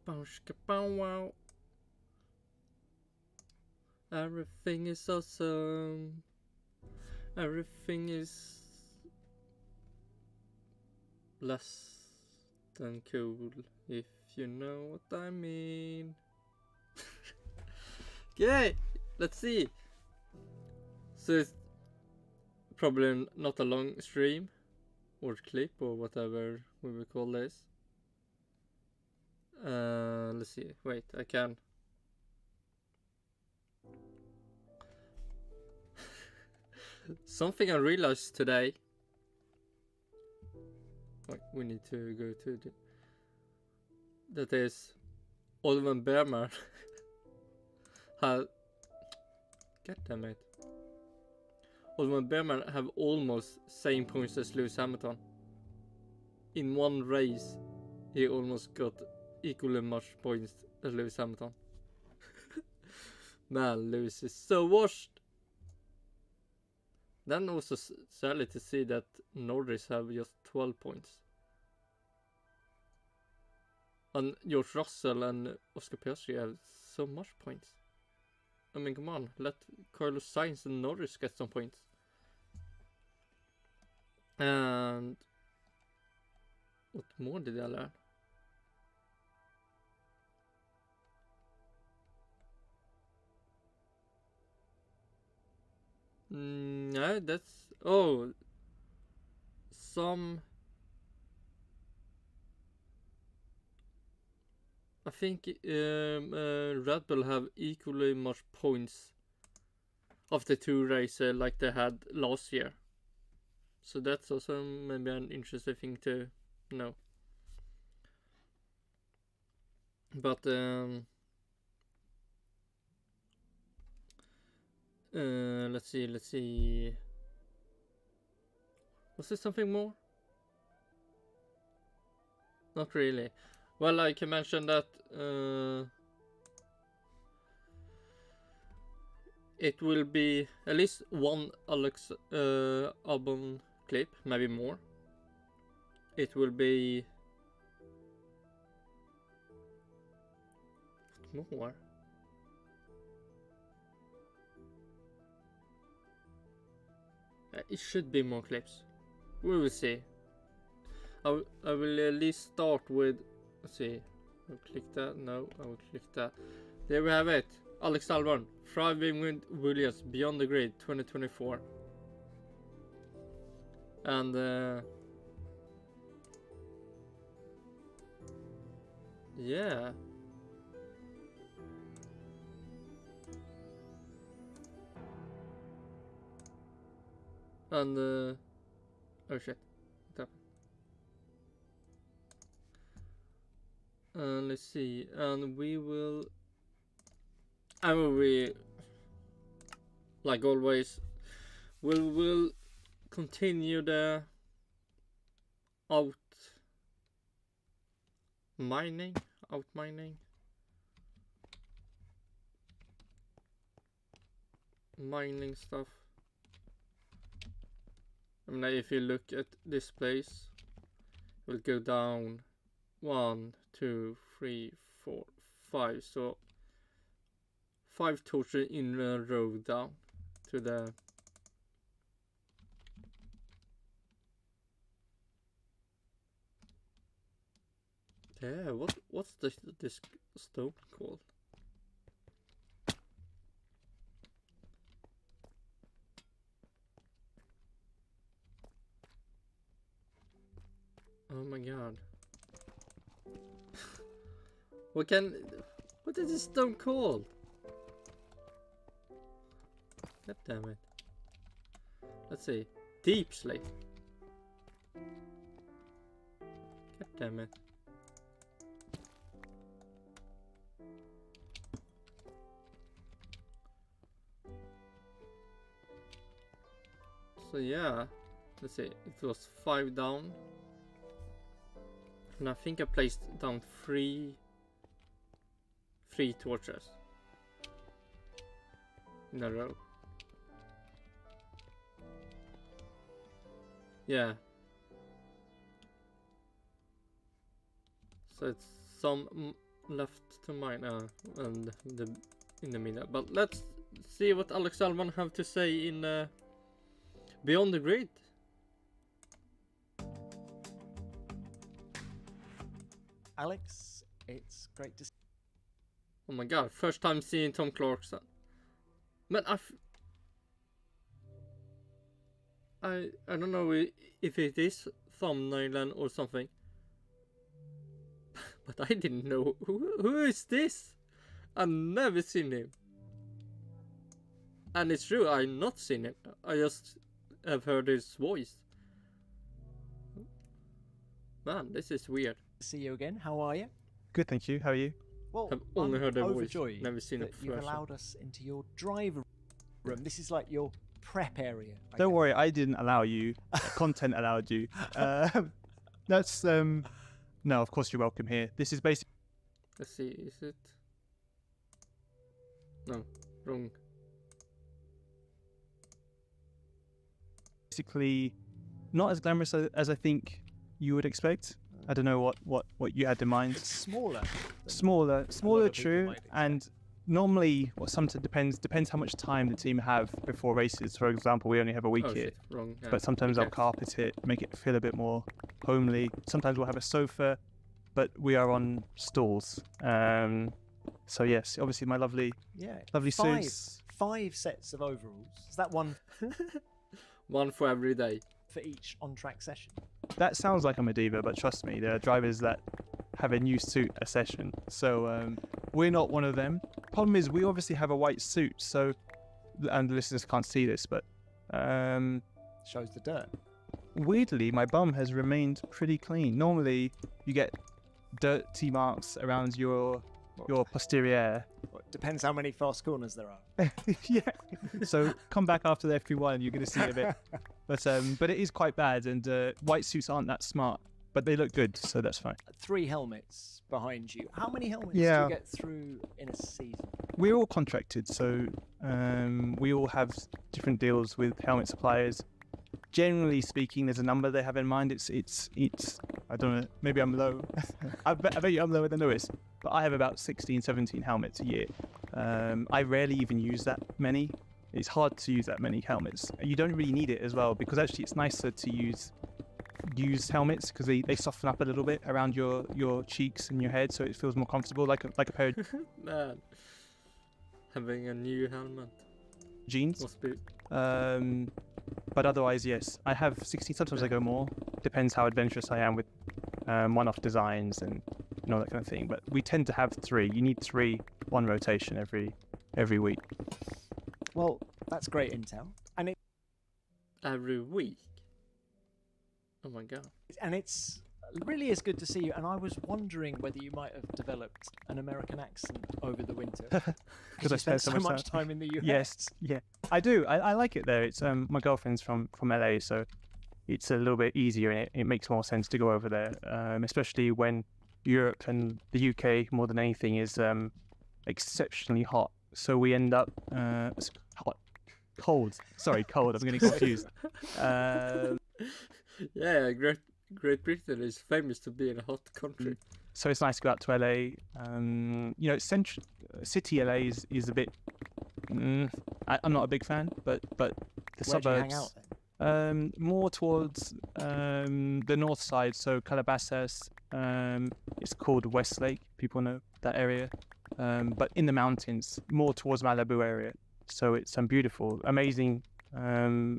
Wow. Everything is awesome. Everything is less than cool, if you know what I mean. Okay, let's see. So it's probably not a long stream or clip or whatever we will call this. Let's see. Wait, I can. Something I realized today. Wait, we need to go to the. That is, Oliver Behrman had. God damn it. Oliver Behrman have almost same points as Lewis Hamilton. In one race, he almost got equally much points as Lewis Hamilton. Man, Lewis is so washed. Then also sadly to see that Norris have just 12 points. And George Russell and Oscar Piastri have so much points. I mean, come on, let Carlos Sainz and Norris get some points. And what more did I learn? No, that's... Oh, some... I think Red Bull have equally much points of the two races like they had last year. So that's also maybe an interesting thing to know. But let's see. Was there something more? Not really. Well, I can mention that it will be at least one Alex Albon clip, maybe more. It will be more. It should be more clips. We will see. I will at least start with. Let's see. I'll click that. No, I will click that. There we have it. Alex Albon, thriving with Williams beyond the grid 2024. And yeah. And oh shit. What happened? Let's see. And we will. Like always, we'll continue the out mining stuff. I mean, if you look at this place, we'll go down 1, 2, 3, 4, 5. So 5 torches in a row down to the. Yeah, what's this stone called? Oh my god. What is this stone called? God damn it. Let's see. Deep slate. God damn it. So yeah, let's see. It was 5 down. And I think I placed down 3 torches in a row. Yeah. So it's some left to mine and in the middle. But let's see what Alex Albon have to say in Beyond the Grid. Alex, it's great to see. Oh my god, first time seeing Tom Clarkson. Man, I don't know if it is thumbnail or something. But I didn't know who is this? I've never seen him. And it's true, I've not seen him. I just have heard his voice. Man, this is weird. See you again. How are you? Good, thank you. How are you? Well, I've only heard their voice, overjoyed never seen it that you've before. allowed us into your driver room. This is like your prep area. I Don't guess. worry, I didn't allow you. Content allowed you. That's no, of course you're welcome here. This is basically Let's see, is it? No, wrong. not as glamorous as I think you would expect. I don't know what you had in mind. It's smaller. Smaller, of people true, might expect. and normally what sometimes depends how much time the team have before races. For example, we only have a week Oh here. shit, wrong. Yeah. But sometimes I'll Okay. carpet it, make it feel a bit more homely. Sometimes we'll have a sofa, but we are on stalls. So yes, obviously my lovely Five suits. 5 sets of overalls. Is that one One for every day. for each on-track session? That sounds like I'm a diva, but trust me, there are drivers that have a new suit a session. So we're not one of them. Problem is, we obviously have a white suit, so and the listeners can't see this, but Shows the dirt. weirdly, my bum has remained pretty clean. Normally, you get dirty marks around your posterior. Well, it depends how many fast corners there are. Yeah. So come back after the FP1, you're going to see a bit. But it is quite bad, and white suits aren't that smart, but they look good, so that's fine. 3 helmets behind you. How many helmets do Yeah. you get through in a season? We're all contracted, so we all have different deals with helmet suppliers. Generally speaking, there's a number they have in mind. It's I don't know, maybe I'm low. I bet you I'm lower than Lewis, but I have about 16, 17 helmets a year. I rarely even use that many. It's hard to use that many helmets. You don't really need it as well, because actually it's nicer to use helmets because they soften up a little bit around your cheeks and your head, so it feels more comfortable, like a pair of Man, having a new helmet jeans. must be. But otherwise, yes, I have 16. Sometimes I go more. Depends how adventurous I am with one-off designs and all that kind of thing. But we tend to have 3. You need 3, 1 rotation every week. Well, that's great intel. And Every week. Oh my god. it's really is good to see you. And I was wondering whether you might have developed an American accent over the winter. Because I you spent so much time in the US. Yes, yeah, I do. I like it there. It's my girlfriend's from LA, so it's a little bit easier, and it makes more sense to go over there, especially when Europe and the UK more than anything is exceptionally hot. So we end up cold. Sorry, cold. I'm getting confused. Yeah, Great Britain is famous to be in a hot country. So it's nice to go out to LA. City LA is a bit. I'm not a big fan, but the Where do you suburbs. hang out then? More towards the north side, so Calabasas. It's called Westlake. People know that area. But in the mountains, more towards Malibu area. So it's beautiful, amazing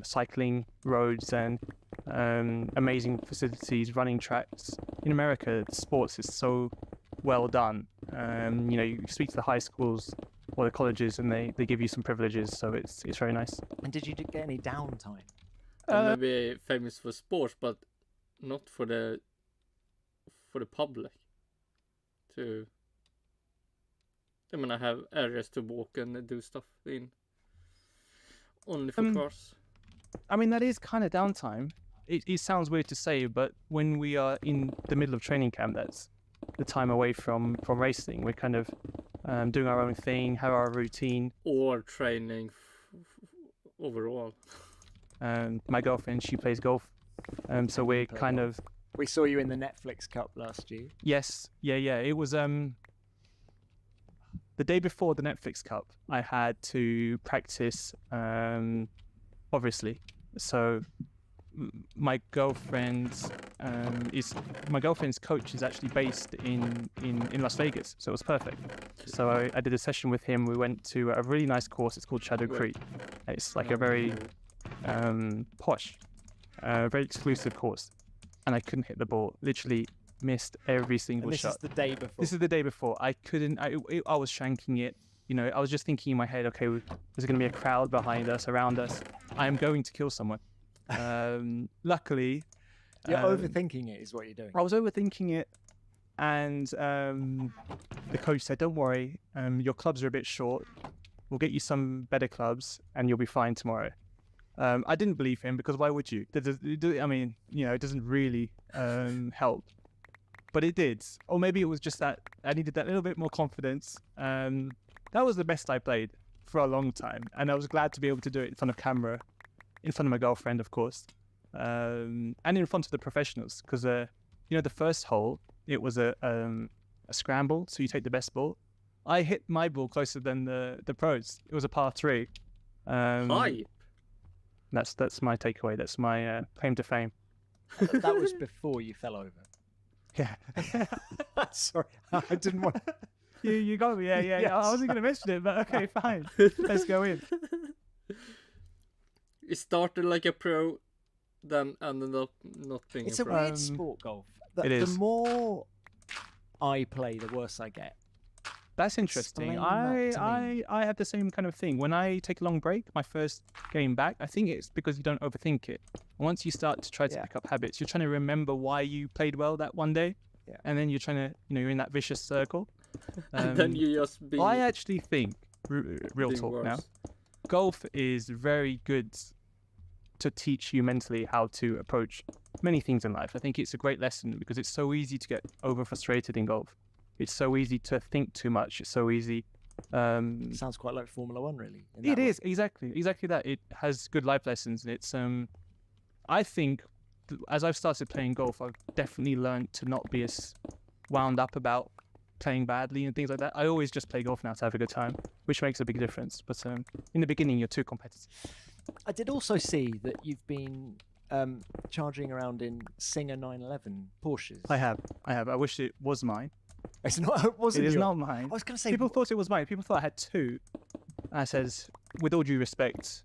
cycling roads and amazing facilities, running tracks. In America, sports is so well done. You speak to the high schools or the colleges, and they give you some privileges. So it's very nice. And did you get any downtime? And maybe famous for sports, but not for the public. I mean, I have areas to walk and do stuff in. Only for cars. I mean, that is kind of downtime. It sounds weird to say, but when we are in the middle of training camp, that's the time away from racing. We're kind of doing our own thing, have our routine. Or training overall. My girlfriend, she plays golf, so we're kind of We saw you in the Netflix Cup last year. yes, yeah. It was the day before the Netflix Cup, I had to practice, obviously. So my girlfriend's coach is actually based in Las Vegas, so it was perfect. So I did a session with him. We went to a really nice course. It's called Shadow Creek. It's like a very posh, very exclusive course, and I couldn't hit the ball. Literally missed every single shot. This is the day before. This is the day before. I couldn't. I was shanking it. You know, I was just thinking in my head, okay, there's going to be a crowd behind us, around us. I am going to kill someone. Luckily, you're overthinking it, is what you're doing. I was overthinking it, and the coach said, "Don't worry, your clubs are a bit short. We'll get you some better clubs, and you'll be fine tomorrow." I didn't believe him because why would you? I mean, you know, it doesn't really help, but it did. Or maybe it was just that I needed that little bit more confidence. That was the best I played for a long time, and I was glad to be able to do it in front of camera. In front of my girlfriend, of course, and in front of the professionals, because you know, the first hole, it was a scramble, so you take the best ball. I hit my ball closer than the pros. It was a par 3. Hi. That's my takeaway. That's my claim to fame. That was before you fell over. Yeah. Sorry, I didn't want. You got me. Yeah. Yes. I wasn't going to mention it, but okay, fine. Let's go in. It started like a pro, then ended up not being It's a a pro. weird sport, golf. It is. The more I play, the worse I get. That's interesting. Explain that to me. I have the same kind of thing. When I take a long break, my first game back, I think it's because you don't overthink it. Once you start to try to pick up habits, you're trying to remember why you played well that one day, and then you're trying to, you know, you're in that vicious circle. And then you just be. I actually think, real talk worse. now, golf is very good to teach you mentally how to approach many things in life. I think it's a great lesson because it's so easy to get over frustrated in golf. It's so easy to think too much. It's so easy. Sounds quite like Formula One, really. It is exactly that. It has good life lessons, and it's. I think as I've started playing golf, I've definitely learned to not be as wound up about playing badly and things like that. I always just play golf now to have a good time, which makes a big difference. But in the beginning, you're too competitive. I did also see that you've been charging around in Singer 911 Porsches. I have. I wish it was mine. It's not. It wasn't. It is your... not mine. I was going to say. People thought it was mine. People thought I had 2. I says, with all due respect,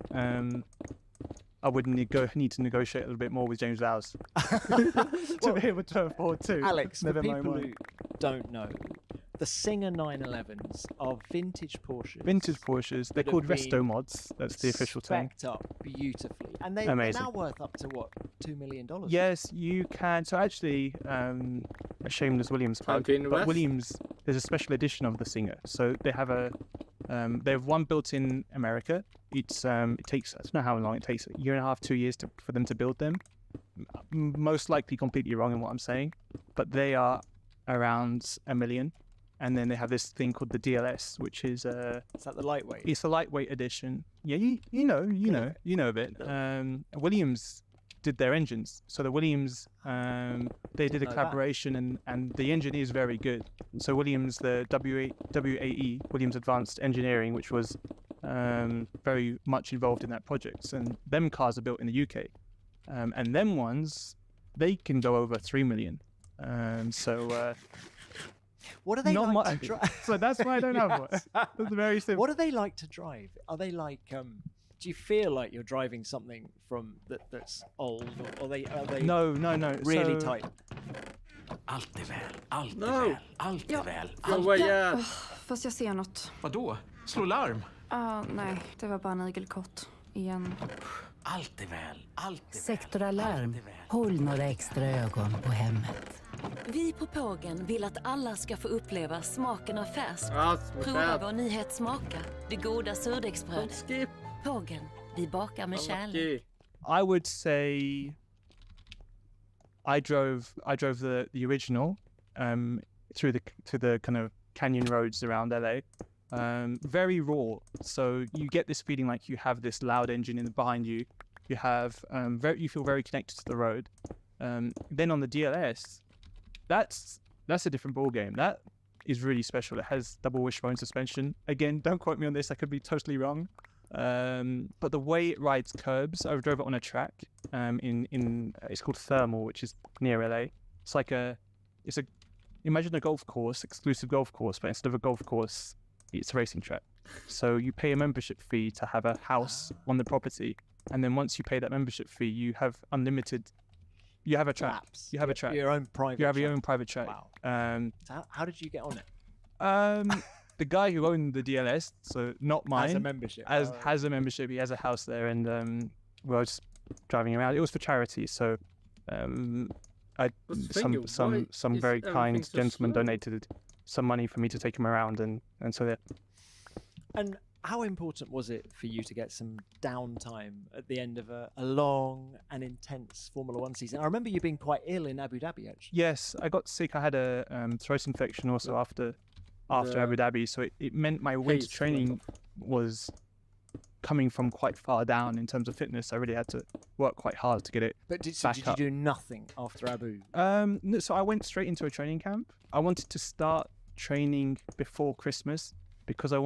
I would need to negotiate a little bit more with James Vowes to be able to afford 2. Alex, Never for mind people one. who don't know, the Singer 911s are vintage Porsches. Vintage Porsches. They're that have called been resto mods. That's the official term. Specced up beautifully, and they're Amazing. now worth up to what, $2 million. Yes, you can. So actually, a shameless Williams plug, Time to but invest. Williams, there's a special edition of the Singer. So they have they have one built in America. It takes, I don't know how long it takes, 1.5 to 2 years for them to build them. Most likely completely wrong in what I'm saying, but they are around $1 million. And then they have this thing called the DLS, which is Is that the lightweight? it's a lightweight edition. Yeah, you know a bit. Williams did their engines, so the Williams they did a know that. collaboration, and the engine is very good. So Williams, the WAE, Williams Advanced Engineering, which was very much involved in that project, and them cars are built in the UK, and them ones they can go over 3 million. What do they Not like my- to drive? So that's why I don't have one. That's very simple. What do they like to drive? Are they like? Do you feel like you're driving something from that's old, or are they No. really So- tight? Allt är väl, allt är No. väl, allt är väl. Oh, well, yeah. Fast jag ser något. Vadå? Slå larm? Nej, det var bara en igelkott. Igen. Allt är väl, allt är väl. Sektor Alarm. allt är väl. Håll några extra ögon på hemmet. Vi på Pågen vill att alla ska få uppleva smaken av färskt. Alltså, Prova vår nyhet Smaka, det goda surdegsbrödet. skip. Pågen, vi bakar med kärlek. Lucky. I would say I drove the original through the kind of canyon roads around LA. Very raw, so you get this feeling like you have this loud engine behind you. You have you feel very connected to the road. Then on the DLS, that's a different ball game. is really special. It has double wishbone suspension. Again, don't quote me on this. I could be totally wrong. But the way it rides curbs, I drove it on a track it's called Thermal, which is near LA. Imagine a golf course, exclusive golf course, but instead of a golf course, it's a racing track. So you pay a membership fee to have a house on the property, and then once you pay that membership fee, you have unlimited. You have a track. Laps. You have a track. Your own private. You have your track. own private track. Wow. So how did you get on it? The guy who owned the DLS, so not mine, As a membership. has a membership. He has a house there, and we were just driving around. It was for charity, so some very kind gentleman donated some money for me to take him around, and so there. And how important was it for you to get some downtime at the end of a long and intense Formula One season? I remember you being quite ill in Abu Dhabi, actually. Yes, I got sick. I had a throat infection also after Abu Dhabi, so it meant my winter training was coming from quite far down in terms of fitness. I really had to work quite hard to get it. But did back you up. do nothing after Abu? No, so I went straight into a training camp. I wanted to start training before Christmas because I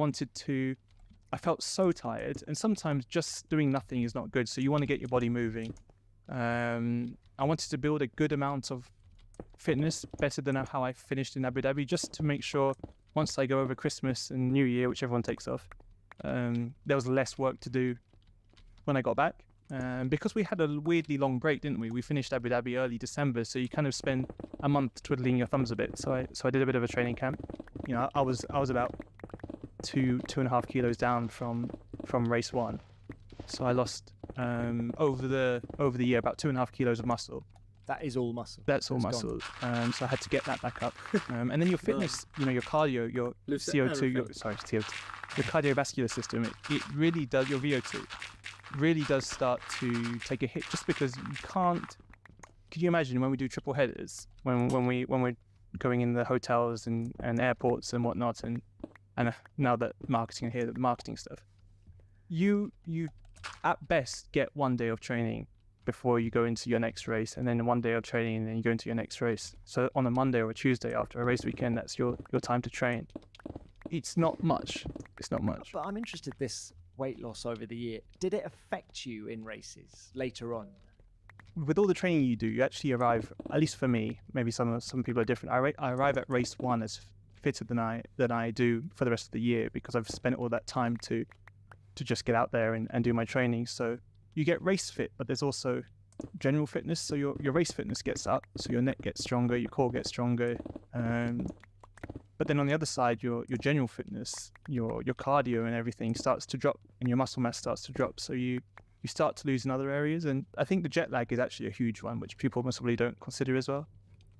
felt so tired, and sometimes just doing nothing is not good. So you want to get your body moving. I wanted to build a good amount of fitness, better than how I finished in Abu Dhabi, just to make sure once I go over Christmas and New Year, which everyone takes off, there was less work to do when I got back. Because we had a weirdly long break, didn't we? We finished Abu Dhabi early December, so you kind of spend a month twiddling your thumbs a bit. So I did a bit of a training camp. You know, I was about 2.5 kilos down from race one, so I lost over the year about 2.5 kilos of muscle. That is all muscle. That's all It's muscle. So I had to get that back up. And then your fitness, you know, your cardio, your CO2, your cardiovascular system, it really does, your VO2 really does start to take a hit, just because you can't. Could you imagine when we do triple headers, when we're going in the hotels and airports and whatnot, and now that marketing here, the marketing stuff, you at best get 1 day of training before you go into your next race, and then 1 day of training, and then you go into your next race. So on a Monday or a Tuesday after a race weekend, that's your time to train. It's not much. It's not much. But I'm interested, this weight loss over the year, did it affect you in races later on? With all the training you do, you actually arrive, at least for me, maybe some people are different. I arrive at race one as fitter than I do for the rest of the year, because I've spent all that time to just get out there and do my training. So you get race fit, but there's also general fitness. So your race fitness gets up, so your neck gets stronger, your core gets stronger. But then on the other side, your general fitness, your cardio and everything starts to drop, and your muscle mass starts to drop. So you start to lose in other areas. And I think the jet lag is actually a huge one, which people possibly don't consider as well.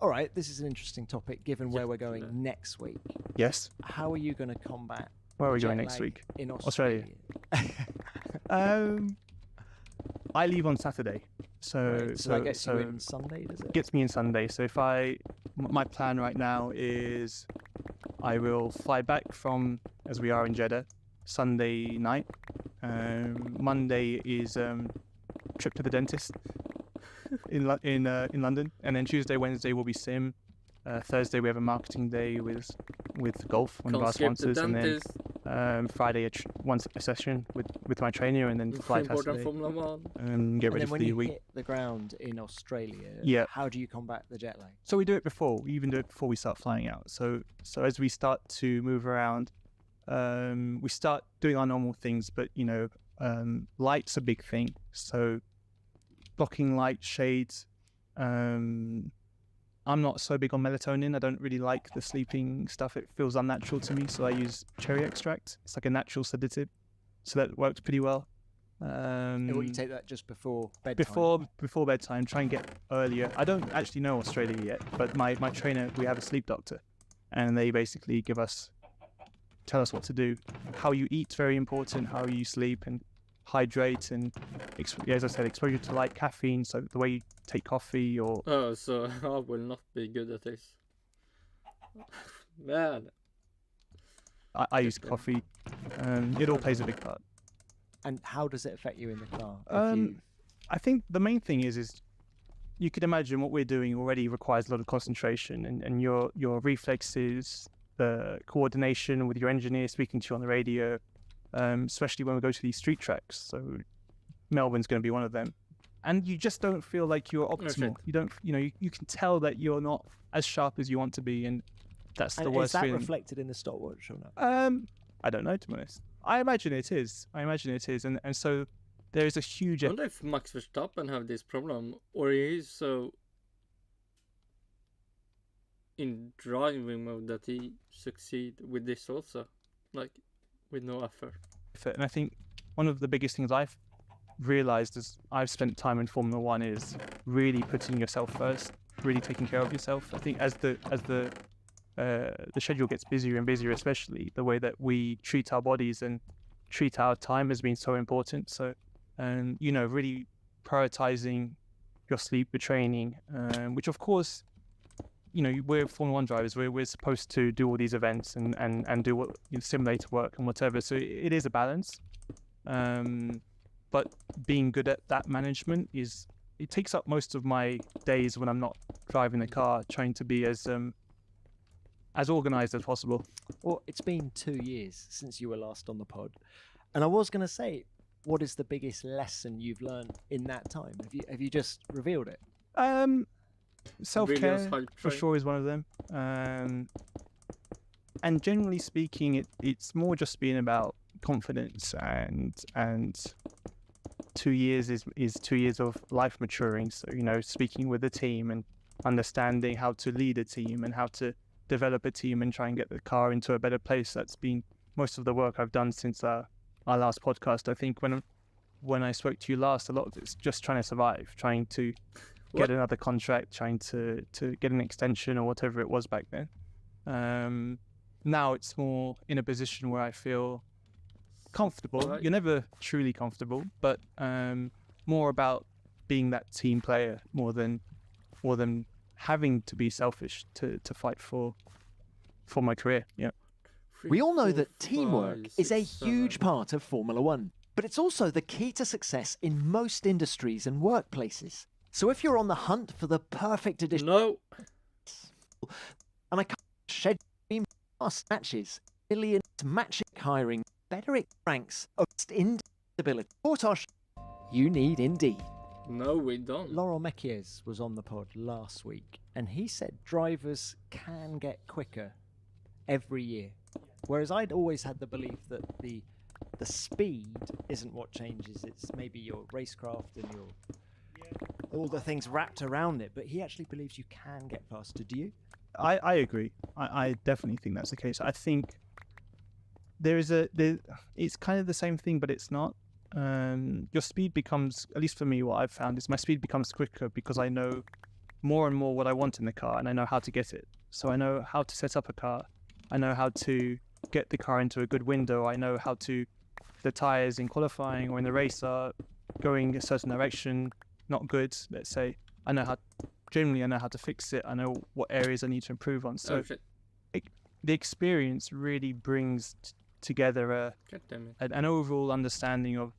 All right, this is an interesting topic, given where we're going next week. Yes. How are you going to combat Where are we jet going next lag week? in Australia? I leave on Saturday, so Right, so that gets you in Sunday, does it? Gets me in Sunday. So my plan right now is I will fly back from, as we are in Jeddah, Sunday night. Monday is trip to the dentist in London, and then Tuesday, Wednesday will be sim. Thursday we have a marketing day with golf, one of our sponsors, and then Friday a session with my trainer, and then fly Saturday and get ready for the week. And then when you hit the ground in Australia, Yeah. how do you combat the jet lag? So we do it before. We even do it before we start flying out. So as we start to move around, we start doing our normal things, but light's a big thing. So blocking light, shades. I'm not so big on melatonin. I don't really like the sleeping stuff. It feels unnatural to me. So I use cherry extract. It's like a natural sedative. So that works pretty well. Will you take that just before bedtime? Before bedtime, try and get earlier. I don't actually know Australia yet, but my trainer, we have a sleep doctor, and they basically tell us what to do. How you eat is very important, how you sleep and hydrate, and as I said, exposure to light, caffeine, so the way you take coffee or... Oh, so I will not be good at this. Man. I use coffee. It all plays a big part. And how does it affect you in the car? I think the main thing is you could imagine what we're doing already requires a lot of concentration, and your reflexes the coordination with your engineer speaking to you on the radio, especially when we go to these street tracks. So Melbourne's going to be one of them. And you just don't feel like you're optimal. You don't, you can tell that you're not as sharp as you want to be, and that's the worst is that feeling. reflected in the stopwatch or not? I don't know, to be honest. I imagine it is. And so there is a huge... I wonder if Max Verstappen have this problem, or he's so in driving mode that he succeed with this also, like with no effort. And I think one of the biggest things I've realized as I've spent time in Formula One is really putting yourself first, really taking care of yourself. I think as the schedule gets busier and busier, especially the way that we treat our bodies and treat our time has been so important. So, really prioritizing your sleep, your training, which of course, we're Formula One drivers. We're supposed to do all these events and do what simulator work and whatever. So it is a balance. But being good at that management it takes up most of my days when I'm not driving the car, trying to be as organized as possible. Well, it's been 2 years since you were last on the pod, and I was going to say, what is the biggest lesson you've learned in that time? Have you just revealed it? Self-care for sure is one of them. And generally speaking, it's more just being about confidence, and 2 years is 2 years of life maturing. So, speaking with the team and understanding how to lead a team and how to develop a team and try and get the car into a better place. That's been most of the work I've done since our last podcast. I think when I spoke to you last, a lot of it's just trying to survive, trying to get another contract, trying to get an extension or whatever it was back then. Now it's more in a position where I feel comfortable. Right. You're never truly comfortable, but more about being that team player more than having to be selfish to fight for my career. Yeah. We all know that teamwork is a huge part of Formula One, but it's also the key to success in most industries and workplaces. So if you're on the hunt for the perfect edition, and I can't schedule fast matches, billions matching hiring, better ranks of instability, you need Indeed. No, we don't. Laurent Mekies was on the pod last week, and he said drivers can get quicker every year. Whereas I'd always had the belief that the speed isn't what changes, it's maybe your racecraft and all the things wrapped around it, but he actually believes you can get faster. Do you? I agree. I definitely think that's the case. I think it's kind of the same thing, but it's not. Your speed becomes, at least for me, what I've found is my speed becomes quicker because I know more and more what I want in the car, and I know how to get it. So I know how to set up a car. I know how to get the car into a good window. I know how the tires in qualifying or in the race are going a certain direction, not good, let's say. I know how to fix it. I know what areas I need to improve on. So the experience really brings together an overall understanding of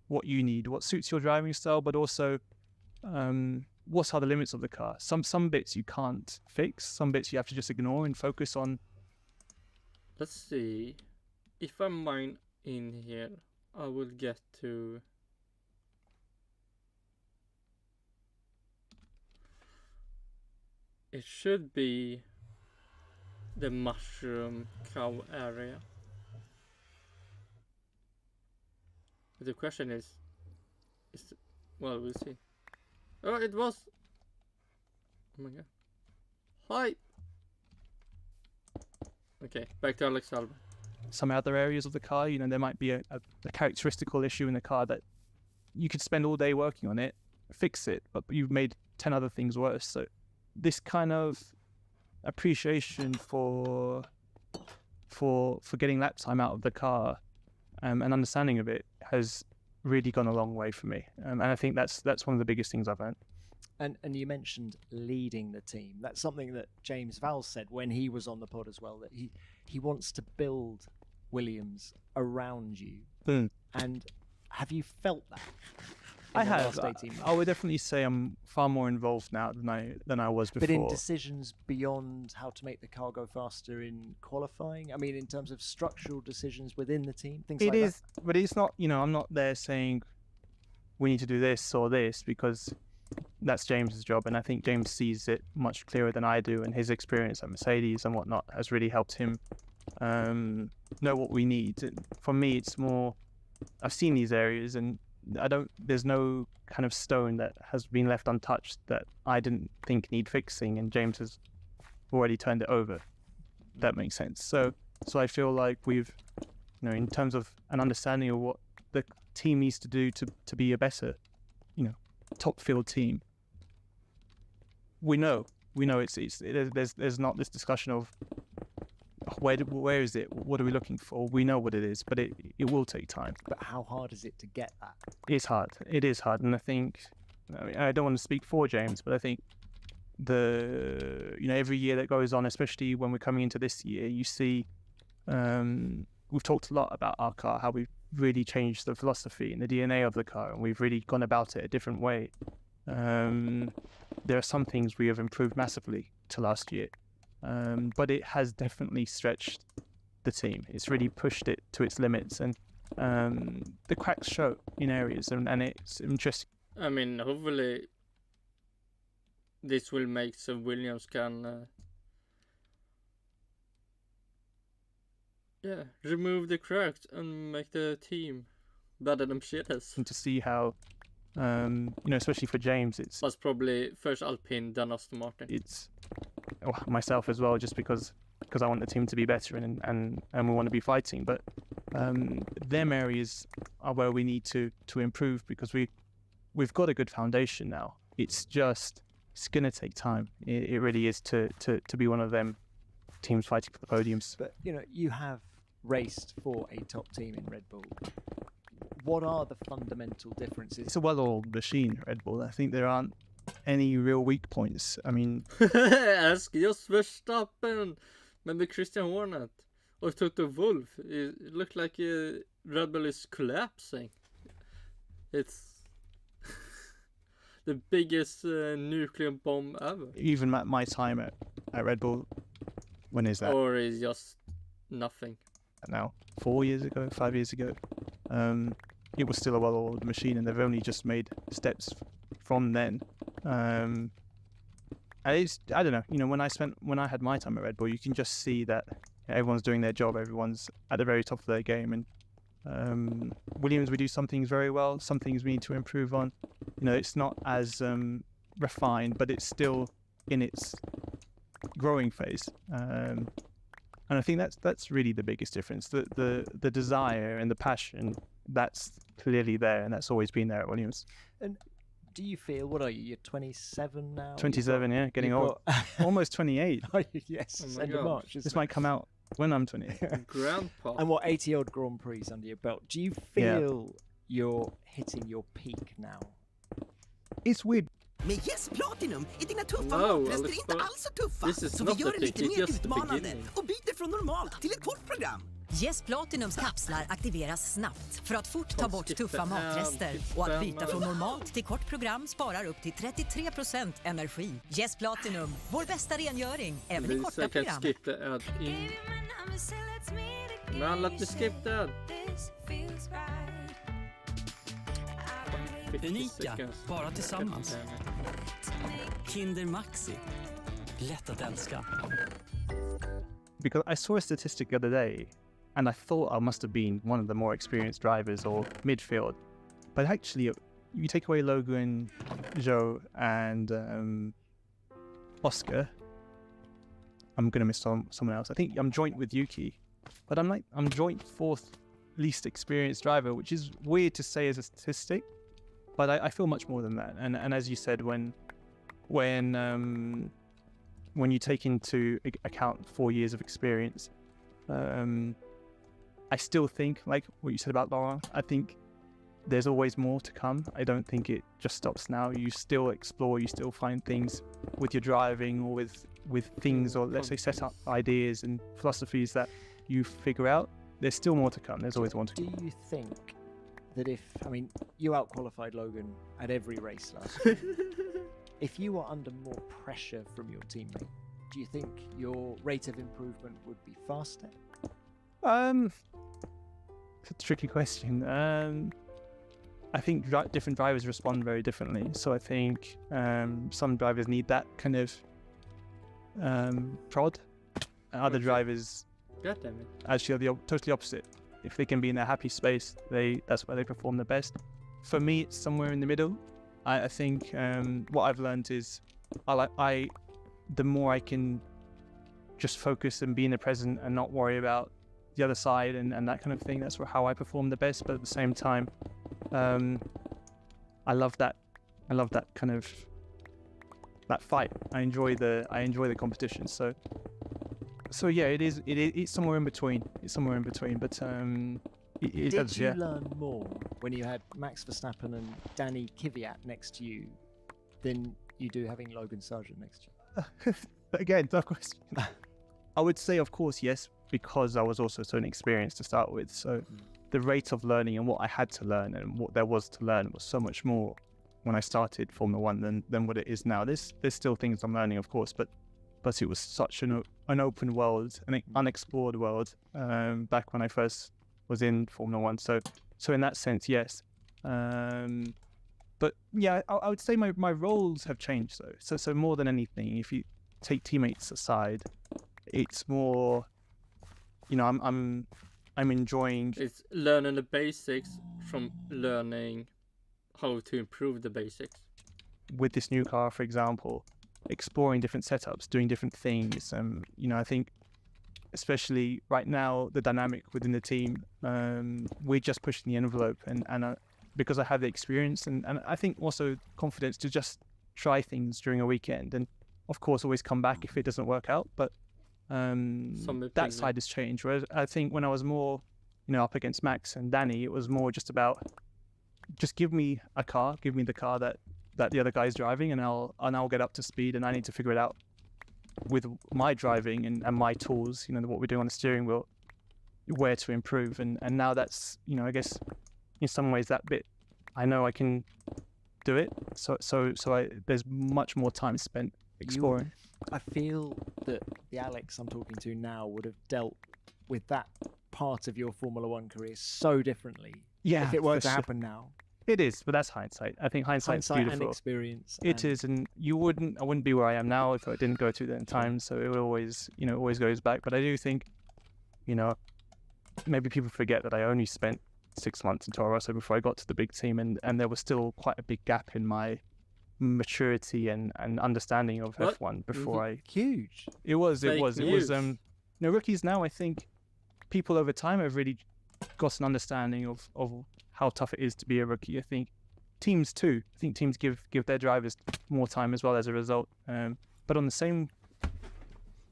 what you need, what suits your driving style, but also what are the limits of the car. Some bits you can't fix, some bits you have to just ignore and focus on. Let's see. If I mine in here, I will get to... It should be the mushroom cow area. But the question is well, we'll see. Oh, it was. Oh my god. Hi. Okay, back to Alex Albon. Some other areas of the car, there might be a characteristical issue in the car that you could spend all day working on it, fix it, but you've made 10 other things worse. So this kind of appreciation for getting lap time out of the car and understanding of it has really gone a long way for me. And I think that's one of the biggest things I've learned. And you mentioned leading the team. That's something that James Vowles said when he was on the pod as well, that he wants to build Williams around you. And have you felt that? I the have. last 18 months. I would definitely say I'm far more involved now than I was before. But in decisions beyond how to make the car go faster in qualifying, I mean, in terms of structural decisions within the team, things like that. But it's not. I'm not there saying we need to do this or this, because that's James's job, and I think James sees it much clearer than I do, and his experience at Mercedes and whatnot has really helped him know what we need. For me, it's more, I've seen these areas, and there's no kind of stone that has been left untouched that I didn't think need fixing, and James has already turned it over. That makes sense. So I feel like we've, in terms of an understanding of what the team needs to do to be a better, top field team. We know there's not this discussion of where is it, what are we looking for. We know what it is, but it will take time. But how hard is it to get that? It's hard. It is hard, and I think, I don't want to speak for James, but I think every year that goes on, especially when we're coming into this year, you see, we've talked a lot about our car, how we've really changed the philosophy and the DNA of the car, and we've really gone about it a different way. There are some things we have improved massively to last year, but it has definitely stretched the team. It's really pushed it to its limits, and the cracks show in areas, and it's interesting. I mean, hopefully this will make so Williams can remove the cracks and make the team better than Mercedes. And to see how, especially for James, That's probably first Alpine, then Aston Martin. It's myself as well, just because I want the team to be better, and we want to be fighting. But them areas are where we need to improve, because we've got a good foundation now. It's gonna take time. It really is to be one of them teams fighting for the podiums. But you have raced for a top team in Red Bull. What are the fundamental differences? It's a well-oiled machine, Red Bull. I think there aren't any real weak points. I mean, ask just Verstappen, maybe Christian Horner or Toto Wolff. It looked like Red Bull is collapsing. It's the biggest nuclear bomb ever. Even at my time at Red Bull, when is that? Or is just nothing. Now, 5 years ago, it was still a well-oiled machine, and they've only just made steps from then. And I don't know, when I had my time at Red Bull, you can just see that everyone's doing their job, everyone's at the very top of their game, and Williams, we do some things very well, some things we need to improve on. It's not as refined, but it's still in its growing phase. And I think that's really the biggest difference. The desire and the passion, that's clearly there, and that's always been there at Williams. And do you feel, what are you? You're 27 now? 27, yeah, getting old. Almost 28. Yes, Oh my end of God. March. This might come out when I'm 28. Grandpa. And 80-odd Grand Prix under your belt. Do you feel you're hitting your peak now? It's weird. Med Yes Platinum är dina tuffa Wow, matrester Alex, inte alls så tuffa. this is Så not vi gör the det lite peak, it's mer just the utmanande beginning. och byter från normalt till ett kort program. Yes Platinums kapslar aktiveras snabbt för att fort ta bort Skip tuffa the matrester. hand, Och att skip byta the från normalt till kort program sparar upp till 33% energi. Yes Platinum, vår bästa rengöring, även i Please, korta I can program. skip the ad in. Man, let me skip the ad. 50 Unika, seconds. bara tillsammans. Kinder Maxi. Lätt att älska. Because I saw a statistic the other day, and I thought I must have been one of the more experienced drivers or midfield. But actually, you take away Logan, Joe, and Oscar, I'm going to miss someone else. I think I'm joint with Yuki, but I'm joint fourth least experienced driver, which is weird to say as a statistic, but I feel much more than that. And as you said, when you take into account 4 years of experience, I still think, like what you said about Laurent, I think there's always more to come. I don't think it just stops now. You still explore, you still find things with your driving or with things, or let's say set up ideas and philosophies that you figure out. There's still more to come. There's always more to come. Do you think that you out-qualified Logan at every race last year. If you were under more pressure from your teammate, do you think your rate of improvement would be faster? It's a tricky question. I think different drivers respond very differently. So I think some drivers need that kind of prod. Other drivers actually are totally opposite. If they can be in a happy space, that's where they perform the best. For me, it's somewhere in the middle. I think what I've learned is the more I can just focus and be in the present and not worry about the other side and that kind of thing, that's how I perform the best. But at the same time, I love that kind of that fight. I enjoy the competition. So yeah, it's somewhere in between. It's somewhere in between. But did you learn more when you had Max Verstappen and Danny Kvyat next to you than you do having Logan Sargent next to you? Again, tough question. I would say, of course, yes, because I was also so inexperienced to start with. So the rate of learning and what I had to learn and what there was to learn was so much more when I started Formula One than what it is now. There's still things I'm learning, of course, but it was such an open world, an unexplored world back when I first was in Formula One. So in that sense, yes. But yeah, I would say my roles have changed though. So more than anything, if you take teammates aside, it's more, I'm enjoying. It's learning the basics from learning how to improve the basics. With this new car, for example, exploring different setups, doing different things. I think especially right now, the dynamic within the team, we're just pushing the envelope and because I have the experience and I think also confidence to just try things during a weekend and of course always come back if it doesn't work out. But that side has changed. Whereas I think when I was more, up against Max and Danny, it was more just about just give me the car that the other guy's driving and I'll get up to speed and I need to figure it out with my driving and my tools, what we're doing on the steering wheel, where to improve. And now that's, I guess in some ways that bit, I know I can do it. So there's much more time spent exploring. I feel that the Alex I'm talking to now would have dealt with that part of your Formula One career so differently if it were to happen now. It is, but that's hindsight. I think hindsight's beautiful. And experience. It is, and I wouldn't be where I am now if I didn't go through that in time. So it always goes back. But I do think, maybe people forget that I only spent 6 months in Toro Rosso before I got to the big team, and there was still quite a big gap in my maturity and understanding of F1 before Huge. It was. Rookies now, I think people over time have really got an understanding of how tough it is to be a rookie. I think teams too. I think teams give their drivers more time as well as a result. But on the same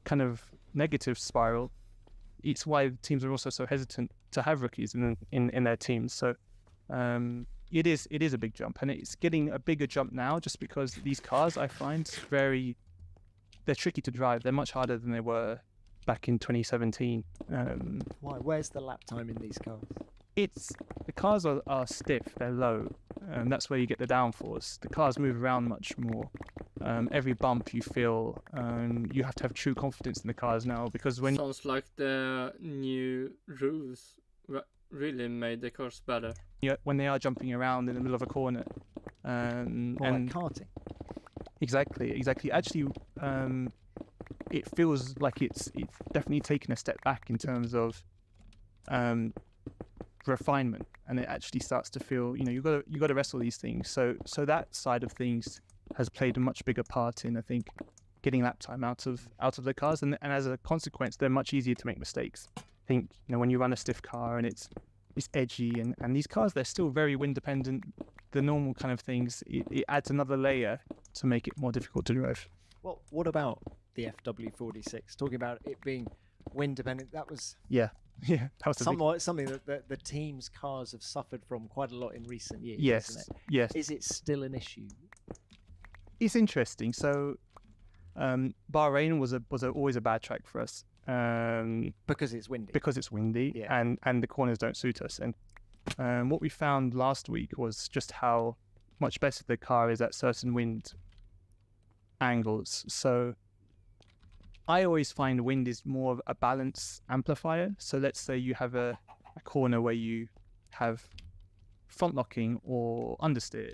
kind of negative spiral, it's why teams are also so hesitant to have rookies in their teams. So it is a big jump, and it's getting a bigger jump now just because these cars I find they're tricky to drive. They're much harder than they were back in 2017. Why? Where's the lap time in these cars? The cars are stiff, they're low, and that's where you get the downforce. The cars move around much more. Every bump you feel, you have to have true confidence in the cars now because when sounds like the new rules really made the cars better. When they are jumping around in the middle of a corner, and like karting. Exactly. Actually, it feels like it's definitely taken a step back in terms of refinement, and it actually starts to feel you got to wrestle these things. So that side of things has played a much bigger part in, I think, getting lap time out of the cars, and as a consequence, they're much easier to make mistakes. I think when you run a stiff car and it's edgy, and these cars, they're still very wind dependent. The normal kind of things, it adds another layer to make it more difficult to drive. Well, what about the FW46? Talking about it being wind dependent, that was that was something that the team's cars have suffered from quite a lot in recent years. Yes, isn't it? yes. Is it still an issue? It's interesting. So, Bahrain was always a bad track for us. Because it's windy. Because it's windy, and the corners don't suit us. And What we found last week was just how much better the car is at certain wind angles. So I always find wind is more of a balance amplifier. So let's say you have a corner where you have front locking or understeer.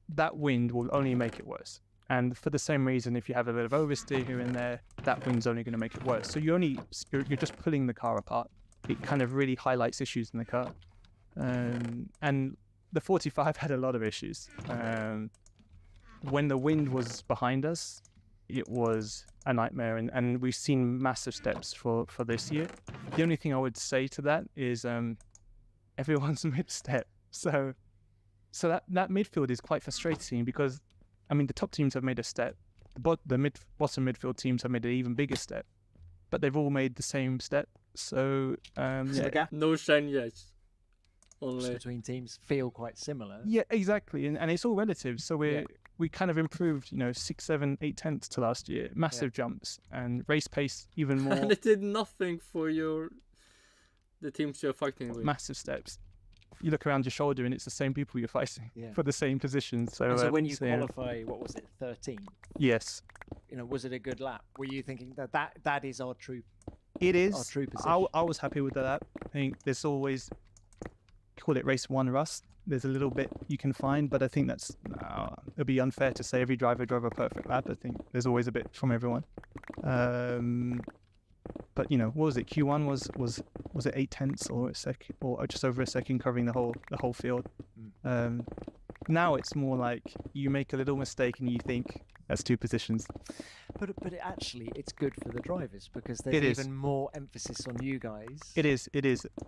That wind will only make it worse. And for the same reason, if you have a bit of oversteer here and there, that wind's only going to make it worse. So you're just pulling the car apart. It kind of really highlights issues in the car. And the 45 had a lot of issues. When the wind was behind us, it was a nightmare, and we've seen massive steps for this year. The only thing I would say to that is everyone's mid-step. So that midfield is quite frustrating because, I mean, the top teams have made a step. The bottom midfield teams have made an even bigger step, but they've all made the same step. So the gap no changes. Only between teams feel quite similar. Yeah, exactly, and it's all relative. So we kind of improved, 6, 7, 8 tenths to last year, massive jumps, and race pace even more. And it did nothing for the teams you're fighting with. Massive steps. You look around your shoulder and it's the same people you're fighting for the same positions. So when you qualify, what was it, 13? Yes. Was it a good lap? Were you thinking that is our true? It is. Our true position. I was happy with that. I think there's always, call it race one rust. There's a little bit you can find, but I think it'd be unfair to say every driver drove a perfect lap. I think there's always a bit from everyone. But what was it? Q1 was it 8 tenths or a second, or just over a second, covering the whole field. Now it's more like you make a little mistake and you think that's 2 positions. But it's good for the drivers because there's even more emphasis on you guys. It is.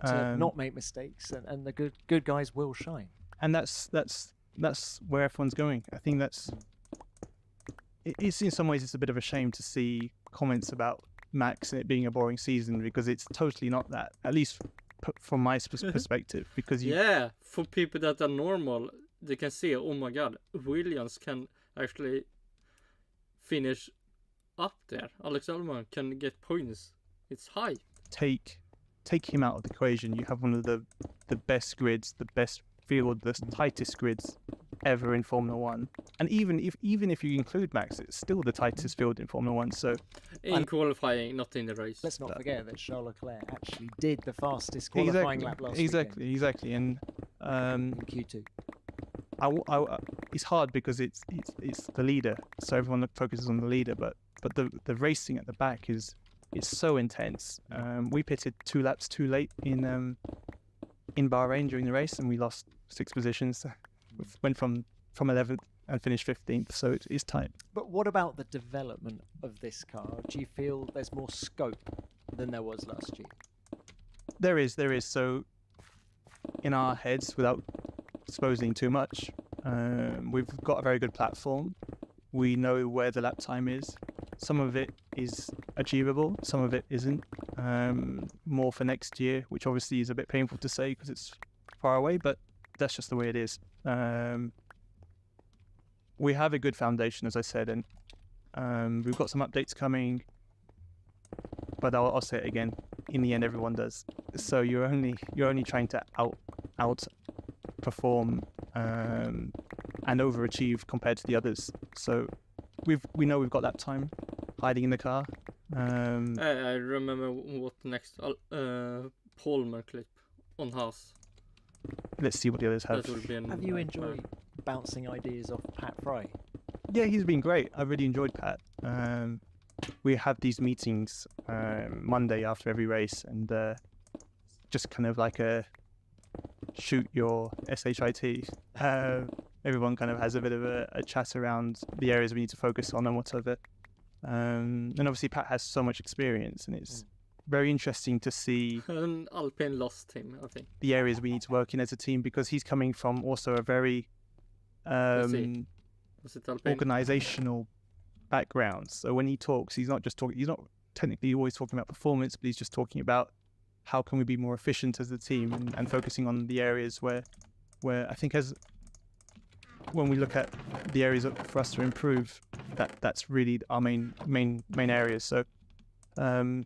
To not make mistakes, and the good guys will shine. And that's where everyone's going. I think it's in some ways it's a bit of a shame to see comments about Max and it being a boring season, because it's totally not that. At least from my perspective, because for people that are normal, they can see, oh my god, Williams can actually finish up there. Alex Albon can get points. It's high. Take him out of the equation. You have one of the best grids, the best field, the tightest grids ever in Formula One. And even if you include Max, it's still the tightest field in Formula One. So in qualifying, not in the race. Let's not forget that Charles Leclerc actually did the fastest qualifying lap last weekend. Exactly. And in Q2. It's hard because it's the leader, so everyone focuses on the leader. But the racing at the back is so intense. We pitted 2 laps too late in Bahrain during the race, and we lost 6 positions. We went from 11th and finished 15th, so it is tight. But what about the development of this car? Do you feel there's more scope than there was last year? There is. So in our heads, without exposing too much, we've got a very good platform. We know where the lap time is. Some of it is achievable, some of it isn't. More for next year, which obviously is a bit painful to say because it's far away, but that's just the way it is. We have a good foundation, as I said, and we've got some updates coming, but I'll say it again, in the end everyone does. So you're only trying to outperform and overachieve compared to the others. So we know we've got that time hiding in the car. I remember what next Palmer Clipp on Haas. Let's see what the others have. Have you enjoyed bouncing ideas off Pat Fry? Yeah, he's been great. I really enjoyed Pat. We have these meetings Monday after every race, and just kind of like a shoot your SHIT. Everyone kind of has a bit of a chat around the areas we need to focus on and whatever. And obviously Pat has so much experience, and it's very interesting to see Alpine lost him, I think. The areas we need to work in as a team, because he's coming from also a very organizational background. So when he talks, he's not technically always talking about performance, but he's just talking about how can we be more efficient as a team, and focusing on the areas where I think when we look at the areas for us to improve, that's really our main areas. So some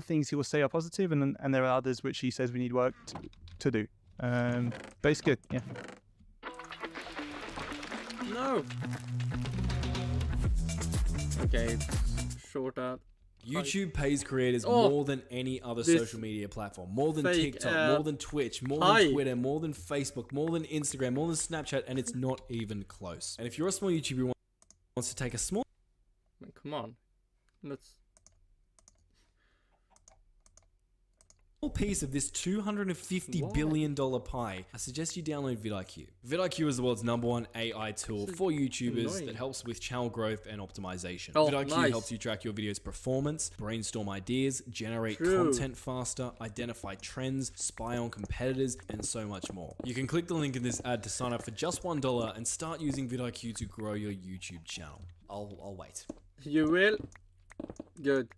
things he will say are positive, and there are others which he says we need work to do. But it's good, yeah. No. Okay, short ad. YouTube pays creators more than any other social media platform. More than TikTok, more than Twitch, more than Twitter, more than Facebook, more than Instagram, more than Snapchat, and it's not even close. And if you're a small YouTuber who wants to take a small... Come on. Let's... piece of this $250 billion pie, I suggest you download vidIQ. vidIQ is the world's #1 AI tool for YouTubers that helps with channel growth and optimization. vidIQ helps you track your video's performance, brainstorm ideas, generate content faster, identify trends, spy on competitors, and so much more. You can click the link in this ad to sign up for just $1 and start using vidIQ to grow your YouTube channel. I'll wait. You will? Good.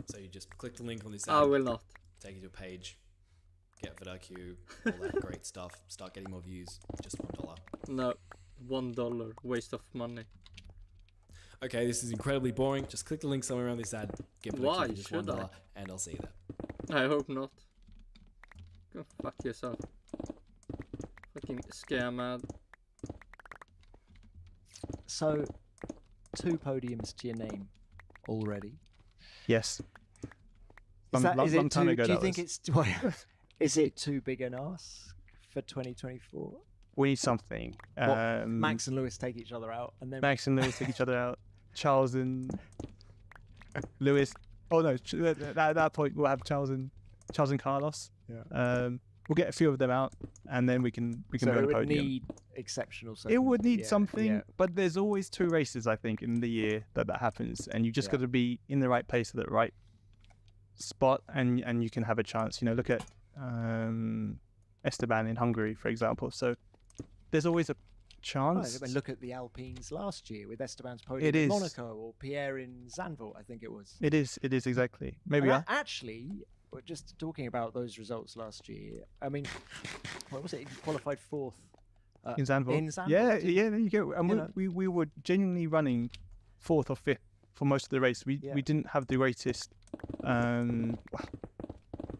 So you just click the link on this ad. I will not. Take you to a page, get vidIQ, all that great stuff, start getting more views, just $1. No, $1, waste of money. Okay, this is incredibly boring. Just click the link somewhere around this ad, get vidIQ for just $1, and I'll see you there. I hope not. Go fuck yourself. Fucking scam ad. So, 2 podiums to your name already. Yes. Is Long time ago, do you think it's... is it too big an ask for 2024? We need something. Max and Lewis take each other out, and then Max and Lewis take each other out. Charles and Lewis. Oh no! At that point, we'll have Charles and Carlos. Yeah. We'll get a few of them out, and then we can so go on it the would podium. need exceptional. It would need something, but there's always 2 races, I think, in the year that happens, and you just got to be in the right place at the right spot, and you can have a chance. You know, look at Esteban in Hungary, for example. So there's always a chance. And look at the Alpines last year with Esteban's podium in Monaco, or Pierre in Zandvoort, I think it was. It is exactly. Maybe actually, just talking about those results last year. I mean, what was it? He qualified 4th in Zandvoort. Yeah, there you go. And we were genuinely running 4th or 5th for most of the race. We didn't have the greatest.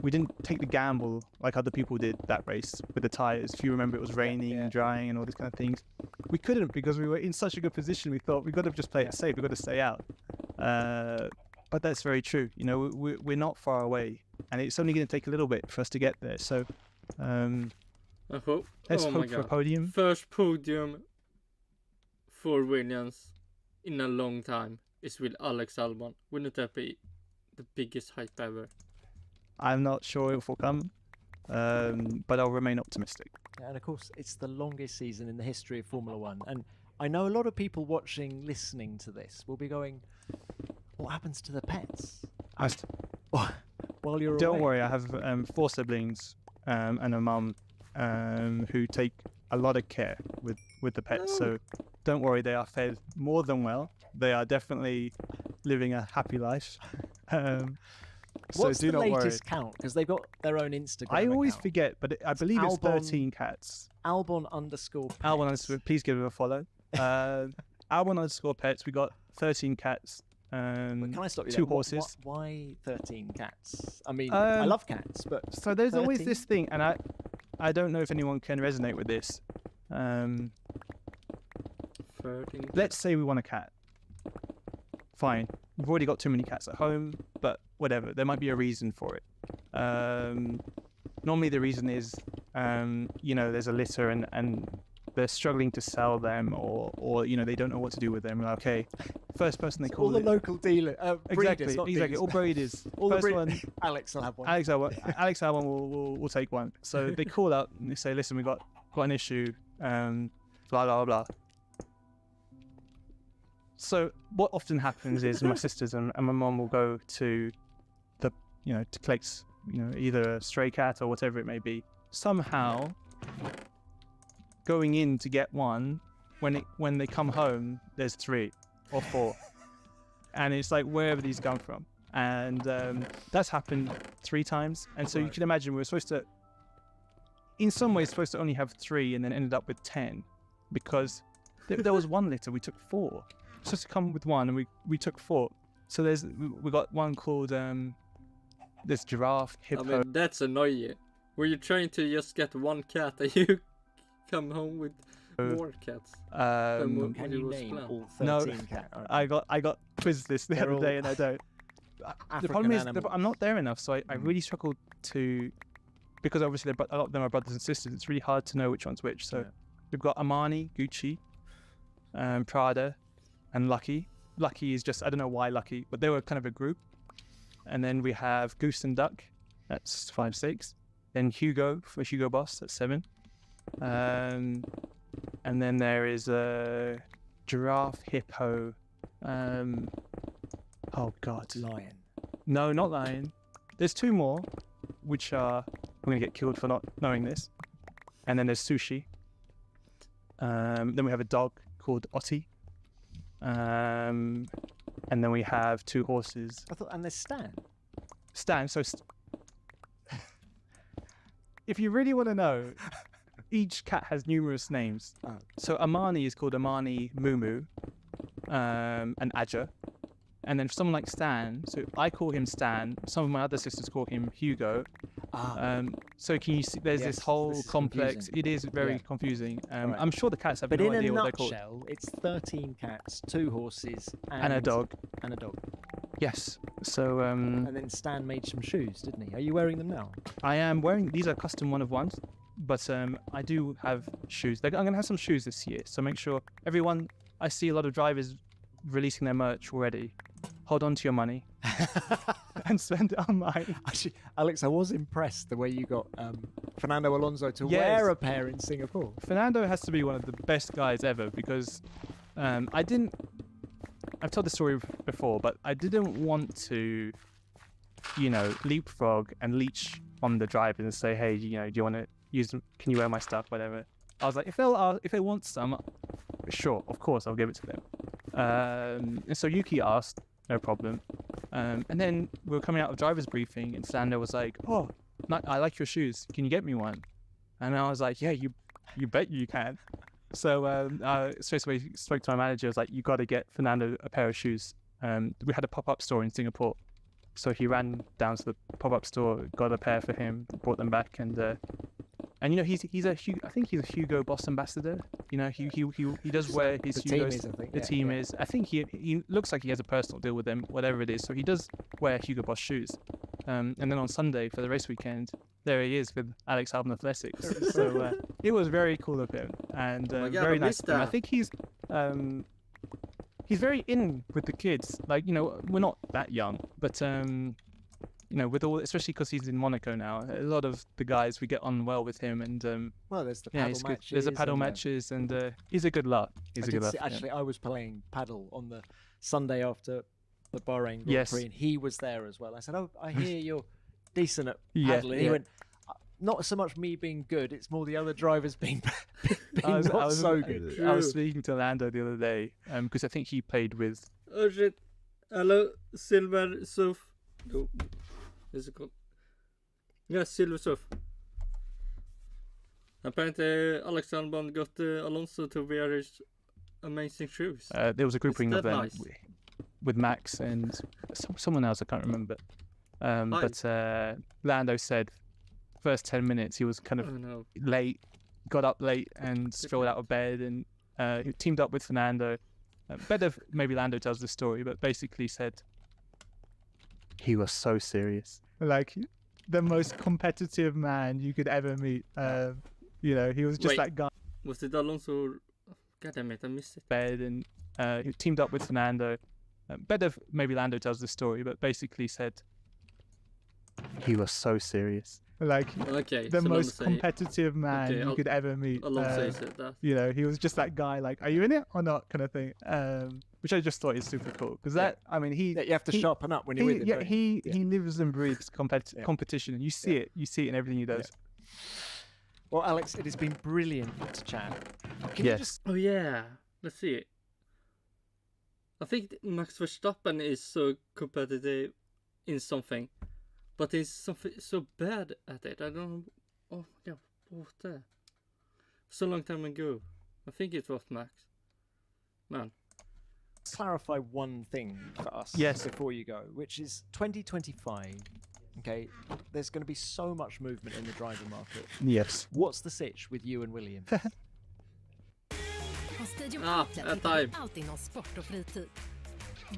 We didn't take the gamble like other people did that race with the tires. If you remember, it was raining, drying, and all these kind of things. We couldn't because we were in such a good position. We thought we got to just play it safe. We got to stay out. But that's very true. You know, we're not far away, and it's only going to take a little bit for us to get there. So let's hope for a podium. First podium for Williams in a long time is with Alex Albon. Wouldn't that be the biggest hype ever? I'm not sure if it will come, but I'll remain optimistic. Yeah, and of course, it's the longest season in the history of Formula One. And I know a lot of people listening to this will be going, what happens to the pets? While you're Don't away? worry, I have 4 siblings and a mum who take a lot of care with the pets. So don't worry, they are fed more than well. They are definitely living a happy life. What's so do the not latest worry. count? Because they've got their own Instagram I always account. forget, but I believe it's 13 cats. Albon _pets. Albon _ please give it a follow. Albon _ pets. We got 13 cats. Can I stop you 2 there? horses. Why 13 cats? I mean, I love cats, but so there's 13? always this thing, and I don't know if anyone can resonate with this. 13. Let's say we want a cat. Fine. We've already got too many cats at home, but whatever. There might be a reason for it. Normally the reason is, there's a litter and they're struggling to sell them, or they don't know what to do with them. Okay, first person they call all the local dealer, breeders, exactly, all breeders. All first the one, Alex will have one. Alex Albon will take one. So they call out and they say, listen, we got an issue, blah blah blah. So what often happens is my sisters and my mom will go to to collect either a stray cat or whatever it may be. Somehow going in to get one, when they come home there's 3 or 4, and it's like, where have these come from? And that's happened 3 times, and so you can imagine we were supposed to, in some ways, supposed to only have 3 and then ended up with 10 because there was 1 litter. We took 4. Supposed to come with 1 and we took 4. So we got one called this giraffe, hippo. I mean, that's annoying. Were you trying to just get one cat and you come home with more cats? Can you name all 13 No, cats? I got quizzed this the other day and I don't. The problem is I'm not there enough, so I really struggled to, because obviously a lot of them are brothers and sisters. It's really hard to know which one's which. So we've got Armani, Gucci, Prada, and Lucky. Lucky is just, I don't know why Lucky, but they were kind of a group. And then we have Goose and Duck, that's 5, 6. Then Hugo for Hugo Boss, that's 7. And then there is a Giraffe, Hippo. Oh God. Lion. No, not Lion. There's 2 more, which are, I'm gonna get killed for not knowing this. And then there's Sushi. Then we have a dog called Otti. And then we have 2 horses. And there's Stan. Stan. So, if you really want to know, each cat has numerous names. So Armani is called Armani Mumu, and Aja. And then for someone like Stan, so I call him Stan. Some of my other sisters call him Hugo. So can you see? There's this whole complex. Confusing. It is very confusing. I'm sure the cats have no idea what they're called. But in a nutshell, it's 13 cats, 2 horses, And a dog. And a dog. Yes. So And then Stan made some shoes, didn't he? Are you wearing them now? I am wearing. These are custom 1-of-1s, but I do have shoes. I'm gonna have some shoes this year. So make sure everyone. I see a lot of drivers releasing their merch already. Hold on to your money and spend it on mine. Actually, Alex, I was impressed the way you got Fernando Alonso to wear a pair in Singapore. Fernando has to be one of the best guys ever because I've told this story before, but I didn't want to, leapfrog and leech on the driver and say, hey, do you want to use them? Can you wear my stuff? Whatever. I was like, if they want some, sure, of course, I'll give it to them. And so Yuki asked, no problem. And then we were coming out of driver's briefing, and Fernando was like, "Oh, I like your shoes. Can you get me one?" And I was like, "Yeah, you bet you can." So straight away spoke to my manager. I was like, "You got to get Fernando a pair of shoes." We had a pop-up store in Singapore, so he ran down to the pop-up store, got a pair for him, brought them back, and I think he's a Hugo Boss ambassador. He does wear his Hugo's. The team is. I think he looks like he has a personal deal with them, whatever it is. So he does wear Hugo Boss shoes. And then on Sunday for the race weekend, there he is with Alex Albon Athletics. So it was very cool of him and very nice of him. I think he's very in with the kids. Like we're not that young, but with all, especially because he's in Monaco now, a lot of the guys we get on well with him, and there's the paddle matches. There's the paddle matches, and he's a good lot. Actually, I was playing paddle on the Sunday after the Bahrain Grand Prix, and he was there as well. I said, "Oh, I hear you're decent at paddling." He went, "Not so much me being good; it's more the other drivers being not so good." I was speaking to Lando the other day because I think he played with. Oh shit! Hello, Silver Surf. Oh. Is it called? Yeah, Silver Surf. Apparently, Alex Albon got Alonso to wear his amazing shoes. There was a grouping of them nice? with Max and someone else, I can't remember. But Lando said first 10 minutes he was kind of late, got up late and strolled out of bed, and he teamed up with Fernando. Better maybe Lando tells the story, but basically said he was so serious, like the most competitive man you could ever meet. He was just that guy. Was it Alonso? God damn it, I missed it. Bed, and he teamed up with Fernando. Better maybe Lando tells the story, but basically said he was so serious, like the most competitive man you could ever meet. Alonso said that. He was just that guy, like, are you in it or not, kind of thing. Which I just thought is super cool because you have to sharpen up when you're with him. Yeah, he lives and breathes competition, and you see it in everything he does. Well, Alex, it has been brilliant to chat. Oh yeah, let's see it. I think Max Verstappen is so competitive in something, but he's so bad at it. I don't know. Oh my god, what was that? So long time ago. I think it was Max. Man. Clarify one thing for us before you go, which is 2025 Okay, there's going to be so much movement in the driver market. Yes. What's the sitch with you and Williams? På Stadium Outlet hittar du allt inom sport och fritid.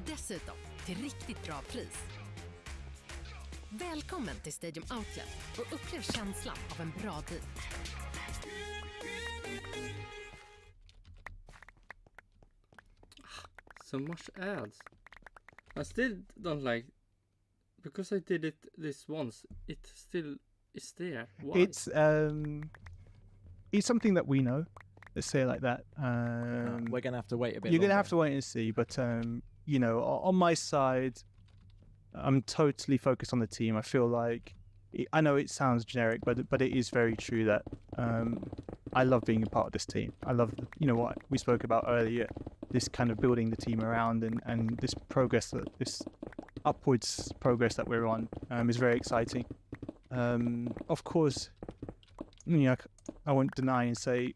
Dessutom till riktigt bra pris. Välkommen till Stadium Outlet och upplev känslan av en bra deal. So much ads. I still don't like, because I did it this once. It still is there. Why? It's something that we know. Let's say it like that. We're gonna have to wait a bit. You're gonna have to wait and see. But you know, on my side, I'm totally focused on the team. I feel like I know it sounds generic, but it is very true that I love being a part of this team. I love, you know, what we spoke about earlier, this kind of building the team around and this progress, this upwards progress that we're on is very exciting. Of course, you know, I won't deny and say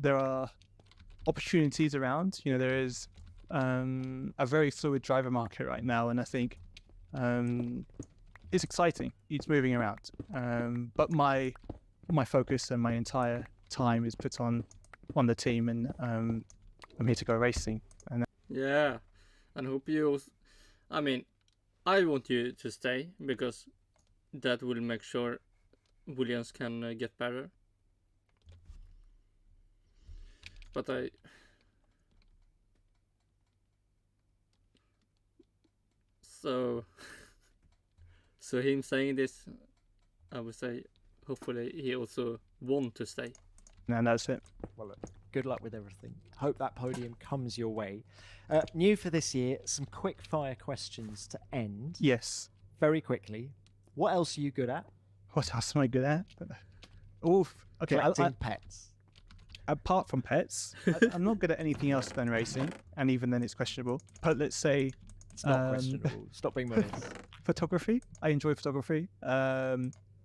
there are opportunities around. You know, there is a very fluid driver market right now, and I think it's exciting. It's moving around. But my focus and my entire time is put on the team, and I'm here to go racing. And yeah, and hope you. I mean, I want you to stay because that will make sure Williams can get better. But so him saying this, I would say, hopefully he also want to stay. And that's it. Well, look, good luck with everything. Hope that podium comes your way. New for this year, some quick fire questions to end. Yes. Very quickly. What else are you good at? What else am I good at? Oof. Okay. Collecting pets. Apart from pets, I'm not good at anything else than racing, and even then it's questionable. But let's say it's not questionable. Stop being modest. Photography. I enjoy photography. I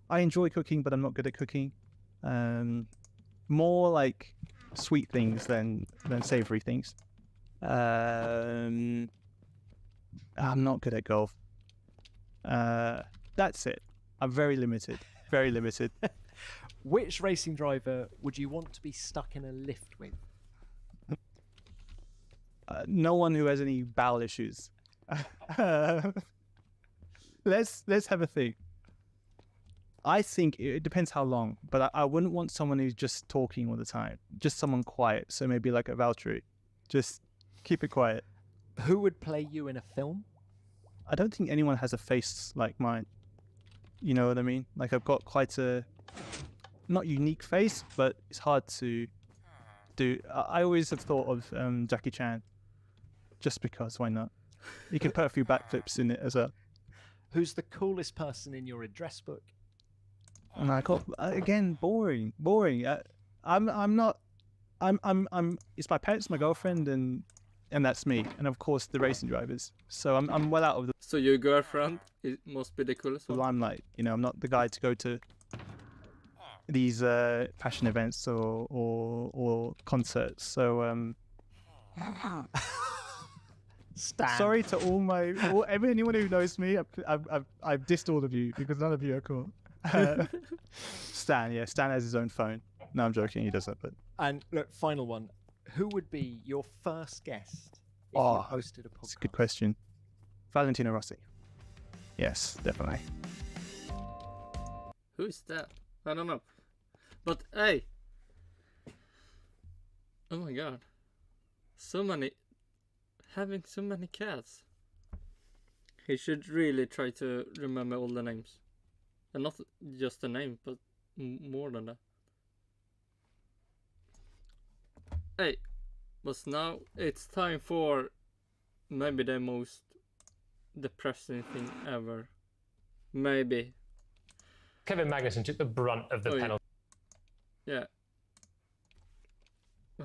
enjoy cooking, but I'm not good at cooking. More like sweet things than savory things. I'm not good at golf. That's it. I'm very limited. Very limited. Which racing driver would you want to be stuck in a lift with? No one who has any bowel issues. Let's have a think. I think it depends how long, but I wouldn't want someone who's just talking all the time. Just someone quiet. So maybe like a Valtteri. Just keep it quiet. Who would play you in a film? I don't think anyone has a face like mine. You know what I mean? Like I've got quite a not unique face, but it's hard to do. I always have thought of Jackie Chan, just because. Why not? You can put a few backflips in it as well. Who's the coolest person in your address book? And I got again boring. I'm not. It's my parents, my girlfriend, and that's me. And of course the racing drivers. So I'm well out of the. So your girlfriend must be the coolest one. Limelight. You know, I'm not the guy to go to these fashion events or concerts. So Stan. Sorry to anyone who knows me. I've dissed all of you because none of you are cool. Stan has his own phone. No, I'm joking. He doesn't. But and look, final one. Who would be your first guest if you hosted a podcast? That's a good question. Valentino Rossi. Yes, definitely. Who is that? I don't know. But hey, oh my god, having so many cats. He should really try to remember all the names, and not just the name, but more than that. Hey, but now it's time for maybe the most depressing thing ever. Maybe. Kevin Magnussen took the brunt of the penalty. Yeah.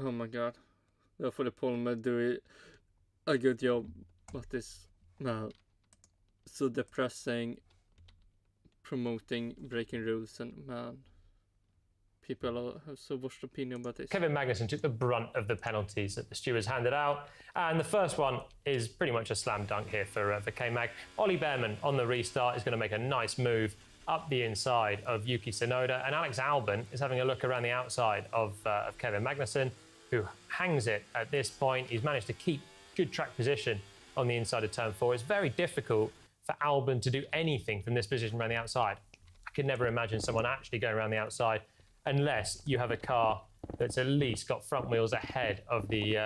Oh my god. Hopefully Palmer do a good job with this now. So depressing, promoting breaking rules, and man. people have so much opinion about this. Kevin Magnussen took the brunt of the penalties that the stewards handed out, and the first one is pretty much a slam dunk here for K-Mag. Ollie Behrman on the restart is going to make a nice move up the inside of Yuki Tsunoda, and Alex Albon is having a look around the outside of Kevin Magnussen, who hangs it at this point. He's managed to keep good track position on the inside of turn 4. It's very difficult for Albon to do anything from this position around the outside. I could never imagine someone actually going around the outside unless you have a car that's at least got front wheels ahead of the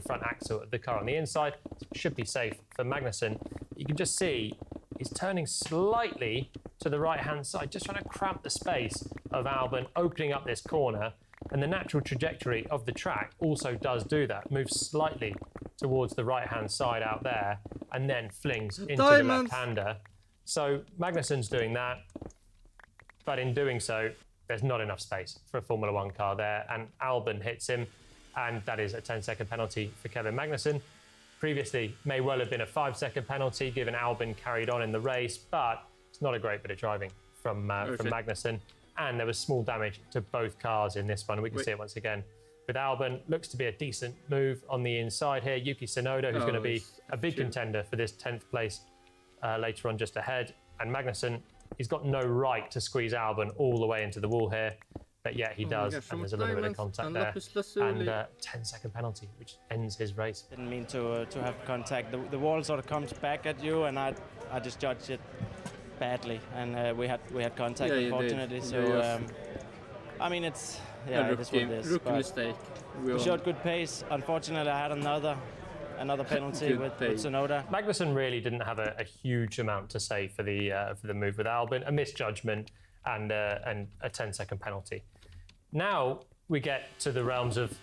front axle of the car on the inside. It should be safe for Magnussen. You can just see he's turning slightly to the right-hand side, just trying to cramp the space of Albon, opening up this corner. And the natural trajectory of the track also does do that, moves slightly towards the right-hand side out there, and then flings into the left-hander. So Magnussen's doing that, but in doing so, there's not enough space for a Formula 1 car there, and Albon hits him, and that is a 10-second penalty for Kevin Magnussen. Previously, may well have been a 5-second penalty, given Albon carried on in the race, but it's not a great bit of driving from Magnussen. And there was small damage to both cars in this one. We can see it once again with Albon. Looks to be a decent move on the inside here. Yuki Tsunoda, who's going to be a big contender for this 10th place later on just ahead. And Magnussen, he's got no right to squeeze Albon all the way into the wall here, but yet he does, and there's a little bit of contact there. And 10-second penalty, which ends his race. Didn't mean to have contact. The wall sort of comes back at you, and I just judged it badly, and we had contact, unfortunately. So I mean, it is what it is. Rookie mistake. We showed good pace. Unfortunately, I had another penalty with Tsunoda. Magnussen really didn't have a huge amount to say for the move with Albon. A misjudgment and a 10-second penalty. Now we get to the realms of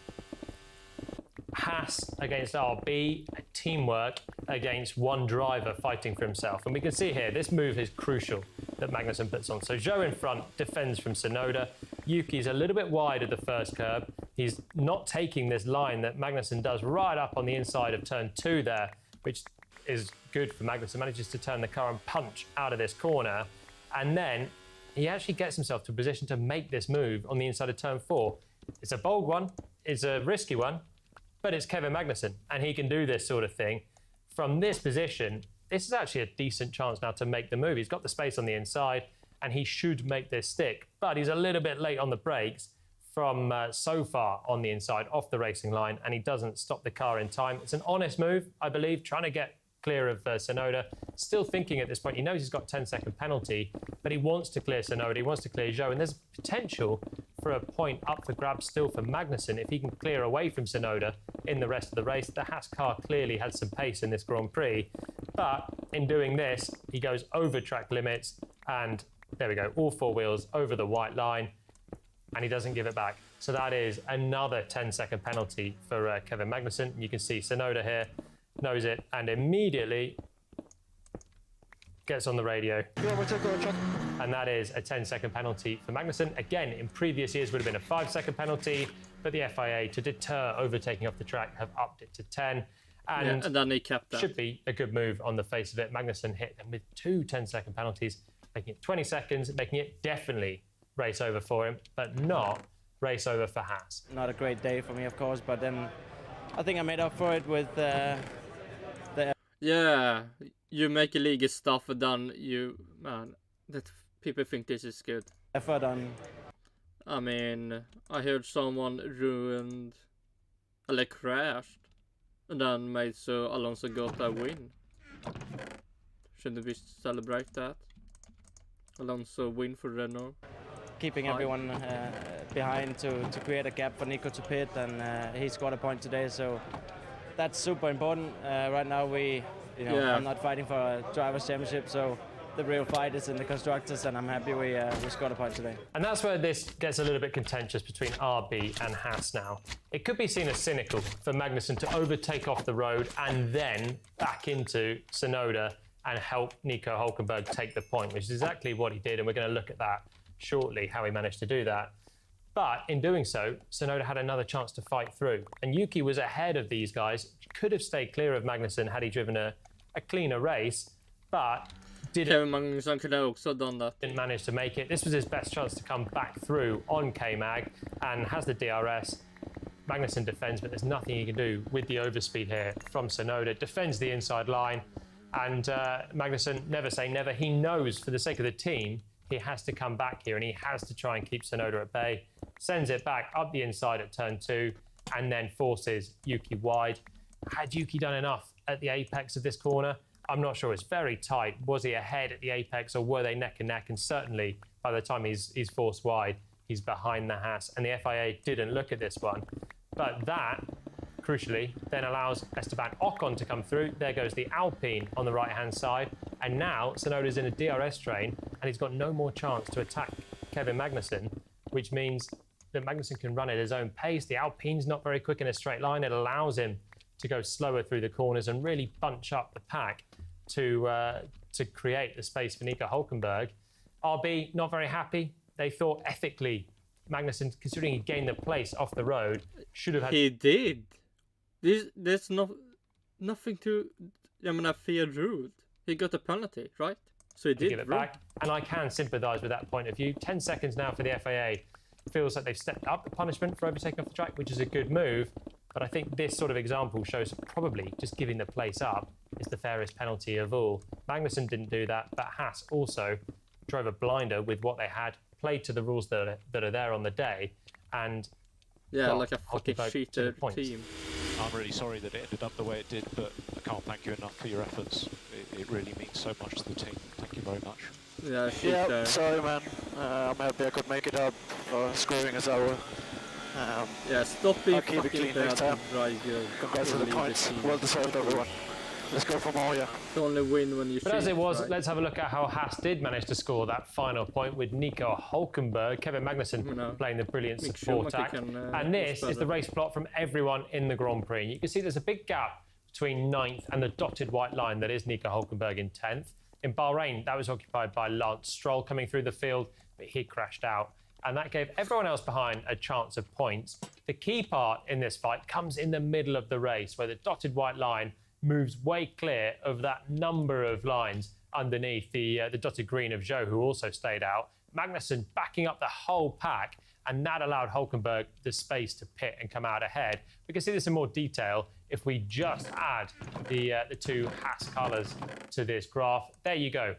Haas against RB, teamwork against one driver fighting for himself. And we can see here, this move is crucial that Magnussen puts on. So Zhou in front defends from Tsunoda. Yuki's a little bit wide at the first curb. He's not taking this line that Magnussen does right up on the inside of turn 2 there, which is good for Magnussen. Manages to turn the car and punch out of this corner. And then he actually gets himself to a position to make this move on the inside of turn 4. It's a bold one, it's a risky one, but it's Kevin Magnussen, and he can do this sort of thing. From this position, this is actually a decent chance now to make the move. He's got the space on the inside, and he should make this stick, but he's a little bit late on the brakes from so far on the inside, off the racing line, and he doesn't stop the car in time. It's an honest move, I believe, trying to get clear of Tsunoda. Still thinking at this point, he knows he's got 10-second penalty, but he wants to clear Tsunoda, he wants to clear Zhou, and there's potential for a point up for grabs still for Magnussen if he can clear away from Tsunoda in the rest of the race. The Haas car clearly had some pace in this Grand Prix, but in doing this, he goes over track limits, and there we go, all 4 wheels over the white line, and he doesn't give it back. So that is another 10-second penalty for Kevin Magnussen. You can see Tsunoda here knows it and immediately gets on the radio. And that is a 10-second penalty for Magnussen. Again, in previous years would have been a 5-second penalty, but the FIA, to deter overtaking off the track, have upped it to 10. And then they kept that. Should be a good move on the face of it. Magnussen hit them with 2 10-second penalties, making it 20 seconds, making it definitely race over for him, but not race over for Haas. Not a great day for me, of course, but then I think I made up for it with Yeah, you make illegal stuff and then that people think this is good. Effort on. I mean, I heard someone ruined, crashed, and then made so Alonso got a win. Shouldn't we celebrate that? Alonso win for Renault. Keeping everyone behind to create a gap for Nico to pit, and he scored a point today, so that's super important. Right now I'm not fighting for a driver's championship, so the real fight is in the constructors, and I'm happy we scored a point today. And that's where this gets a little bit contentious between RB and Haas now. It could be seen as cynical for Magnussen to overtake off the road and then back into Tsunoda and help Nico Hülkenberg take the point, which is exactly what he did, and we're going to look at that shortly, how he managed to do that. But in doing so, Tsunoda had another chance to fight through, and Yuki was ahead of these guys, could have stayed clear of Magnussen had he driven a cleaner race, but Kevin Magnusson could have also done that. Didn't manage to make it. This was his best chance to come back through on K-Mag and has the DRS. Magnusson defends, but there's nothing he can do with the overspeed here from Tsunoda. Defends the inside line, and Magnusson, never say never. He knows for the sake of the team, he has to come back here, and he has to try and keep Tsunoda at bay. Sends it back up the inside at turn 2, and then forces Yuki wide. Had Yuki done enough at the apex of this corner? I'm not sure. It's very tight. Was he ahead at the apex, or were they neck and neck? And certainly, by the time he's forced wide, he's behind the Haas. And the FIA didn't look at this one. But that, crucially, then allows Esteban Ocon to come through. There goes the Alpine on the right-hand side. And now Tsunoda's in a DRS train, and he's got no more chance to attack Kevin Magnusson, which means that Magnusson can run at his own pace. The Alpine's not very quick in a straight line. It allows him to go slower through the corners and really bunch up the pack to create the space for Nico Hülkenberg. RB, not very happy. They thought ethically, Magnusson, considering he gained the place off the road, should have had... He did. There's nothing to... I mean, a fair rule. He got a penalty, right? So he did give it back. And I can sympathise with that point of view. 10 seconds now for the FIA. Feels like they've stepped up the punishment for overtaking off the track, which is a good move. But I think this sort of example shows probably just giving the place up is the fairest penalty of all. Magnusson didn't do that, but Haas also drove a blinder with what they had, played to the rules that are there on the day, and yeah, like a fucking cheater team. I'm really sorry that it ended up the way it did, but I can't thank you enough for your efforts. It really means so much to the team. Thank you very much. Yeah, sorry man. I'm happy I could make it up for screwing us over. Yeah, stop being keep it clean next time. Congrats for the points. Well deserved, everyone. Let's go for more, yeah. You only win when you But as it was, let's have a look at how Haas did manage to score that final point with Nico Hülkenberg, Kevin Magnussen playing the brilliant support act. And this is the race plot from everyone in the Grand Prix. You can see there's a big gap between 9th and the dotted white line that is Nico Hülkenberg in 10th. In Bahrain, that was occupied by Lance Stroll coming through the field, but he crashed out. And that gave everyone else behind a chance of points. The key part in this fight comes in the middle of the race, where the dotted white line moves way clear of that number of lines underneath the dotted green of Zhou, who also stayed out. Magnussen backing up the whole pack, and that allowed Hülkenberg the space to pit and come out ahead. We can see this in more detail if we just add the two Haas colours to this graph. There you go.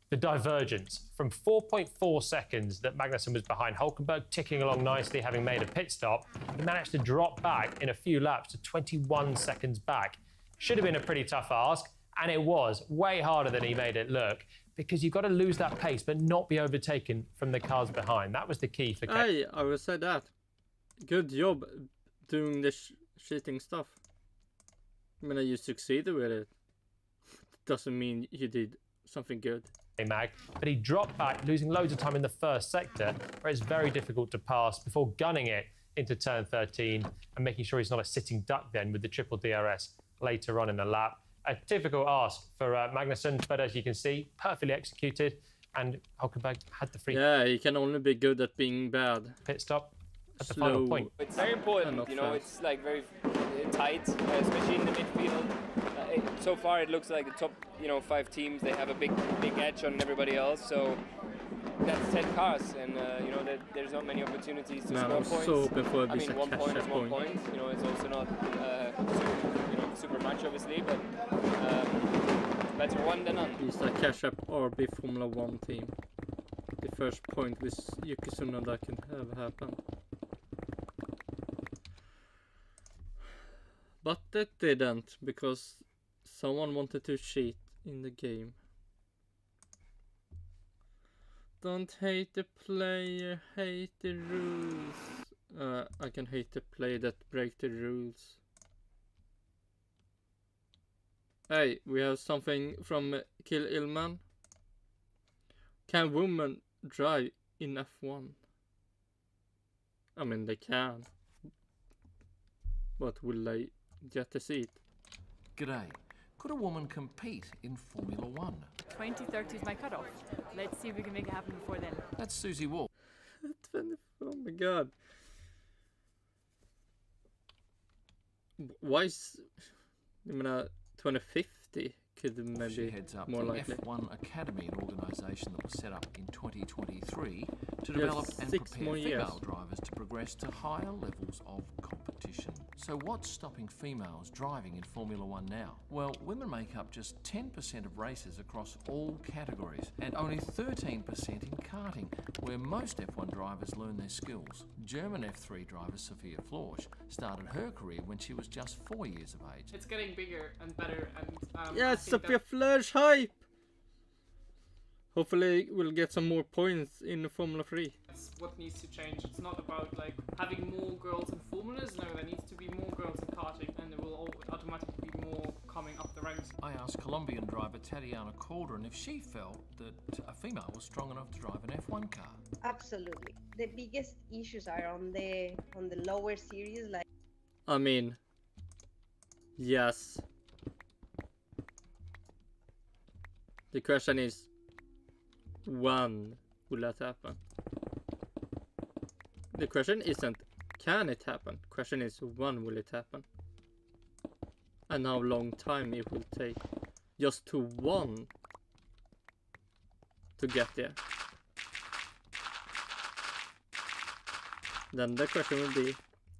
The divergence from 4.4 seconds that Magnussen was behind Hülkenberg, ticking along nicely, having made a pit stop. He managed to drop back in a few laps to 21 seconds back. Should have been a pretty tough ask, and it was way harder than he made it look, because you've got to lose that pace but not be overtaken from the cars behind. That was the key for Hey, I will say that. Good job doing the cheating stuff. I mean, you succeeded with it. Doesn't mean you did something good. Mag, but he dropped back, losing loads of time in the first sector, where it's very difficult to pass before gunning it into turn 13 and making sure he's not a sitting duck then with the triple DRS later on in the lap. A difficult ask for Magnussen, but as you can see, perfectly executed, and Hülkenberg had the free. Yeah, he can only be good at being bad. Pit stop at the final point. It's very important, you know, it's like very tight, especially in the midfield. So far it looks like the top, 5 teams, they have a big edge on everybody else, so that's 10 cars, and there's not many opportunities to score points. So I mean, 1 point is 1 point, it's also not super much obviously, but better one than none. It's a cash-up RB Formula 1 team. The first point with Yuki Tsunoda can have happened. But it didn't, because someone wanted to cheat in the game. Don't hate the player, hate the rules. I can hate the player that break the rules. Hey, we have something from Kill Illman. Can women drive in F1? I mean, they can. But will they get a seat? G'day. Could a woman compete in Formula 1? 2030 is my cutoff. Let's see if we can make it happen before then. That's Susie Wolf. Oh my god. Why is... 2050? could maybe She heads up more the likely. F1 Academy, an organisation that was set up in 2023 to Yes, develop and 6 prepare more years. female drivers to progress to higher levels of competition. So what's stopping females driving in Formula One now? Well, women make up just 10% of races across all categories and only 13% in karting, where most F1 drivers learn their skills. German F3 driver Sophia Florsch started her career when she was just 4 years of age. It's getting bigger and better, and Yes, Sophia Flörsch hype! Hopefully we'll get some more points in the Formula 3. that's what needs to change. It's not about like having more girls in formulas. No, there needs to be more girls in karting, and there will automatically be more coming up the ranks. I asked Colombian driver Tatiana Calderon if she felt that a female was strong enough to drive an F1 car. Absolutely. The biggest issues are on the lower series, like. I mean, yes. The question is, when will that happen? The question isn't, can it happen? The question is, when will it happen? And how long time it will take just to one to get there. Then the question will be,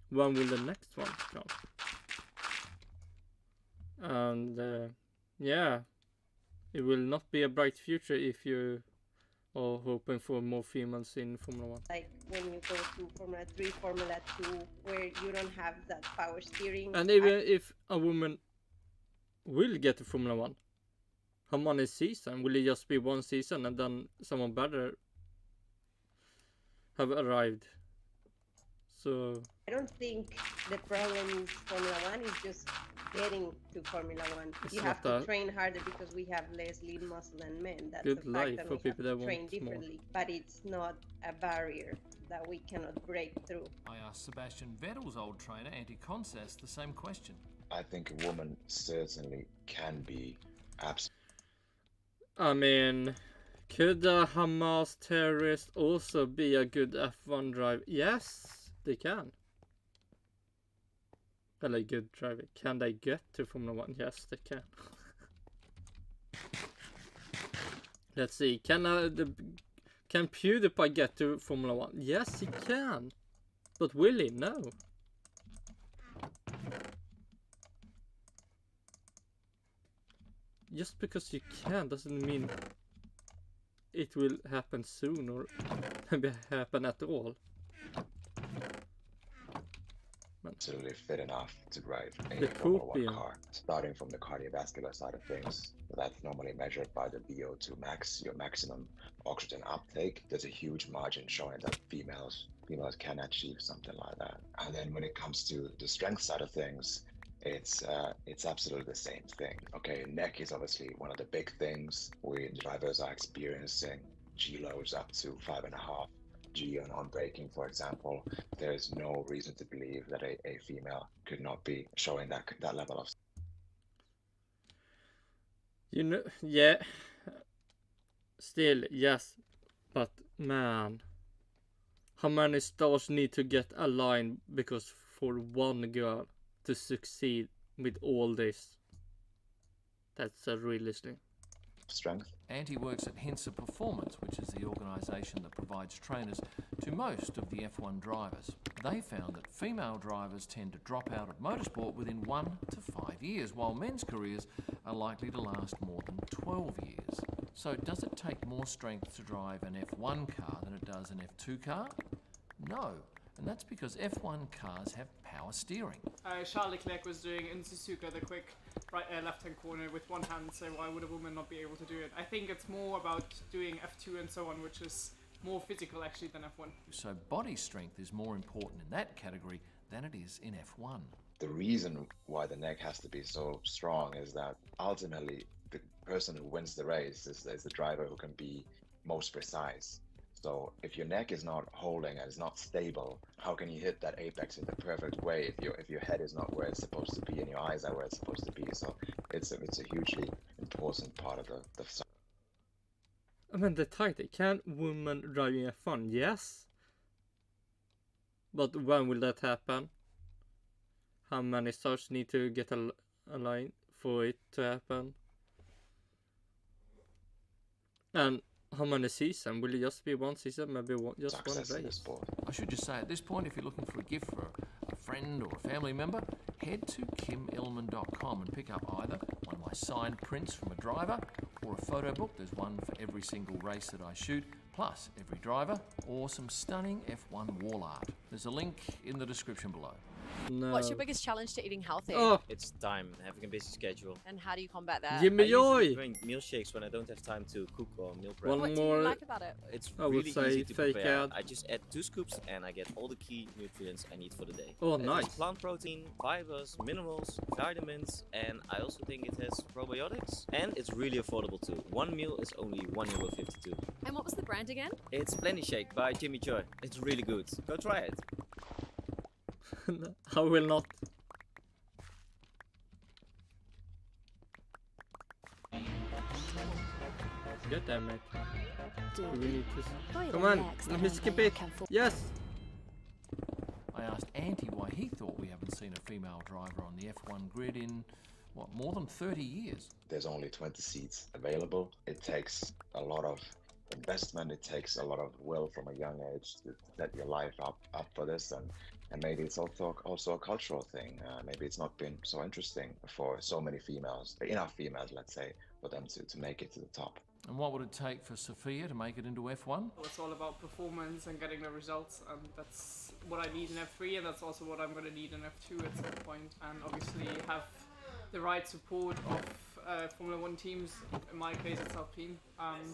when will the next one come? And yeah, it will not be a bright future if you are hoping for more females in Formula 1. Like when you go to Formula 3, Formula 2, where you don't have that power steering. And even if a woman will get to Formula 1, how many seasons? Will it just be one season and then someone better have arrived? So I don't think the problem in Formula 1 is just getting to Formula 1. It's You have not to train harder because we have less lean muscle than men. That's good a fact, life and for we people have that to train want more. differently. But it's not a barrier that we cannot break through. I asked Sebastian Vettel's old trainer, Antti Konsas, the same question. I think a woman certainly can be I mean, could a Hamas terrorist also be a good F1 driver? Yes, they can. Well, a good driver. Can they get to Formula 1? Yes, they can. Let's see. Can PewDiePie get to Formula 1? Yes, he can. But will he? No. Just because you can doesn't mean it will happen soon or maybe happen at all. absolutely fit enough to drive a The Formula 1 Copium. car. Starting from the cardiovascular side of things, that's normally measured by the VO2 max, your maximum oxygen uptake. There's a huge margin showing that females can achieve something like that. And then when it comes to the strength side of things, it's absolutely the same thing. Okay, neck is obviously one of the big things where drivers are experiencing G loads up to 5.5 G on braking, for example. There's no reason to believe that a female could not be showing that level of. Yeah, still yes, but man, how many stars need to get aligned because for one girl to succeed with all this? That's a realistic strength. Antti works at Hensa Performance, which is the organisation that provides trainers to most of the F1 drivers. They found that female drivers tend to drop out of motorsport within 1 to 5 years, while men's careers are likely to last more than 12 years. So does it take more strength to drive an F1 car than it does an F2 car? No. And that's because F1 cars have power steering. Charles Leclerc was doing in Suzuka the quick left-hand corner with one hand, so why would a woman not be able to do it? I think it's more about doing F2 and so on, which is more physical actually than F1. So body strength is more important in that category than it is in F1. The reason why the neck has to be so strong is that ultimately the person who wins the race is the driver who can be most precise. So if your neck is not holding and it's not stable, how can you hit that apex in the perfect way if your head is not where it's supposed to be and your eyes are where it's supposed to be? So it's a hugely important part of the. I mean, the title, can women driving F1? Yes. But when will that happen? How many stars need to get aligned for it to happen? And how many seasons? Will it just be one season? Maybe just Success one in the race? sport. I should just say at this point, if you're looking for a gift for a friend or a family member, head to kimellman.com and pick up either one of my signed prints from a driver or a photo book. There's one for every single race that I shoot, plus every driver, or some stunning F1 wall art. There's a link in the description below. No. What's your biggest challenge to eating healthy? Oh. It's time, having a busy schedule. And how do you combat that? Jimmy I usually Joy! drink meal shakes when I don't have time to cook or meal prep. One What do more. you like about it? It's I would really say easy to fake prepare. out. I just add 2 scoops and I get all the key nutrients I need for the day. Oh, It has nice. plant protein, fibers, minerals, vitamins, and I also think it has probiotics. And it's really affordable too. One meal is only €1.52. And what was the brand again? It's Plenty Shake by Jimmy Joy. It's really good. Go try it. I will not. God damn it. We need to... Come on, let me skip it. Yes! I asked Anty why he thought we haven't seen a female driver on the F1 grid in, what, more than 30 years? There's only 20 seats available. It takes a lot of investment. It takes a lot of will from a young age to set your life up for this, and maybe it's also a cultural thing. Maybe it's not been so interesting for so many females, enough females, let's say, for them to make it to the top. And what would it take for Sophia to make it into F1? Well, it's all about performance and getting the results, and that's what I need in F3, and that's also what I'm going to need in F2 at some point. And obviously have the right support of Formula 1 teams, in my case it's Alpine,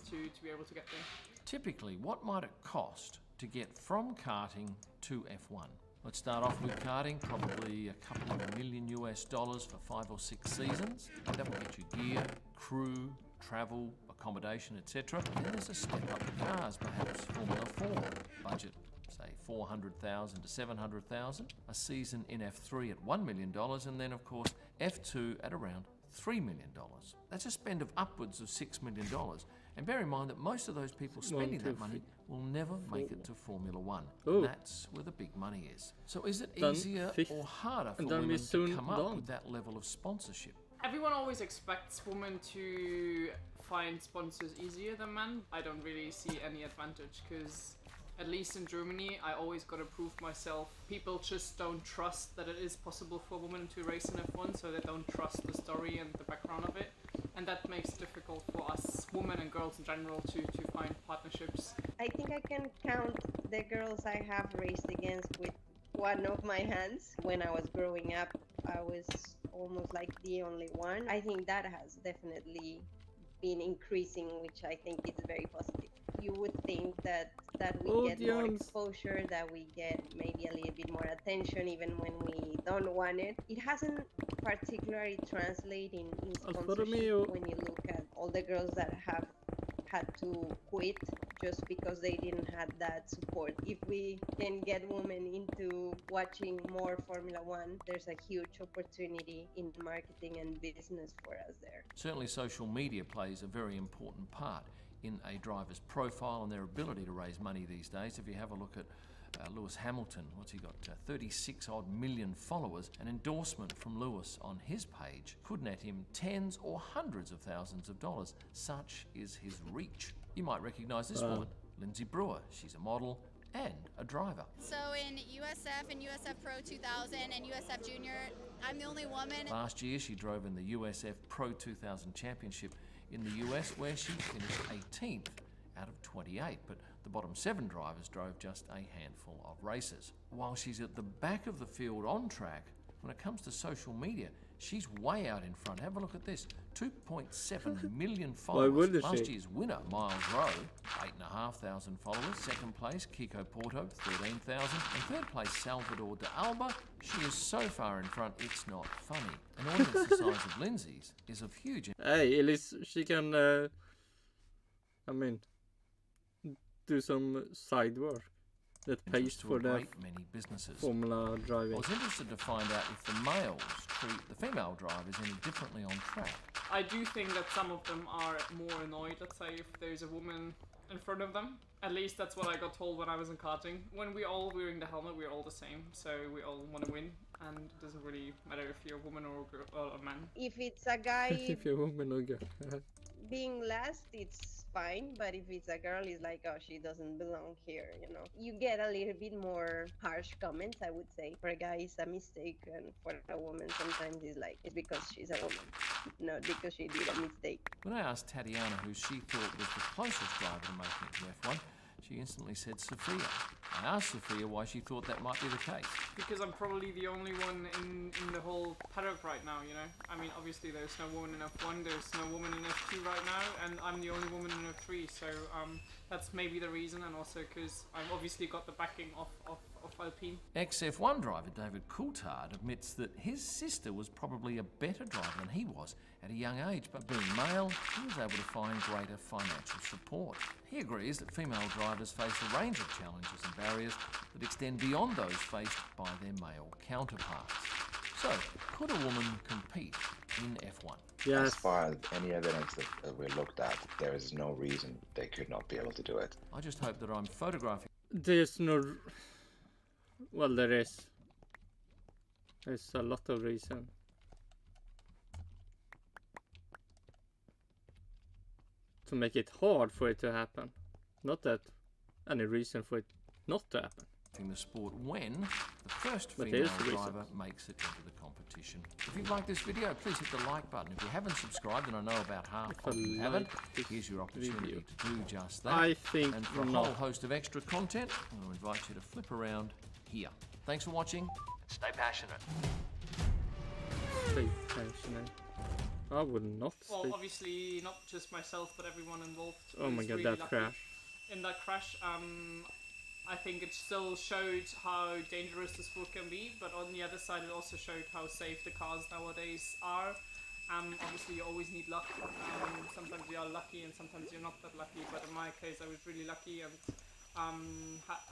to be able to get there. Typically, what might it cost to get from karting to F1? Let's start off with karting, probably a couple of $1 million US for 5 or 6 seasons. That will get you gear, crew, travel, accommodation, etc. Then there's a step up to cars, perhaps Formula 4. Budget, say $400,000 to $700,000. A season in F3 at $1 million, and then of course F2 at around $3 million. That's a spend of upwards of $6 million. And bear in mind that most of those people spending that money will never make it to Formula 1. That's where the big money is. So is it easier or harder for women to come up with that level of sponsorship? Everyone always expects women to find sponsors easier than men. I don't really see any advantage, because at least in Germany I always got to prove myself. People just don't trust that it is possible for a woman to race in F1, so they don't trust the story and the background of it. And that makes it difficult for us women and girls in general to find partnerships. I think I can count the girls I have raced against with one of my hands. When I was growing up, I was almost like the only one. I think that has definitely been increasing, which I think is very positive. You would think that we get more exposure, that we get maybe a little bit more attention even when we don't want it. It hasn't particularly translated in sponsorship when you look at all the girls that have had to quit just because they didn't have that support. If we can get women into watching more Formula 1, there's a huge opportunity in marketing and business for us there. Certainly social media plays a very important part in a driver's profile and their ability to raise money these days. If you have a look at Lewis Hamilton, what's he got? 36 odd million followers. An endorsement from Lewis on his page could net him tens or hundreds of thousands of dollars. Such is his reach. You might recognise this woman, Lindsay Brewer. She's a model and a driver. So in USF and USF Pro 2000 and USF Junior, I'm the only woman. Last year she drove in the USF Pro 2000 Championship in the US, where she finished 18th out of 28, but the bottom 7 drivers drove just a handful of races. While she's at the back of the field on track, when it comes to social media, she's way out in front. Have a look at this. 2.7 million followers. Last year's winner, Miles Rowe, 8,500 followers. Second place, Kiko Porto, 13,000. And third place, Salvador de Alba. She is so far in front, it's not funny. An audience the size of Lindsay's is of huge... Hey, at least she can, do some side work that pays for the many businesses. Formula driving. I was interested to find out if the males treat the female drivers any differently on track. I do think that some of them are more annoyed, let's say, if there's a woman in front of them. At least that's what I got told when I was in karting. When we're all wearing the helmet, we're all the same, so we all want to win, and it doesn't really matter if you're a woman or a girl or a man. If it's a guy if you're a woman or a girl. being last, it's fine, but if it's a girl, it's like, oh, she doesn't belong here, you know. You get a little bit more harsh comments, I would say. For a guy, it's a mistake, and for a woman, sometimes it's like, it's because she's a woman, not because she did a mistake. When I asked Tatiana who she thought was the closest driver to making it to F1, she instantly said Sophia. I asked Sophia why she thought that might be the case. Because I'm probably the only one in the whole paddock right now, you know? I mean, obviously there's no woman in F1, there's no woman in F2 right now, and I'm the only woman in F3, so that's maybe the reason, and also because I've obviously got the backing of Alpine. Ex-F1 driver David Coulthard admits that his sister was probably a better driver than he was at a young age, but being male, he was able to find greater financial support. He agrees that female drivers face a range of challenges and barriers that extend beyond those faced by their male counterparts. So, could a woman compete in F1? Yes. As far as any evidence that we looked at, there is no reason they could not be able to do it. I just hope that I'm photographing. There's no... Well, there is. There's a lot of reason. To make it hard for it to happen. Not that any reason for it not to happen. In the sport when the first female driver makes it into the competition. If you've liked this video, please hit the like button. If you haven't subscribed, and I know about half of you haven't, here's your opportunity to do just that. I think and for a whole host of extra content, I'll invite you to flip around here. Thanks for watching. Stay passionate. Stay passionate. I would not. Well, obviously not just myself, but everyone involved. Oh my god, really that crash! In that crash, I think it still showed how dangerous the sport can be, but on the other side, it also showed how safe the cars nowadays are. Obviously, you always need luck. Sometimes you are lucky, and sometimes you're not that lucky. But in my case, I was really lucky and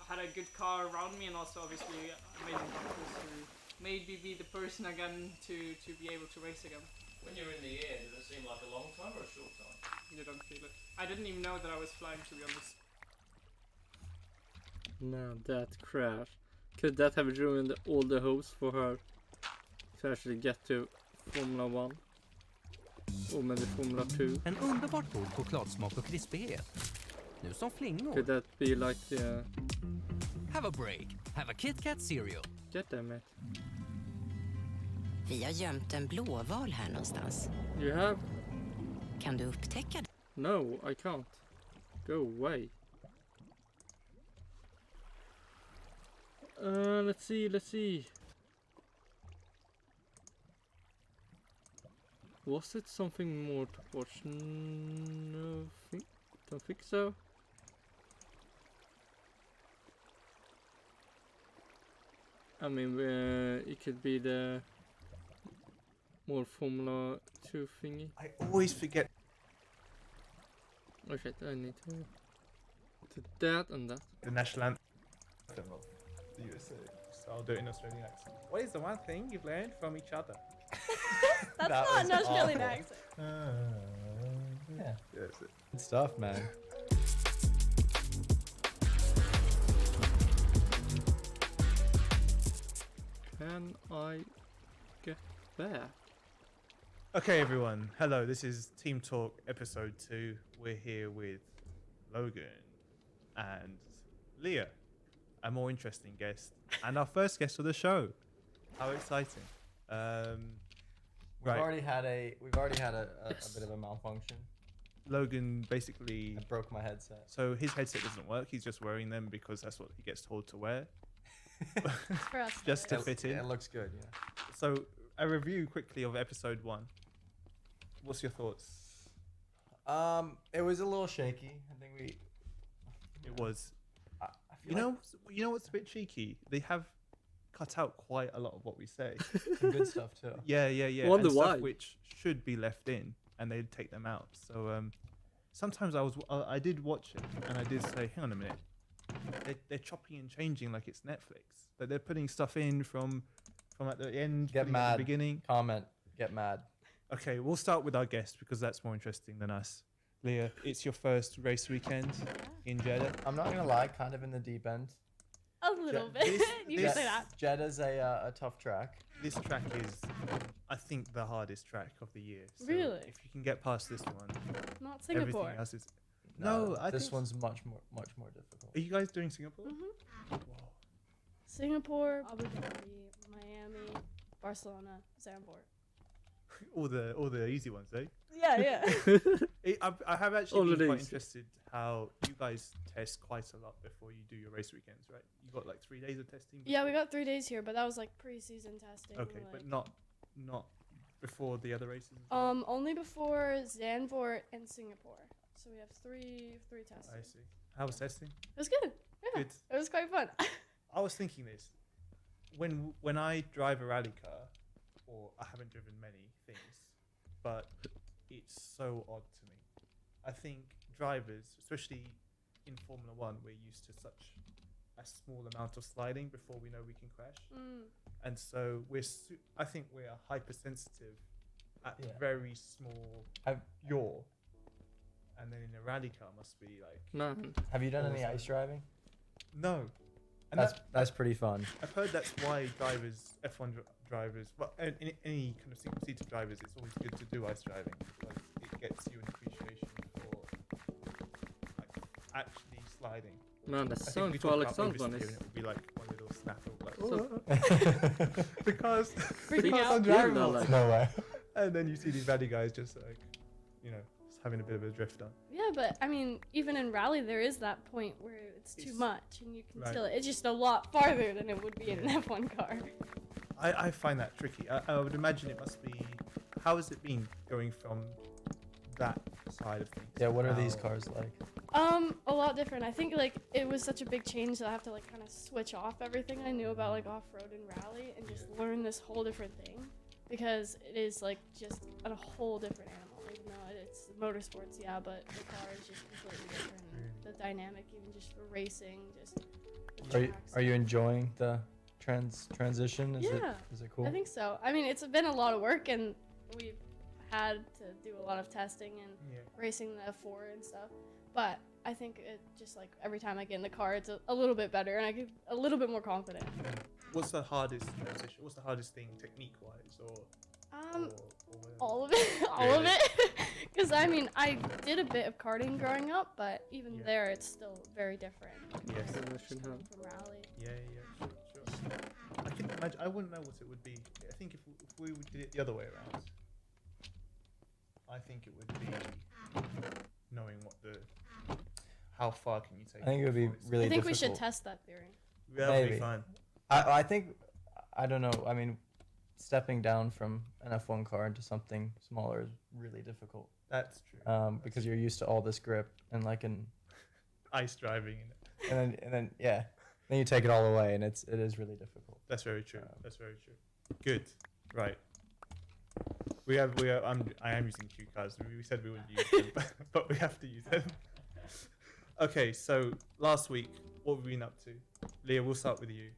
had a good car around me, and also obviously amazing doctors who made me be the person again to be able to race again. When you're in the air, did it seem like a long time or a short time? You don't feel it. I didn't even know that I was flying, to be honest. No, that crash. Could that have ruined all the hopes for her to actually get to Formula 1? Och med Formula 2? En underbart god chokladsmak och krispighet. Nu som flingor. Could that be like the... Have a break. Have a Kit Kat cereal. Get them it. Vi har gömt en blåval här någonstans. You have? Kan du upptäcka det? No, I can't. Go away. Let's see. Was it something more to watch? No, don't think so. I mean, it could be the more Formula 2 thingy. I always forget. Oh shit, I need to that and that. The national anthem of the USA. So I'll do it in Australian accent. What is the one thing you've learned from each other? That's not an Australian accent. Yeah, that's it. Good stuff, man. Can I get back? Okay, everyone. Hello, this is Team Talk episode 2. We're here with Logan and Leah, a more interesting guest, and our first guest of the show. How exciting! We've already had a bit of a malfunction. Logan basically broke my headset. So his headset doesn't work. He's just wearing them because that's what he gets told to wear. For us, just to fit in. It looks good, yeah. So a review quickly of episode 1. What's your thoughts? It was a little shaky. I think It was. You know what's a bit cheeky? They have cut out quite a lot of what we say. Some good stuff too. Yeah. Wonder and why. Stuff which should be left in, and they'd take them out. So sometimes I did watch it, and I did say, hang on a minute, they're chopping and changing like it's Netflix. That they're putting stuff in from at the end, Get mad. at the beginning. Comment. Get mad. Okay, we'll start with our guest because that's more interesting than us. Leah, it's your first race weekend in Jeddah. I'm not gonna lie, kind of in the deep end. A little bit. You can say that. Jeddah's a tough track. This track is, I think, the hardest track of the year. So Really? If you can get past this one, Not Singapore. everything else is. No, I this think one's much more difficult. Are you guys doing Singapore? Mm-hmm. Singapore, Abu Dhabi, Miami, Barcelona, Zandvoort. all the easy ones, eh? Yeah. I have actually been quite interested how you guys test quite a lot before you do your race weekends, right? You got like 3 days of testing. Yeah, we got 3 days here, but that was like pre-season testing. Okay, like, but not before the other races. Only before Zandvoort and Singapore. So we have three tests. I see. How was testing? It was good. Yeah, Good. it was quite fun. I was thinking this when I drive a rally car, or I haven't driven many things, but it's so odd to me. I think drivers, especially in Formula One, we're used to such a small amount of sliding before we know we can crash, and so I think we're hypersensitive at very small yaw, and then in a rally car must be like. No. Have you done any ice driving? No. And that's pretty fun. I've heard that's why drivers, F1 drivers, well, any kind of single-seater drivers, it's always good to do ice driving because it gets you an appreciation for like actually sliding. Man, the I think sound we for talk Alex about Albon oversteering, is. it would be like one little snap of like So- because Freaking out. I'm driving Yeah, like- No way. and then you see these rally guys just like just having a bit of a drifter. Yeah, but I mean, even in rally, there is that point where it's too much, and you can Right. feel it. It's just a lot farther than it would be in an F1 car. I find that tricky. I would imagine it must be. How has it been going from that side of things? Yeah, what are now? these cars like? A lot different. I think like it was such a big change that I have to like kind of switch off everything I knew about like off-road and rally and just learn this whole different thing, because it is like just a whole different animal. Even though it's motorsports, yeah, but the car is just completely different. The dynamic, even just the racing, just. The Are you enjoying the transition? Is it cool? I think so. I mean, it's been a lot of work, and we've had to do a lot of testing and racing the F4 and stuff. But I think it just like every time I get in the car, it's a little bit better, and I get a little bit more confident. What's the hardest transition? What's the hardest thing technique-wise, or all of it, all of it. Because I mean, I did a bit of karting growing up, but even there, it's still very different. Yes. From rally. Yeah, sure. I can imagine. I wouldn't know what it would be. I think if we did it the other way around, I think it would be knowing how far can you take. I think it would be really. I think difficult. we should test that theory. That would be fun. I think, I don't know. I mean, stepping down from an F1 car into something smaller is really difficult. That's true. Because you're used to all this grip and like ice driving, and then then you take it all away, and it is really difficult. That's very true. That's very true. Good. Right. I am using cue cards. We said we wouldn't use them, but we have to use them. Okay, so last week, what have we been up to? Leah, we'll start with you.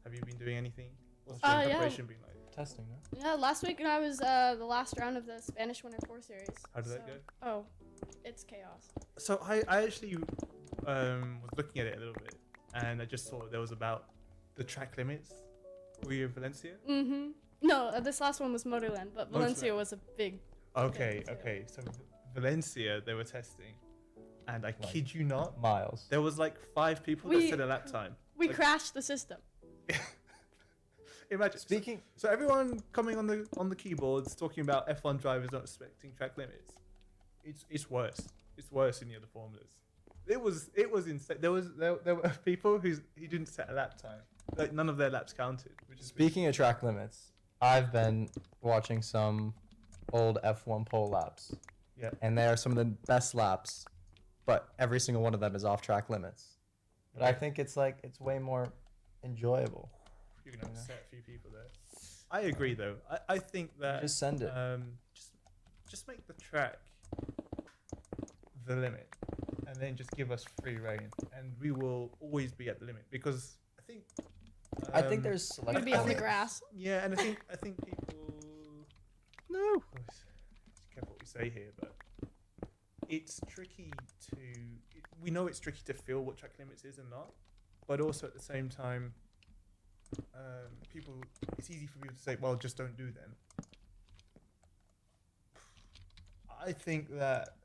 Have you been doing anything? What's your preparation been like? Testing, no? Yeah, last week I was the last round of the Spanish Winter 4 Series. How did that go? Oh, it's chaos. So I actually was looking at it a little bit, and I just saw there was about the track limits. Were you in Valencia? Mm-hmm. No, this last one was Motorland, but Valencia was a big. Okay. So Valencia, they were testing, and I kid you not, miles. There was like 5 people that said a lap time. We crashed the system. Imagine. So everyone coming on the keyboards talking about F1 drivers not respecting track limits. It's worse. It's worse in the other formulas. It was insane. There were people who didn't set a lap time. Like none of their laps counted. Speaking of track limits, I've been watching some old F1 pole laps. Yeah. And they are some of the best laps, but every single one of them is off track limits. But I think it's way more enjoyable. You're gonna upset a few people there. I agree though. I think that just send it. Just make the track the limit, and then just give us free reign, and we will always be at the limit because I think there's You'd be on the grass. Yeah, and I think people. No. Just careful what we say here, but it's tricky to. We know it's tricky to feel what track limits is and not, but also at the same time, it's easy for people to say, well, just don't do them. I think that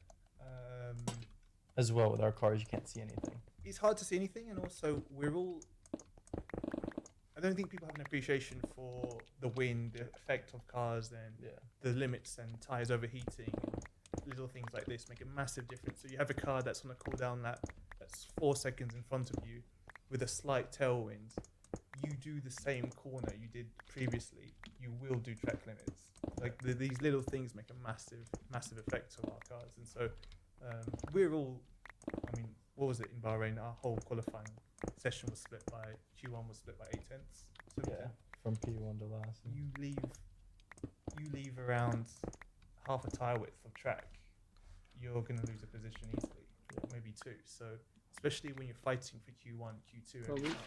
as well with our cars, you can't see anything. It's hard to see anything, and also I don't think people have an appreciation for the wind, the effect of cars, and the limits and tires overheating. And little things like this make a massive difference. So you have a car that's on a cool-down lap that's 4 seconds in front of you with a slight tailwind. You do the same corner you did previously, you will do track limits. Like these little things make a massive effect on our cars. And so we're all, I mean, what was it in Bahrain? Our whole qualifying session was split by, Q1 was split by 8 tenths. So yeah, from P1 to last. You leave around half a tyre width of track, you're going to lose a position easily, maybe 2. So especially when you're fighting for Q1, Q2, every time,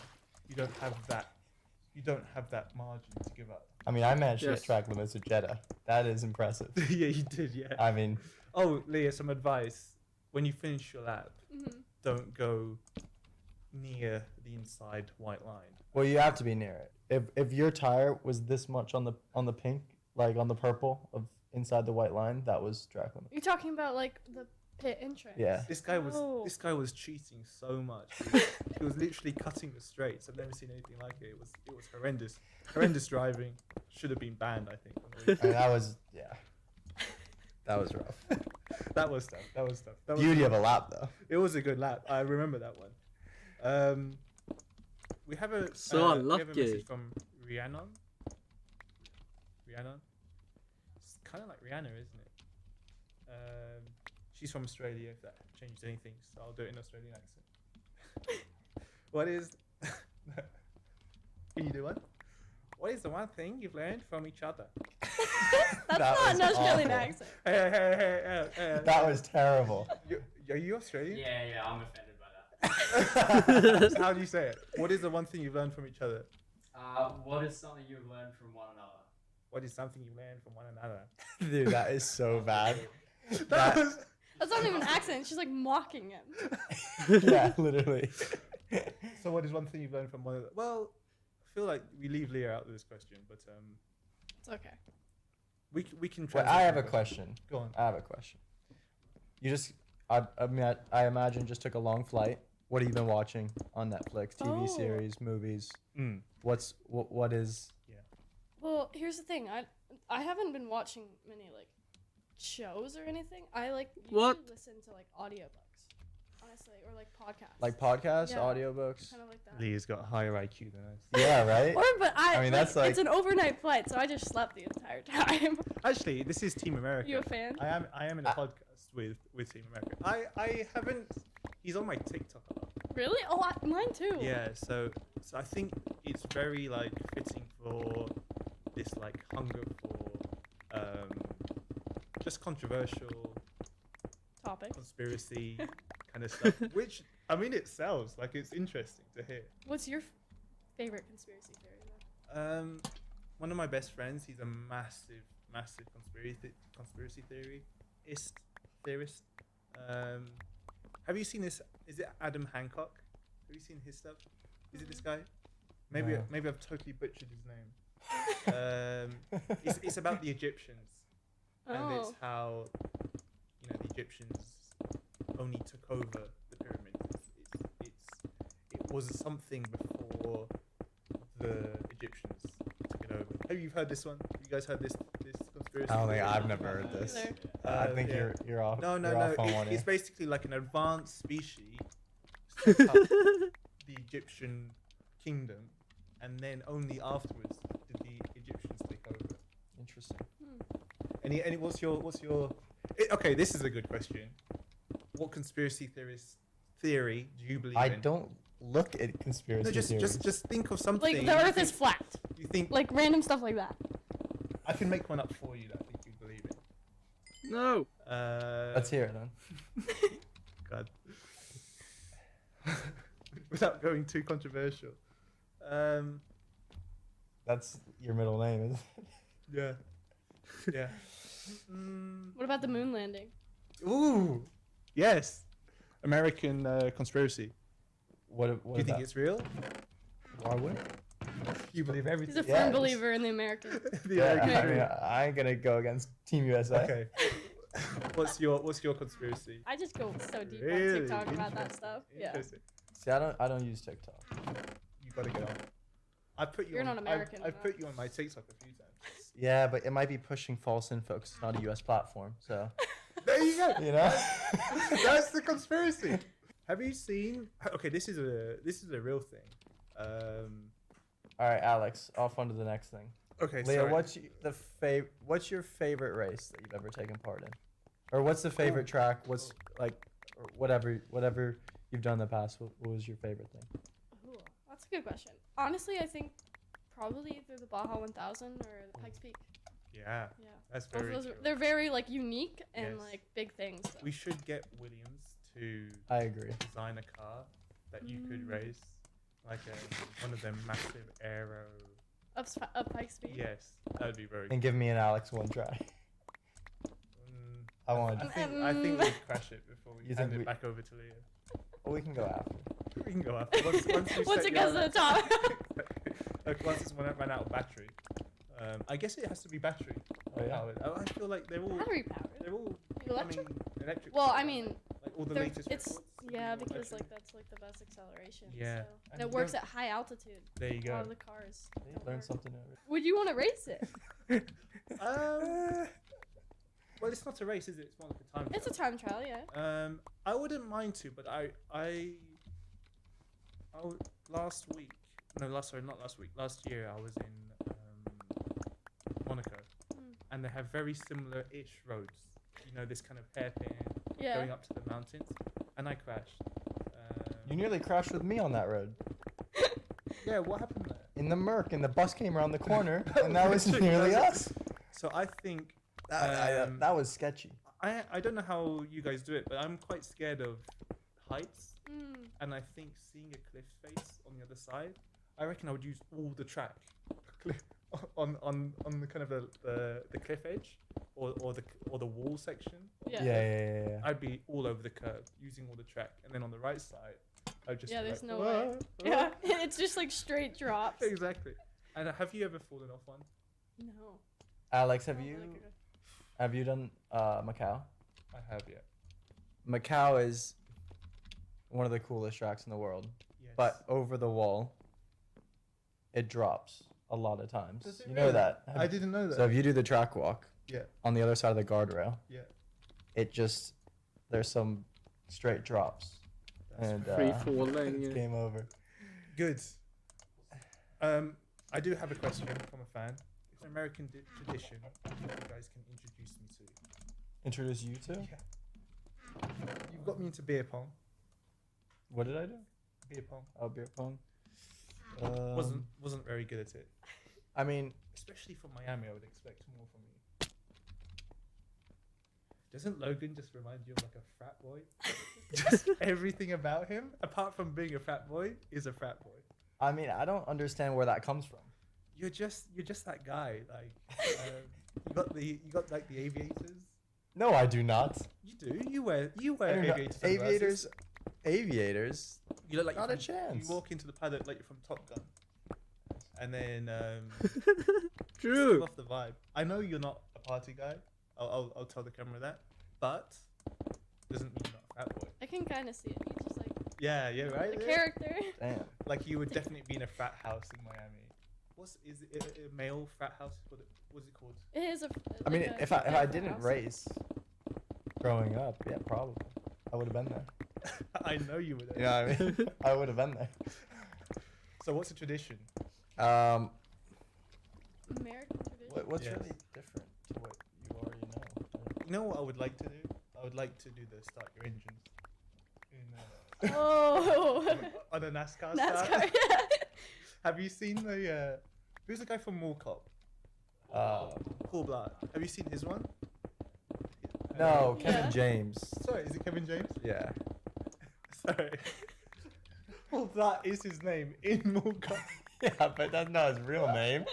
you don't have that margin to give up. I mean, I managed to get track limits at Jeddah. That is impressive. Yeah, you did, yeah. I mean... Oh, Leah, some advice. When you finish your lap, don't go near the inside white line. Well, you have to be near it. If your tire was this much on the pink, like on the purple of inside the white line, that was track limit. You're talking about like the pit entrance. Yeah. This guy was cheating so much. He was literally cutting the straights. I've never seen anything like it. It was horrendous. Horrendous driving. Should have been banned, I think. And that was that was rough. That was tough. Beauty of a lap, though. It was a good lap. I remember that one. We have a message from Rhiannon. It's kind of like Rihanna, isn't it? She's from Australia, if that changed anything, so I'll do it in Australian accent. What is... Can you do one? What is the one thing you've learned from each other? That's not an Australian accent. Hey. That was terrible. Are you Australian? Yeah, I'm offended by that. How do you say it? What is the one thing you've learned from each other? What is something you've learned from one another? What is something you learned from one another? Dude, that is so bad. That's not even an accent. She's like mocking him. Yeah, literally. So what is one thing you've learned from one another? Well, I feel like we leave Leah out of this question, but it's okay. We can. Well, I have a question. Go on. I have a question. You just, I imagine, just took a long flight. What have you been watching on Netflix? TV series, movies. What is? Yeah. Well, here's the thing. I haven't been watching many like shows or anything. I like usually listen to like audiobooks, honestly, or like podcasts. Like podcasts, audiobooks. Kind of like that. Leah's got higher IQ than us. Yeah, right. But I mean, that's like it's an overnight flight, so I just slept the entire time. Actually, this is Team America. You a fan? I am in a podcast with Team America. I haven't. He's on my TikTok a lot. Really? Oh, mine too. Yeah. So I think it's very like fitting for this like hunger for just controversial topics, conspiracy kind of stuff. Which I mean, it sells. Like it's interesting to hear. What's your favorite conspiracy theory then? One of my best friends. He's a massive conspiracy theorist. Have you seen this? Is it Adam Hancock? Have you seen his stuff? Is it this guy? Maybe I've totally butchered his name. It's about the Egyptians, and it's how the Egyptians only took over the pyramids. It was something before the Egyptians took it over. Have you heard this one? Have you guys heard this conspiracy? I don't think I've never heard this. I think you're off. No. Off on one, It's basically like an advanced species set up the Egyptian kingdom, and then only afterwards did the Egyptians take over. Interesting. And what's your? Okay, this is a good question. What conspiracy theory do you believe in? I don't look at conspiracy theories. Just think of something. Like the Earth is flat. You think like random stuff like that. I can make one up for you that I think you believe in. No. Let's hear it then. God. Without going too controversial. That's your middle name, isn't it? Yeah. What about the moon landing? Ooh, yes. American conspiracy. What Do you think it's real? Why would you believe everything? He's a firm believer in the American. I ain't gonna go against Team USA. Okay. What's your conspiracy? I just go so deep Really? on TikTok about that stuff. Yeah. Interesting. See, I don't use TikTok. You gotta get on. I put you. You're on, not American. I've put you on my TikTok a few times. Yeah, but it might be pushing false info because it's not a US platform. So there you go. You know, that's the conspiracy. Have you seen? Okay, this is a real thing. All right, Alex, off onto the next thing. Okay, Leah, sorry. what's your favorite race that you've ever taken part in, or what's the favorite track? What's like, or whatever you've done in the past? What was your favorite thing? Ooh, that's a good question. Honestly, I think probably either the Baja 1000 or the Pikes Peak. Yeah. Yeah. That's Both very of those true. they're very like unique and Yes. like big things. So. We should get Williams to. I agree. Design a car that you could race, like one of them massive aero. Up Pikes Peak. Yes, that would be very. And give me and Alex one try. I want. I think we'd crash it before we You hand think it back over to Leah. Well, we can go after. We can go after. Once it gets to the top. Like once it's run out of battery. I guess it has to be battery. Oh, yeah. powered. I feel like they're all Battery powered. They're all Electric? electric. Well, I mean, like all the they're- latest. it's reports, yeah all because electric. like that's like the best acceleration. Yeah. So. And And it you works don't- at high altitude. There you A lot go. of the cars. don't Learn work. something new. Would you want to race it? Well, it's not a race, is it? It's more like a time. It's a time trial, yeah. I wouldn't mind to, but last year I was in Monaco, and they have very similar-ish roads. You know, this kind of hairpin going up to the mountains, and I crashed. You nearly crashed with me on that road. Yeah, what happened there? In the Merc, and the bus came around the corner, and that was nearly us. So I think That was sketchy. I don't know how you guys do it, but I'm quite scared of heights, and I think seeing a cliff face on the other side, I reckon I would use all the track on the kind of the cliff edge or the wall section. Yeah. I'd be all over the curb using all the track, and then on the right side, I'd just be there's like, no way. Yeah, it's just like straight drops. Exactly. And have you ever fallen off one? No. Alex, have you done Macau? I have, yeah. Macau is one of the coolest tracks in the world, but over the wall, it drops a lot of times. Does it You know really? that? I didn't know that. So if you do the track walk, Yeah. on the other side of the guardrail, Yeah. it just there's some straight drops, and free falling. it's game over. Good. I do have a question from a fan. It's an American tradition that you guys can introduce me to. Introduce you to? Yeah. You've got me into beer pong. What did I do? Beer pong. Oh, beer pong. Wasn't very good at it. I mean, especially from Miami, I would expect more from you. Doesn't Logan just remind you of like a frat boy? Just everything about him, apart from being a frat boy, is a frat boy. I mean, I don't understand where that comes from. You're just that guy. Like you got like the aviators. No, I do not. You do. You wear I don't know. aviators. sunglasses. Aviators. You look like Not you a chance. You walk into the paddock like you're from Top Gun, and then True. off the vibe. I know you're not a party guy. I'll tell the camera that, but doesn't mean you're not a fat boy. I can kind of see it. You just like Yeah, right. the yeah. character. Damn. Like you would definitely be in a frat house in Miami. Is it a male frat house? What's it called? It is a. I mean, like if a I frat didn't house. race growing up, yeah, probably I would have been there. I know you would. Yeah, I mean, I would have been there. So what's a tradition? American tradition. What's Yes. really different to what you already know? You know what I would like to do? I would like to do the start your engines. Oh. On a NASCAR NASCAR, start. Have you seen the who's the guy from Mall Cop? Paul Blart. Have you seen his one? No, Kevin Yeah. James. Sorry, is it Kevin James? Yeah. Sorry. Paul Blart is his name in Mall Cop. Yeah, but that's not his real name.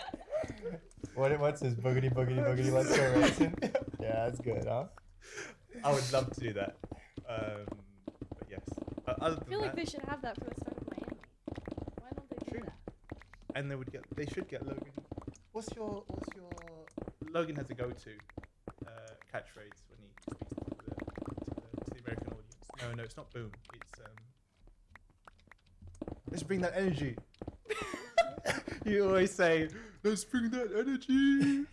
What's his boogity boogity let's go racing? Yeah, that's good, huh? I would love to do that. But yes. Other I than feel like that, they should have that for the start of and they should get Logan. What's your Logan has a go-to catchphrase when he speaks to the American audience. No, it's not boom. It's let's bring that energy. You always say, let's bring that energy.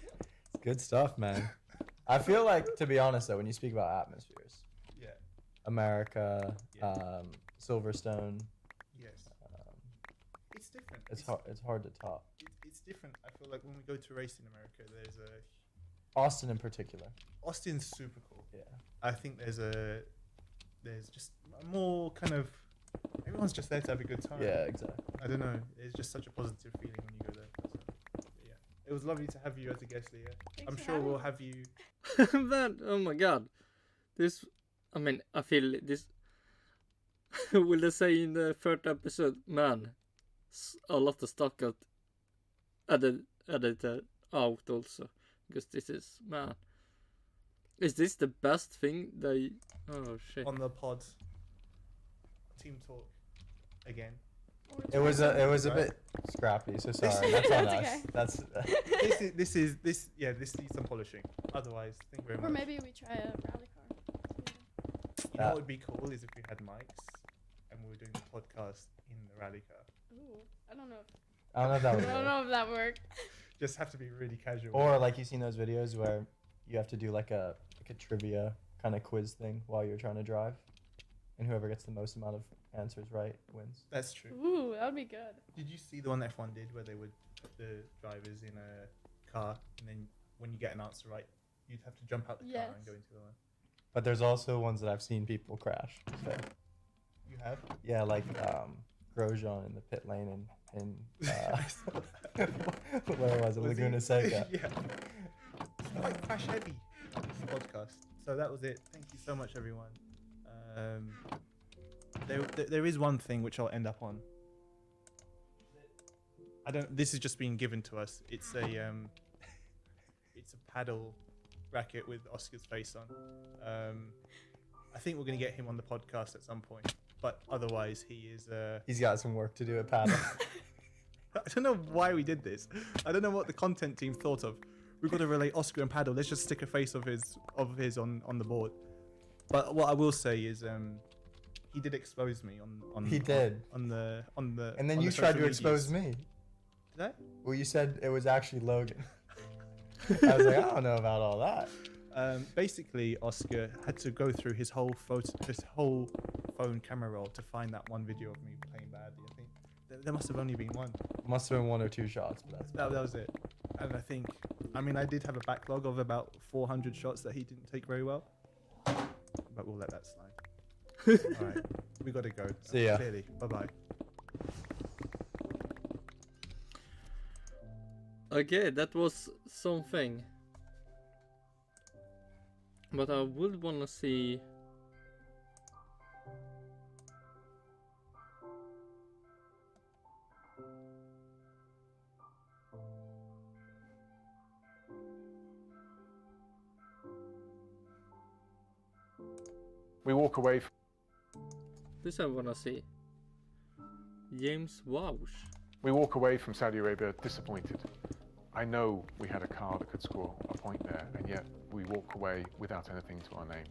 It's good stuff, man. I feel like, to be honest though, when you speak about atmospheres, yeah, America, Silverstone, yes, it's different. It's hard to top. It's different. I feel like when we go to race in America, there's Austin in particular. Austin's super cool. Yeah, I think there's just a more kind of, everyone's just there to have a good time. Yeah, exactly. I don't know. It's just such a positive feeling when you go there. So, yeah, it was lovely to have you as a guest, Leah. I'm sure we'll have you. Man, oh my god, this. I mean, I feel this. Will they say in the third episode, man, a lot of stuff got edited out also, because this is, man. Is this the best thing they? Oh shit. On the pod. Team talk again. It was a bit scrappy, so sorry. That's on us. Okay. That's this needs some polishing. Otherwise, thank you very much. Or maybe we try a rally car. You know what would be cool is if we had mics and we were doing the podcast in the rally car. Ooh, I don't know if that would I don't know if that worked. Just have to be really casual. Or like you've seen those videos where you have to do like a trivia kind of quiz thing while you're trying to drive, and whoever gets the most amount of answers right wins. That's true. Ooh, that would be good. Did you see the one F1 did where they would put the drivers in a car, and then when you get an answer right, you'd have to jump out the car and go into the one? But there's also ones that I've seen people crash. So. You have? Yeah, like Grosjean in the pit lane in where was it? Laguna Seca. Yeah. It's quite crash heavy, this podcast. So that was it. Thank you so much, everyone. There is one thing which I'll end up on. This is just being given to us. It's a paddle racket with Oscar's face on. I think we're going to get him on the podcast at some point, but otherwise he's got some work to do at paddle. I don't know why we did this. I don't know what the content team thought of. We've got to relate Oscar and paddle. Let's just stick a face of his on the board. But what I will say is he did expose me on He did. On the And then on you the tried to social expose medias. me. Did I? Well, you said it was actually Logan. I was like, I don't know about all that. Basically, Oscar had to go through his whole phone camera roll to find that one video of me playing badly. I think there must have only been one. Must have been one or two shots, but that was it. And I did have a backlog of about 400 shots that he didn't take very well. But we'll let that slide. All right, we got to go. See ya. Clearly, bye bye. Okay, that was something. But I would wanna see. We walk away from This I wanna see. James Walsh. We walk away from Saudi Arabia disappointed. I know we had a car that could score a point there, and yet we walk away without anything to our name.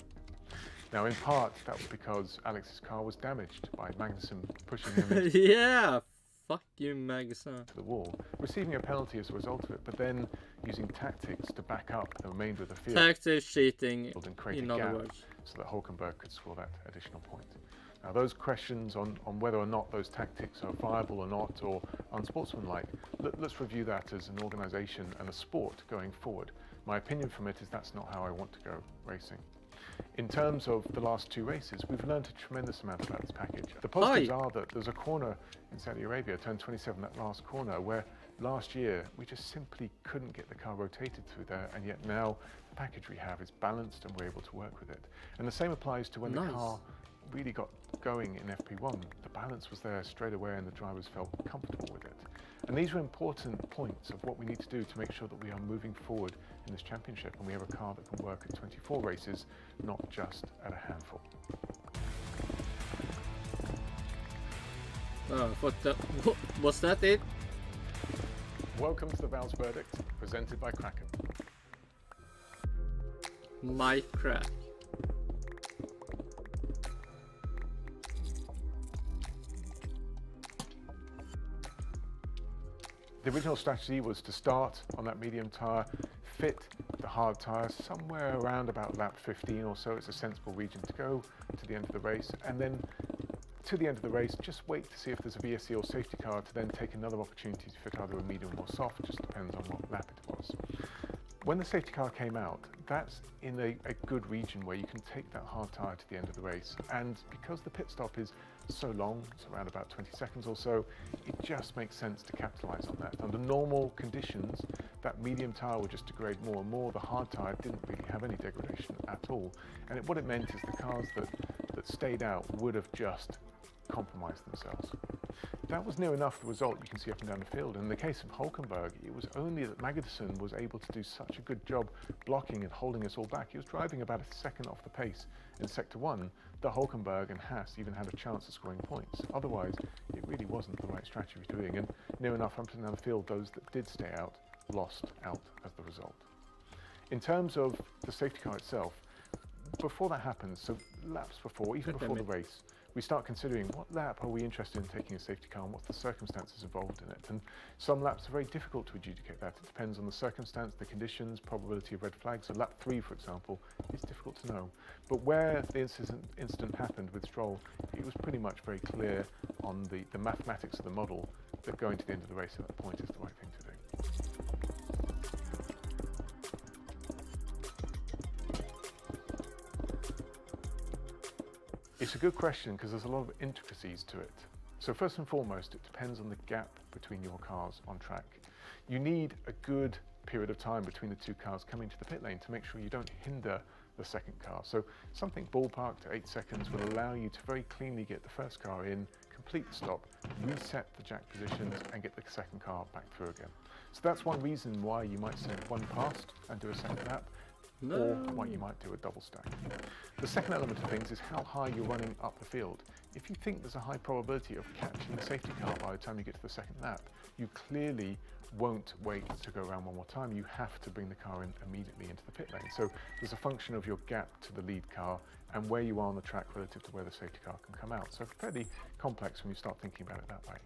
Now, in part, that was because Alex's car was damaged by Magnussen pushing him into Yeah, fuck you, Magnussen. the wall, receiving a penalty as a result of it, but then using tactics to back up the remainder of the field. Tactics cheating, And create in a other gap words. so that Hulkenberg could score that additional point. Now, those questions on whether or not those tactics are viable or not, or unsportsmanlike, let's review that as an organisation and a sport going forward. My opinion from it is that's not how I want to go racing. In terms of the last two races, we've learned a tremendous amount about this package. The positives are that there's a corner in Saudi Arabia, turn 27, that last corner, where last year we just simply couldn't get the car rotated through there, and yet now the package we have is balanced and we're able to work with it. And the same applies to when the car really got going in FP1. The balance was there straight away and the drivers felt comfortable with it. And these are important points of what we need to do to make sure that we are moving forward in this championship and we have a car that can work at 24 races, not just at a handful. Was that it? Welcome to the Valve's Verdict, presented by Kraken. My crack. The original strategy was to start on that medium tyre, fit the hard tyre somewhere around about lap 15 or so. It's a sensible region to go to the end of the race, and then to the end of the race, just wait to see if there's a VSC or safety car to then take another opportunity to fit either a medium or soft, just depends on what lap it was. When the safety car came out, that's in a good region where you can take that hard tyre to the end of the race, and because the pit stop is so long, it's around about 20 seconds or so, it just makes sense to capitalise on that. Under normal conditions, that medium tyre would just degrade more and more. The hard tyre didn't really have any degradation at all, and what it meant is the cars that stayed out would have just compromised themselves. That was near enough the result you can see up and down the field. In the case of Hulkenberg, it was only that Magnussen was able to do such a good job blocking and holding us all back. He was driving about a second off the pace in Sector 1 that Hulkenberg and Haas even had a chance of scoring points. Otherwise, it really wasn't the right strategy to be doing, and near enough up and down the field, those that did stay out lost out as the result. In terms of the safety car itself, before that happens, so laps before, even before the race, we start considering what lap are we interested in taking a safety car and what's the circumstances involved in it. And some laps are very difficult to adjudicate that. It depends on the circumstance, the conditions, probability of red flags. So lap 3, for example, is difficult to know. But where the incident happened with Stroll, it was pretty much very clear on the mathematics of the model that going to the end of the race at that point is the right thing to do. It's a good question because there's a lot of intricacies to it. So first and foremost, it depends on the gap between your cars on track. You need a good period of time between the two cars coming to the pit lane to make sure you don't hinder the second car. So something ballpark to 8 seconds will allow you to very cleanly get the first car in, complete the stop, reset the jack positions and get the second car back through again. So that's one reason why you might send one past and do a second lap, or why you might do a double stack. The second element of things is how high you're running up the field. If you think there's a high probability of catching the safety car by the time you get to the second lap, you clearly won't wait to go around one more time. You have to bring the car in immediately into the pit lane. So there's a function of your gap to the lead car and where you are on the track relative to where the safety car can come out. So it's fairly complex when you start thinking about it that way.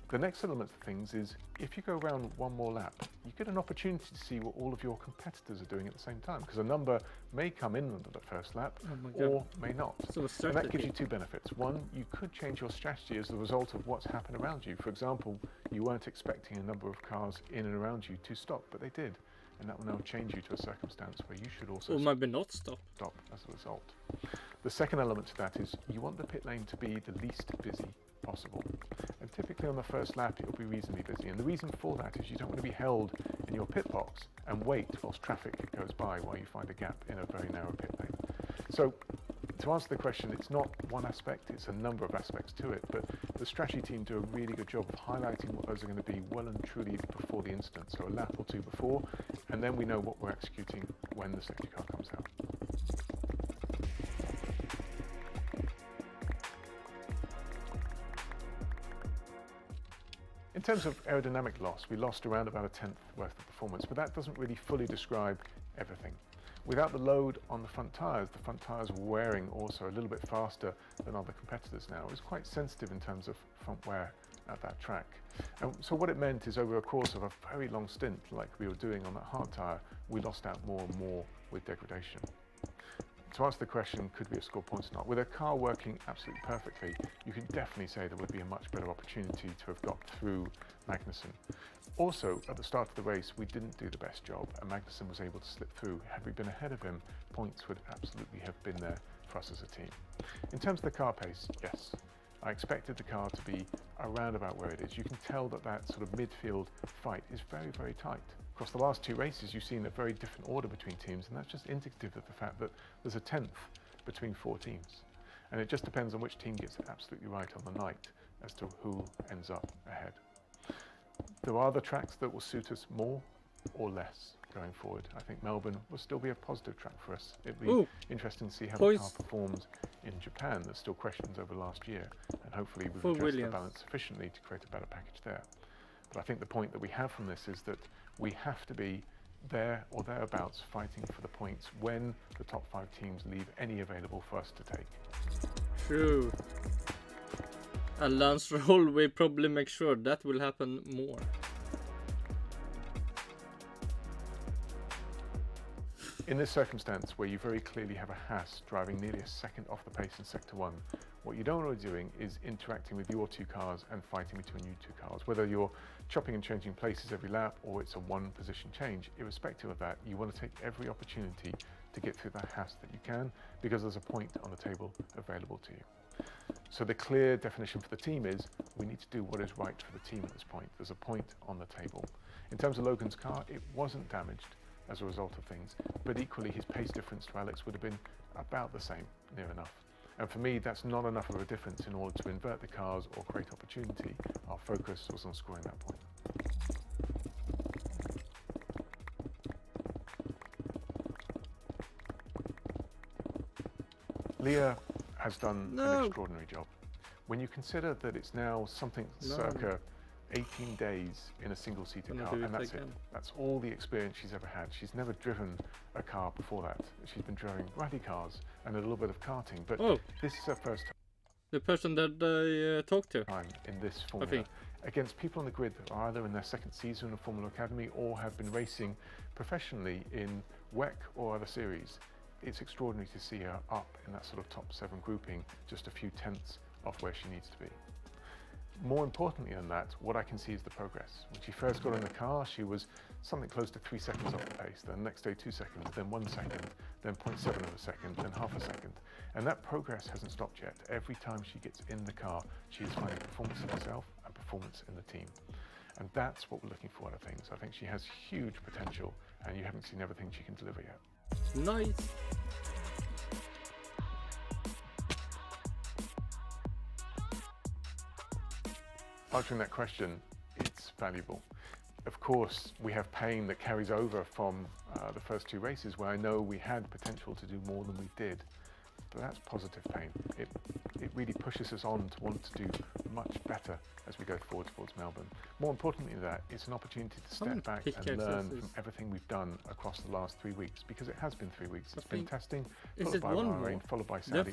The next element of things is if you go around one more lap, you get an opportunity to see what all of your competitors are doing at the same time, because a number may come in under the first lap or may not. So and that gives you two benefits. One, you could change your strategy as a result of what's happened around you. For example, you weren't expecting a number of cars in and around you to stop, but they did. And that will now change you to a circumstance where you should also maybe not stop as a result. The second element to that is you want the pit lane to be the least busy possible. And typically on the first lap it will be reasonably busy, and the reason for that is you don't want to be held in your pit box and wait whilst traffic goes by while you find a gap in a very narrow pit lane. So to answer the question, it's not one aspect, it's a number of aspects to it, but the strategy team do a really good job of highlighting what those are going to be well and truly before the incident, so a lap or two before, and then we know what we're executing when the safety car comes out. In terms of aerodynamic loss, we lost around about a tenth worth of performance, but that doesn't really fully describe everything. Without the load on the front tyres were wearing also a little bit faster than other competitors now. It was quite sensitive in terms of front wear at that track. And so what it meant is over a course of a very long stint, like we were doing on that hard tyre, we lost out more and more with degradation. To answer the question, could we have scored points or not? With a car working absolutely perfectly, you can definitely say there would be a much better opportunity to have got through Magnussen. Also, at the start of the race, we didn't do the best job, and Magnussen was able to slip through. Had we been ahead of him, points would absolutely have been there for us as a team. In terms of the car pace, yes, I expected the car to be around about where it is. You can tell that that sort of midfield fight is very, very tight. Across the last two races, you've seen a very different order between teams, and that's just indicative of the fact that there's a tenth between four teams. And it just depends on which team gets it absolutely right on the night as to who ends up ahead. There are other tracks that will suit us more or less going forward. I think Melbourne will still be a positive track for us. It'll be interesting to see how the car performs in Japan. There's still questions over last year, and hopefully we've addressed the balance sufficiently to create a better package there. But I think the point that we have from this is that we have to be there or thereabouts fighting for the points when the top 5 teams leave any available for us to take. True. And Lance Roll will probably make sure that will happen more. In this circumstance where you very clearly have a Haas driving nearly a second off the pace in Sector 1, what you don't want to be doing is interacting with your 2 cars and fighting between you 2 cars. Whether you're chopping and changing places every lap or it's a 1 position change, irrespective of that, you want to take every opportunity to get through that Haas that you can, because there's a point on the table available to you. So the clear definition for the team is we need to do what is right for the team at this point. There's a point on the table. In terms of Logan's car, it wasn't damaged as a result of things, but equally his pace difference to Alex would have been about the same, near enough. And for me, that's not enough of a difference in order to invert the cars or create opportunity. Our focus was on scoring that point. Leah has done an extraordinary job. When you consider that it's now something circa 18 days in a single-seater car, and that's it. That's all the experience she's ever had. She's never driven a car before that. She's been driving rally cars and a little bit of karting, but this is her first time. The person that I talked to. In this Formula. Against people on the grid that are either in their 2nd season of Formula Academy or have been racing professionally in WEC or other series. It's extraordinary to see her up in that sort of top 7 grouping, just a few tenths off where she needs to be. More importantly than that, what I can see is the progress. When she first got in the car, she was something close to 3 seconds off the pace, then next day 2 seconds, then 1 second, then 0.7 of a second, then half a second. And that progress hasn't stopped yet. Every time she gets in the car, she is finding performance in herself and performance in the team. And that's what we're looking for out of things. I think she has huge potential, and you haven't seen everything she can deliver yet. Nice. Answering that question, it's valuable. Of course, we have pain that carries over from the first 2 races where I know we had potential to do more than we did. But that's positive pain. It really pushes us on to want to do much better as we go forward towards Melbourne. More importantly than that, it's an opportunity to step back and learn from everything we've done across the last 3 weeks, because it has been 3 weeks. It's been testing, followed by Bahrain, followed by Saudi,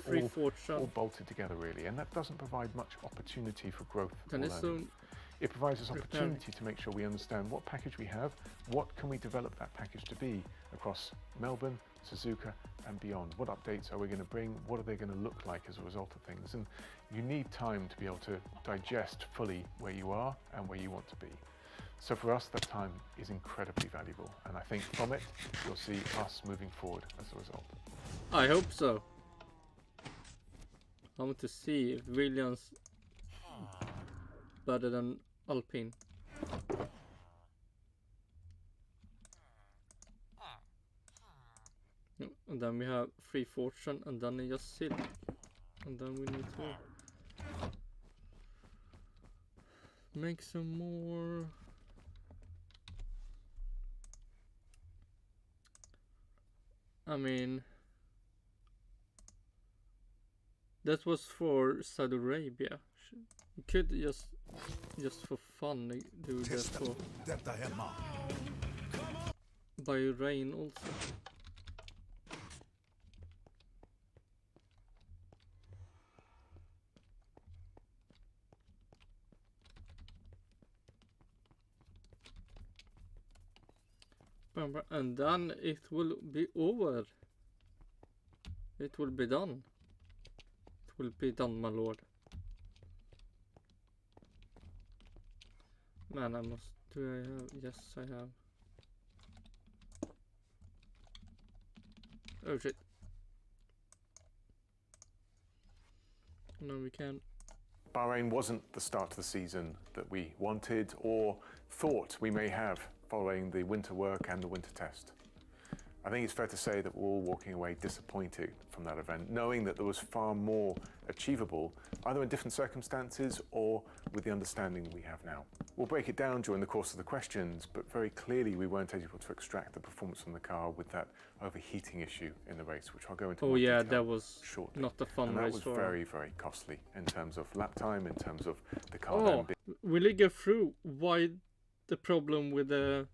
all bolted together really, and that doesn't provide much opportunity for growth or learning. It provides us opportunity to make sure we understand what package we have, what can we develop that package to be across Melbourne, Suzuka and beyond. What updates are we going to bring? What are they going to look like as a result of things? And you need time to be able to digest fully where you are and where you want to be. So for us, that time is incredibly valuable. And I think from it, you'll see us moving forward as a result. I hope so. I want to see if Williams better than Alpine. And then we have Free Fortune, and then it's just Silk. And then we need to make some more. I mean, that was for Saudi Arabia. We could just for fun do that for Bahrain also. And then it will be over. It will be done. It will be done, my lord. Man, I must. Do I have? Yes, I have. Oh shit. No, we can. Bahrain wasn't the start to the season that we wanted or thought we may have following the winter work and the winter test. I think it's fair to say that we're all walking away disappointed from that event, knowing that there was far more achievable, either in different circumstances or with the understanding we have now. We'll break it down during the course of the questions, but very clearly we weren't able to extract the performance from the car with that overheating issue in the race, which I'll go into more detail that was shortly. Not a fun and race. That was very, very costly in terms of lap time, in terms of the car then being... Will it go through? Why the problem with the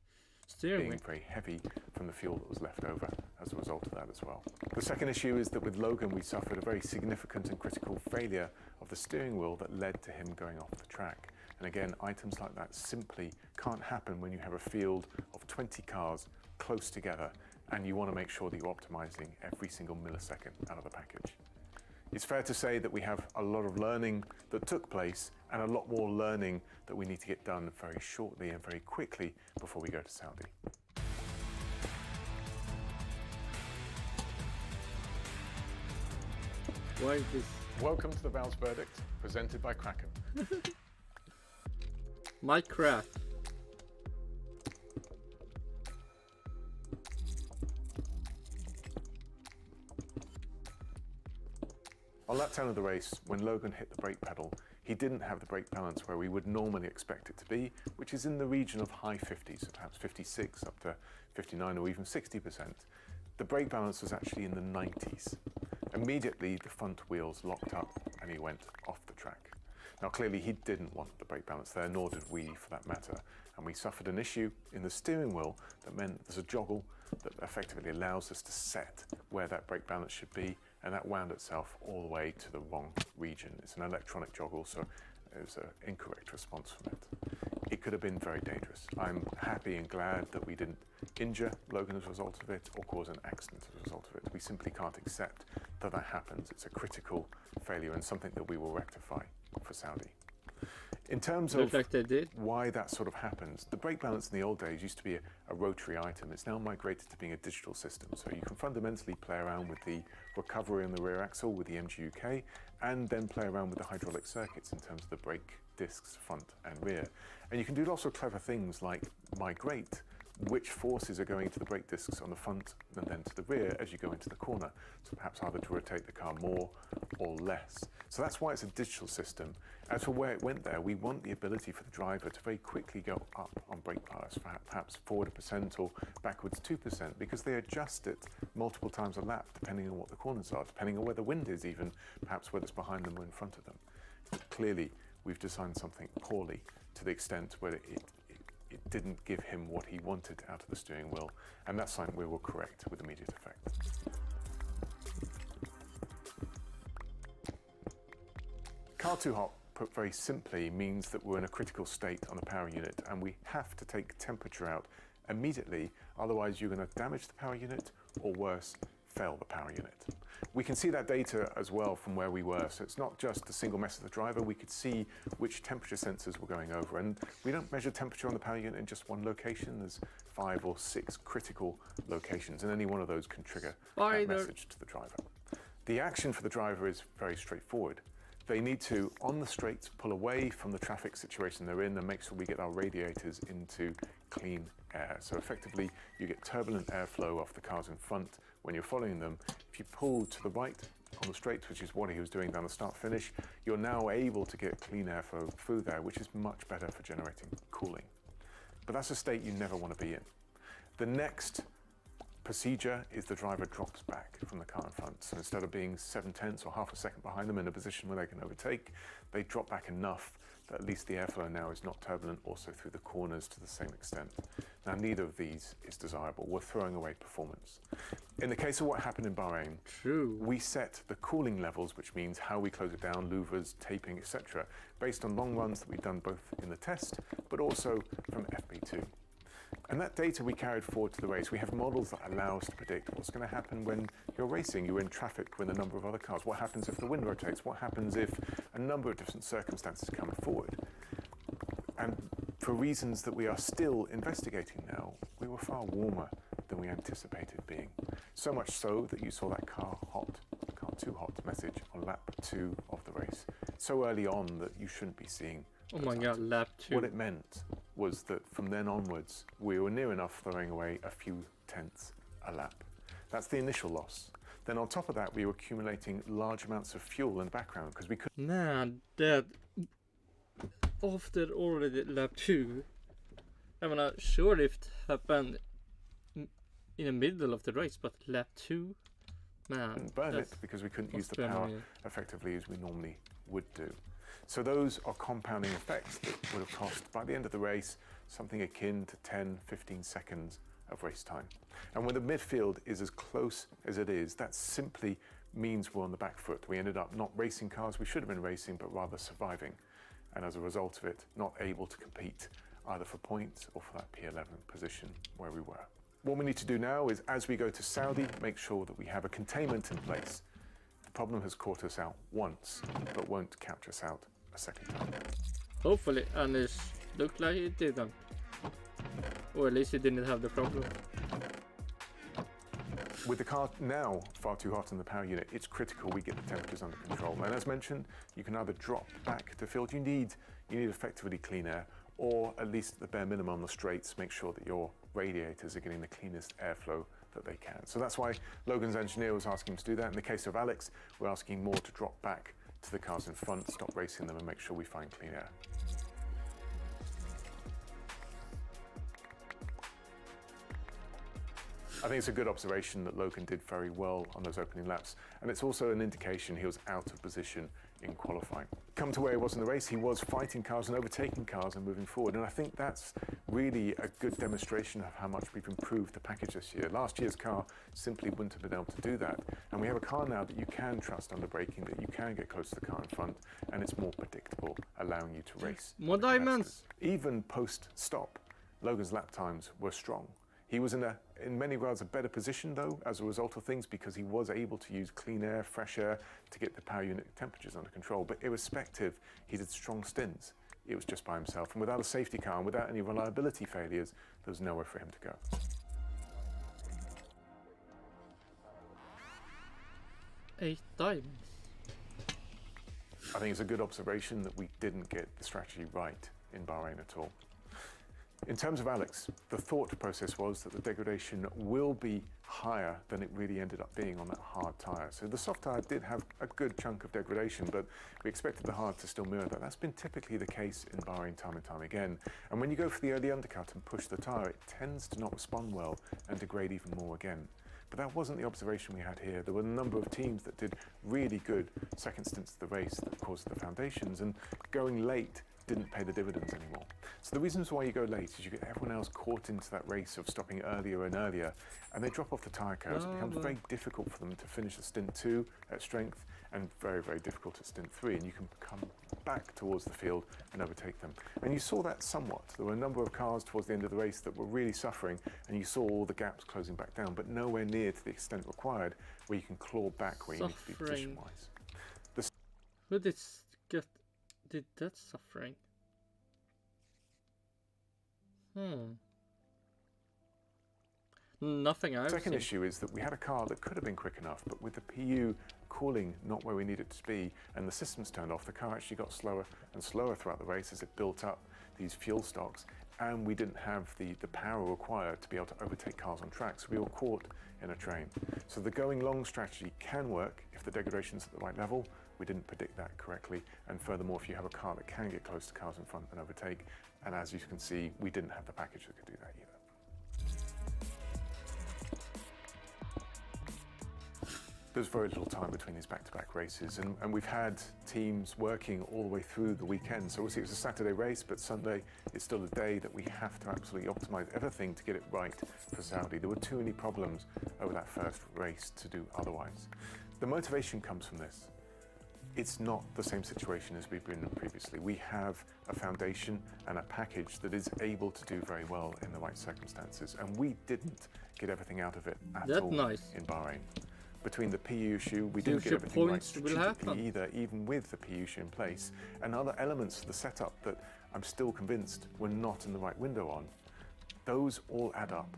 steering being wheel. very heavy from the fuel that was left over as a result of that as well. The second issue is that with Logan we suffered a very significant and critical failure of the steering wheel that led to him going off the track. And again, items like that simply can't happen when you have a field of 20 cars close together and you want to make sure that you're optimizing every single millisecond out of the package. It's fair to say that we have a lot of learning that took place and a lot more learning that we need to get done very shortly and very quickly before we go to Saudi. Why is this? Welcome to the Valve's Verdict, presented by Kraken. My crap. On lap 10 of the race, when Logan hit the brake pedal, he didn't have the brake balance where we would normally expect it to be, which is in the region of high 50s, perhaps 56 up to 59 or even 60%. The brake balance was actually in the 90s. Immediately, the front wheels locked up and he went off the track. Now, clearly, he didn't want the brake balance there, nor did we, for that matter. And we suffered an issue in the steering wheel that meant there's a joggle that effectively allows us to set where that brake balance should be, and that wound itself all the way to the wrong region. It's an electronic joggle, so it was an incorrect response from it. It could have been very dangerous. I'm happy and glad that we didn't injure Logan as a result of it or cause an accident as a result of it. We simply can't accept that that happens. It's a critical failure and something that we will rectify for Saudi. In terms of why that sort of happens, the brake balance in the old days used to be a rotary item. It's now migrated to being a digital system. So you can fundamentally play around with the recovery on the rear axle with the MGUK and then play around with the hydraulic circuits in terms of the brake discs front and rear. And you can do lots of clever things like migrate which forces are going to the brake discs on the front and then to the rear as you go into the corner. So perhaps either to rotate the car more or less. So that's why it's a digital system. As for where it went there, we want the ability for the driver to very quickly go up on brake bias, perhaps forward 1% or backwards 2%, because they adjust it multiple times a lap, depending on what the corners are, depending on where the wind is even, perhaps whether it's behind them or in front of them. But clearly, we've designed something poorly to the extent where it didn't give him what he wanted out of the steering wheel, and that's something we will correct with immediate effect. Car too hot, put very simply, means that we're in a critical state on the power unit and we have to take temperature out immediately, otherwise you're going to damage the power unit or worse, fail the power unit. We can see that data as well from where we were, so it's not just a single mess of the driver, we could see which temperature sensors were going over, and we don't measure temperature on the power unit in just one location. There's 5 or 6 critical locations, and any one of those can trigger that message to the driver. The action for the driver is very straightforward. They need to, on the straights, pull away from the traffic situation they're in and make sure we get our radiators into clean air. So effectively, you get turbulent airflow off the cars in front when you're following them. If you pull to the right on the straights, which is what he was doing down the start-finish, you're now able to get clean airflow through there, which is much better for generating cooling. But that's a state you never want to be in. The next procedure is the driver drops back from the car in front. So instead of being 7/10 or half a second behind them in a position where they can overtake, they drop back enough that at least the airflow now is not turbulent also through the corners to the same extent. Now, neither of these is desirable. We're throwing away performance. In the case of what happened in Bahrain, we set the cooling levels, which means how we close it down, louvers, taping, etc., based on long runs that we've done both in the test, but also from FP2. And that data we carried forward to the race. We have models that allow us to predict what's going to happen when you're racing, you're in traffic with a number of other cars. What happens if the wind rotates? What happens if a number of different circumstances come forward? And for reasons that we are still investigating now, we were far warmer than we anticipated being. So much so that you saw that car too hot message on lap 2 of the race. So early on that you shouldn't be seeing. Oh my God, lap 2. What it meant was that from then onwards, we were near enough throwing away a few tenths a lap. That's the initial loss. Then on top of that, we were accumulating large amounts of fuel in the background because we could. Nah, that after already lap 2, I mean, sure if it happened in the middle of the race, but lap 2, man. Burn it because we couldn't use the power effectively as we normally would do. So those are compounding effects that would have cost, by the end of the race, something akin to 10-15 seconds of race time. And when the midfield is as close as it is, that simply means we're on the back foot. We ended up not racing cars we should have been racing, but rather surviving. And as a result of it, not able to compete either for points or for that P11 position where we were. What we need to do now is, as we go to Saudi, make sure that we have a containment in place. The problem has caught us out once, but won't catch us out a second time. Hopefully, and it looked like it didn't. Or at least it didn't have the problem. With the car now far too hot in the power unit, it's critical we get the temperatures under control. And as mentioned, you can either drop back to field. You need effectively clean air, or at least at the bare minimum on the straights, make sure that your radiators are getting the cleanest airflow that they can. So that's why Logan's engineer was asking him to do that. In the case of Alex, we're asking more to drop back to the cars in front, stop racing them, and make sure we find clean air. I think it's a good observation that Logan did very well on those opening laps, and it's also an indication he was out of position in qualifying. Come to where he was in the race, he was fighting cars and overtaking cars and moving forward, and I think that's really a good demonstration of how much we've improved the package this year. Last year's car simply wouldn't have been able to do that, and we have a car now that you can trust under braking, that you can get close to the car in front, and it's more predictable, allowing you to race. More diamonds! Even post-stop, Logan's lap times were strong. He was in many regards a better position though as a result of things, because he was able to use clean air, fresh air to get the power unit temperatures under control. But irrespective, he did strong stints. It was just by himself, and without a safety car and without any reliability failures, there was nowhere for him to go. Eight diamonds. I think it's a good observation that we didn't get the strategy right in Bahrain at all. In terms of Alex, the thought process was that the degradation will be higher than it really ended up being on that hard tyre. So the soft tyre did have a good chunk of degradation, but we expected the hard to still mirror that. That's been typically the case in Bahrain time and time again. And when you go for the early undercut and push the tyre, it tends to not respond well and degrade even more again. But that wasn't the observation we had here. There were a number of teams that did really good second stints of the race that caused the foundations, and going late didn't pay the dividends anymore. So the reasons why you go late is you get everyone else caught into that race of stopping earlier and earlier, and they drop off the tyre curves. It becomes very difficult for them to finish the stint 2 at strength, and very, very difficult at stint 3, and you can come back towards the field and overtake them. And you saw that somewhat. There were a number of cars towards the end of the race that were really suffering, and you saw all the gaps closing back down, but nowhere near to the extent required where you can claw back where you need to be position-wise. Who did that suffering? Nothing I've Second seen. issue is that we had a car that could have been quick enough, but with the PU cooling not where we need it to be and the systems turned off, the car actually got slower and slower throughout the race as it built up these fuel stocks, and we didn't have the power required to be able to overtake cars on track, so we were caught in a train. So the going long strategy can work if the degradation's at the right level. We didn't predict that correctly, and furthermore, if you have a car that can get close to cars in front and overtake, and as you can see, we didn't have the package that could do that either. There's very little time between these back-to-back races, and we've had teams working all the way through the weekend. So obviously it was a Saturday race, but Sunday is still a day that we have to absolutely optimize everything to get it right for Saudi. There were too many problems over that first race to do otherwise. The motivation comes from this. It's not the same situation as we've been in previously. We have a foundation and a package that is able to do very well in the right circumstances, and we didn't get everything out of it at all in Bahrain. Between the PU issue, we didn't get everything right strategically either, even with the PU issue in place, and other elements of the setup that I'm still convinced were not in the right window on. Those all add up.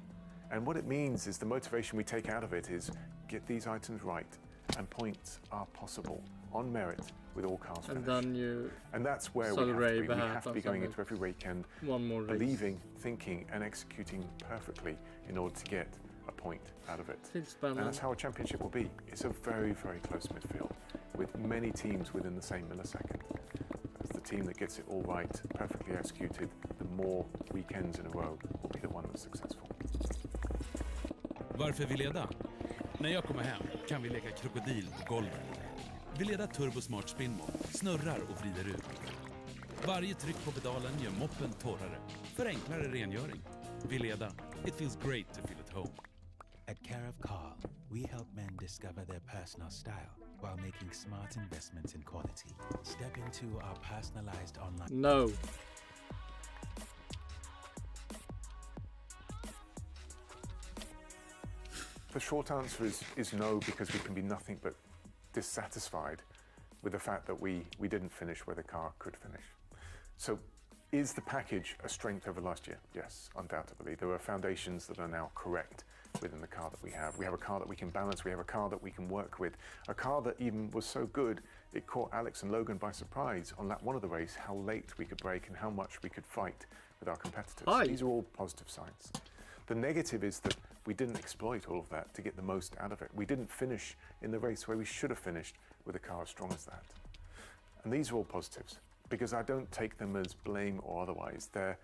And what it means is the motivation we take out of it is get these items right, and points are possible on merit with all cars finished. And that's where we have to be going into every weekend, believing, thinking, and executing perfectly in order to get a point out of it. And that's how a championship will be. It's a very, very close midfield with many teams within the same millisecond. As the team that gets it all right, perfectly executed, the more weekends in a row will be the one that's successful. Varför vi leda? När jag kommer hem kan vi leka krokodil på golvet. Vi leder turbosmart spinmål, snurrar och vrider ut. Varje tryck på pedalen gör moppen torrare. För enklare rengöring. Veleda. It feels great to feel at home. At Care of Car, we help men discover their personal style while making smart investments in quality. Step into our personalized online... No. The short answer is no, because we can be nothing but dissatisfied with the fact that we didn't finish where the car could finish. So is the package a strength over last year? Yes, undoubtedly. There are foundations that are now correct within the car that we have. We have a car that we can balance, we have a car that we can work with, a car that even was so good it caught Alex and Logan by surprise on lap 1 of the race, how late we could brake and how much we could fight with our competitors. These are all positive signs. The negative is that we didn't exploit all of that to get the most out of it. We didn't finish in the race where we should have finished with a car as strong as that. And these are all positives, because I don't take them as blame or otherwise. They're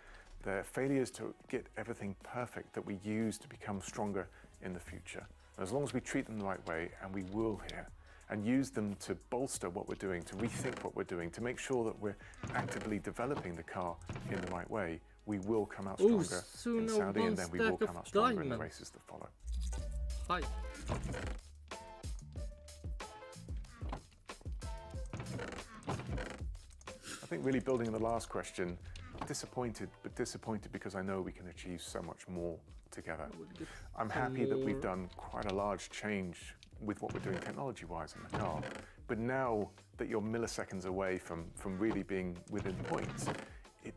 failures to get everything perfect that we use to become stronger in the future. And as long as we treat them the right way, and we will here, and use them to bolster what we're doing, to rethink what we're doing, to make sure that we're actively developing the car in the right way, we will come out stronger in Saudi, and then we will come out stronger in the races that follow. Hi. I think really building on the last question, disappointed, but disappointed because I know we can achieve so much more together. I'm happy that we've done quite a large change with what we're doing technology-wise in the car, but now that you're milliseconds away from really being within points,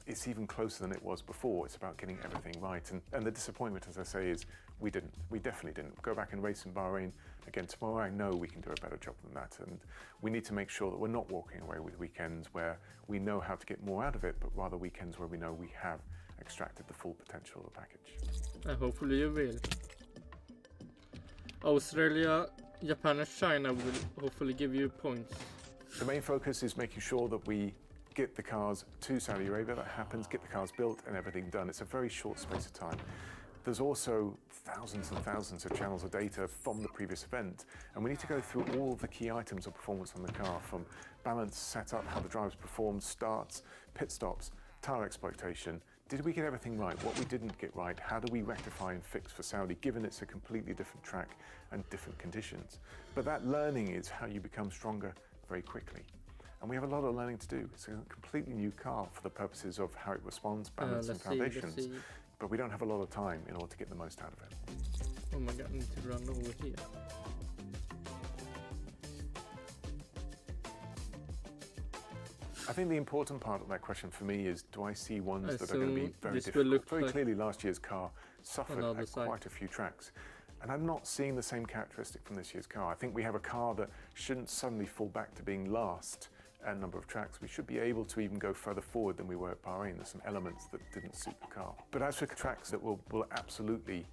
it's even closer than it was before. It's about getting everything right, and the disappointment, as I say, is we definitely didn't. Go back and race in Bahrain again tomorrow. I know we can do a better job than that, and we need to make sure that we're not walking away with weekends where we know how to get more out of it, but rather weekends where we know we have extracted the full potential of the package. Hopefully you will. Australia, Japan and China will hopefully give you points. The main focus is making sure that we get the cars to Saudi Arabia. That happens, get the cars built and everything done. It's a very short space of time. There's also thousands and thousands of channels of data from the previous event, and we need to go through all the key items of performance on the car, from balance, setup, how the drivers performed, starts, pit stops, tyre exploitation. Did we get everything right? What we didn't get right? How do we rectify and fix for Saudi, given it's a completely different track and different conditions? But that learning is how you become stronger very quickly. And we have a lot of learning to do. It's a completely new car for the purposes of how it responds, balance and foundations. But we don't have a lot of time in order to get the most out of it. Oh my god, I need to run over here. I think the important part of that question for me is, do I see ones that are going to be very difficult? Very clearly last year's car suffered at quite a few tracks. And I'm not seeing the same characteristic from this year's car. I think we have a car that shouldn't suddenly fall back to being last at a number of tracks. We should be able to even go further forward than we were at Bahrain. There's some elements that didn't suit the car. But as for tracks that will absolutely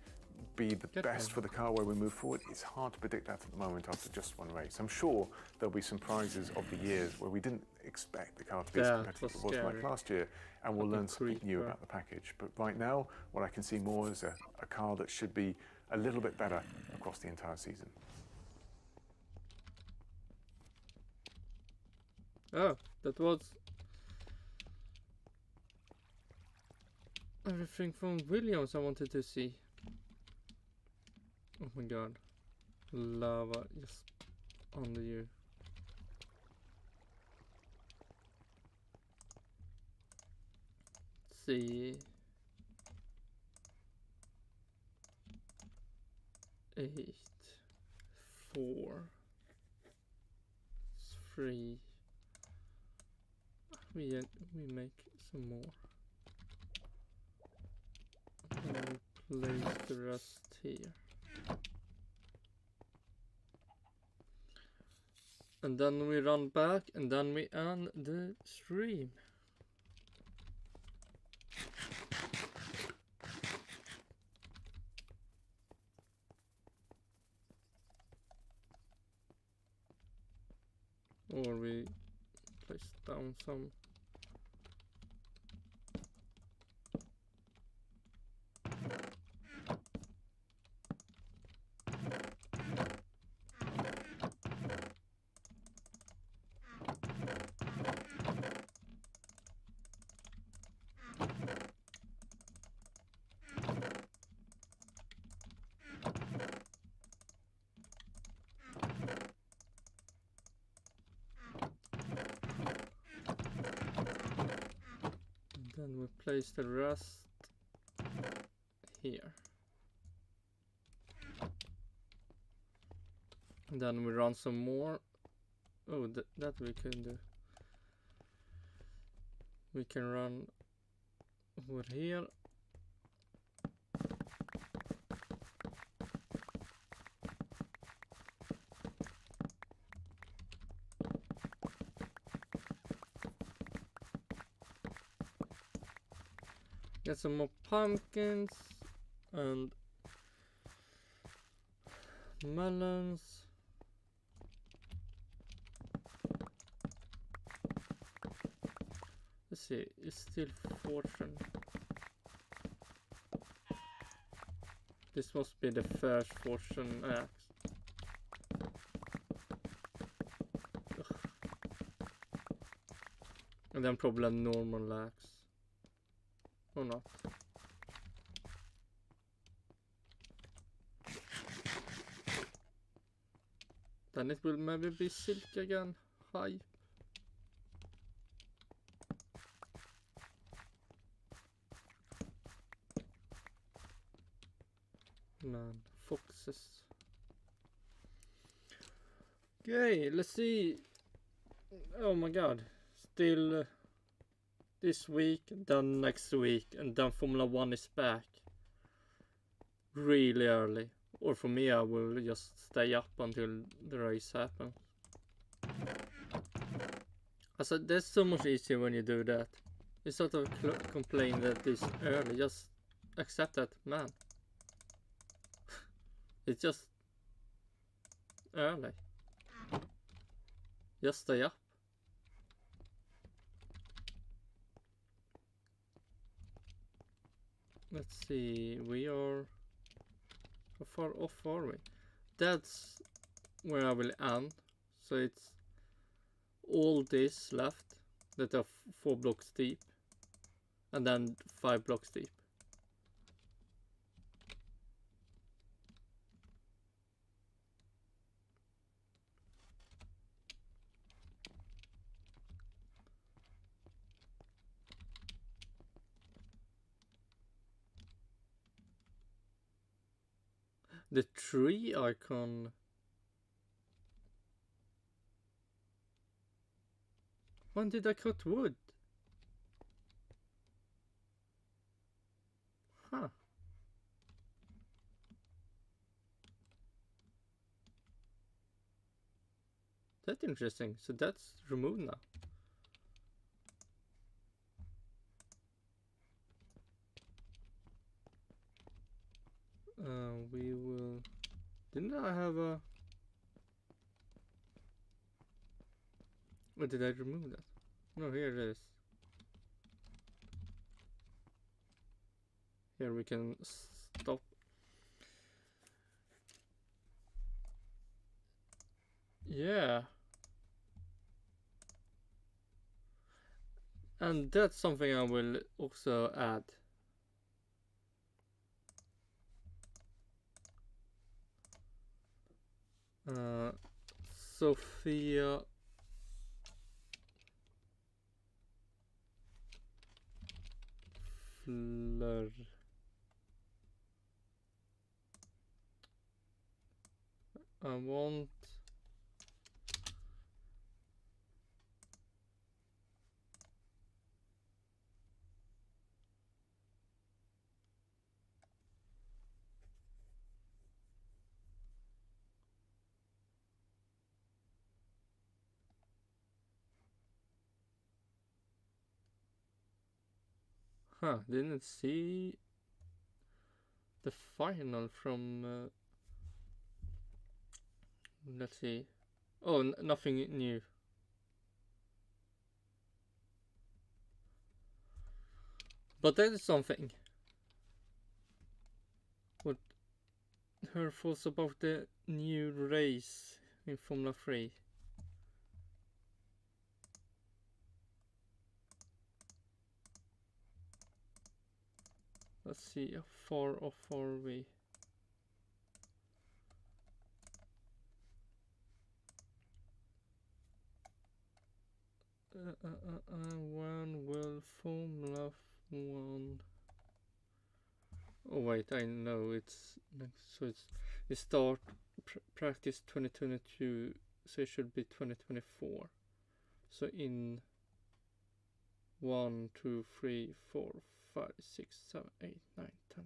be the best for the car where we move forward, it's hard to predict that at the moment after just one race. I'm sure there'll be some prizes of the years where we didn't expect the car to be as competitive as it was like last year, and we'll learn something new about the package. But right now, what I can see more is a car that should be a little bit better across the entire season. Oh, that was everything from Williams I wanted to see. Oh my god. Lava just under you. Let's see. 8, 4, 3. We make some more. And place the rest here. And then we run back, and then we end the stream. Or we place down some. And we place the rest here. And then we run some more. Oh, that we can do. We can run over here. Get some more pumpkins and melons. Let's see, it's still fortune. This must be the first fortune axe. Ugh. And then probably a normal axe. Or not. Then it will maybe be silk again. Hi. Man, foxes. Okay, let's see. Oh my god. Still this week, then next week, and then Formula 1 is back. Really early. Or for me, I will just stay up until the race happens. Also, that's so much easier when you do that. You sort of complain that it's early. Just accept that, man. It's just early. Just stay up. Let's see, we are... How far off are we? That's where I will end. So it's all this left that are 4 blocks deep. And then 5 blocks deep. The tree icon. When did I cut wood? Huh. That's interesting. So that's removed now. We will... Didn't I have a... Or did I remove that? No, here it is. Here we can stop. Yeah. And that's something I will also add. Sophia Fleur. I want didn't see the final from let's see. Oh, nothing new. But that is something. What her thoughts about the new race in Formula 3. Let's see, how far off are we? When will Formula wait, I know it's next. So it start practice 2022. So it should be 2024. So in 1, 2, 3, 4, 5, 6, 7, 8, 9, 10,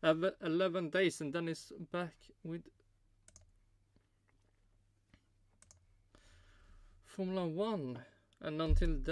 11. 11 days, and then it's back with Formula 1. And until then.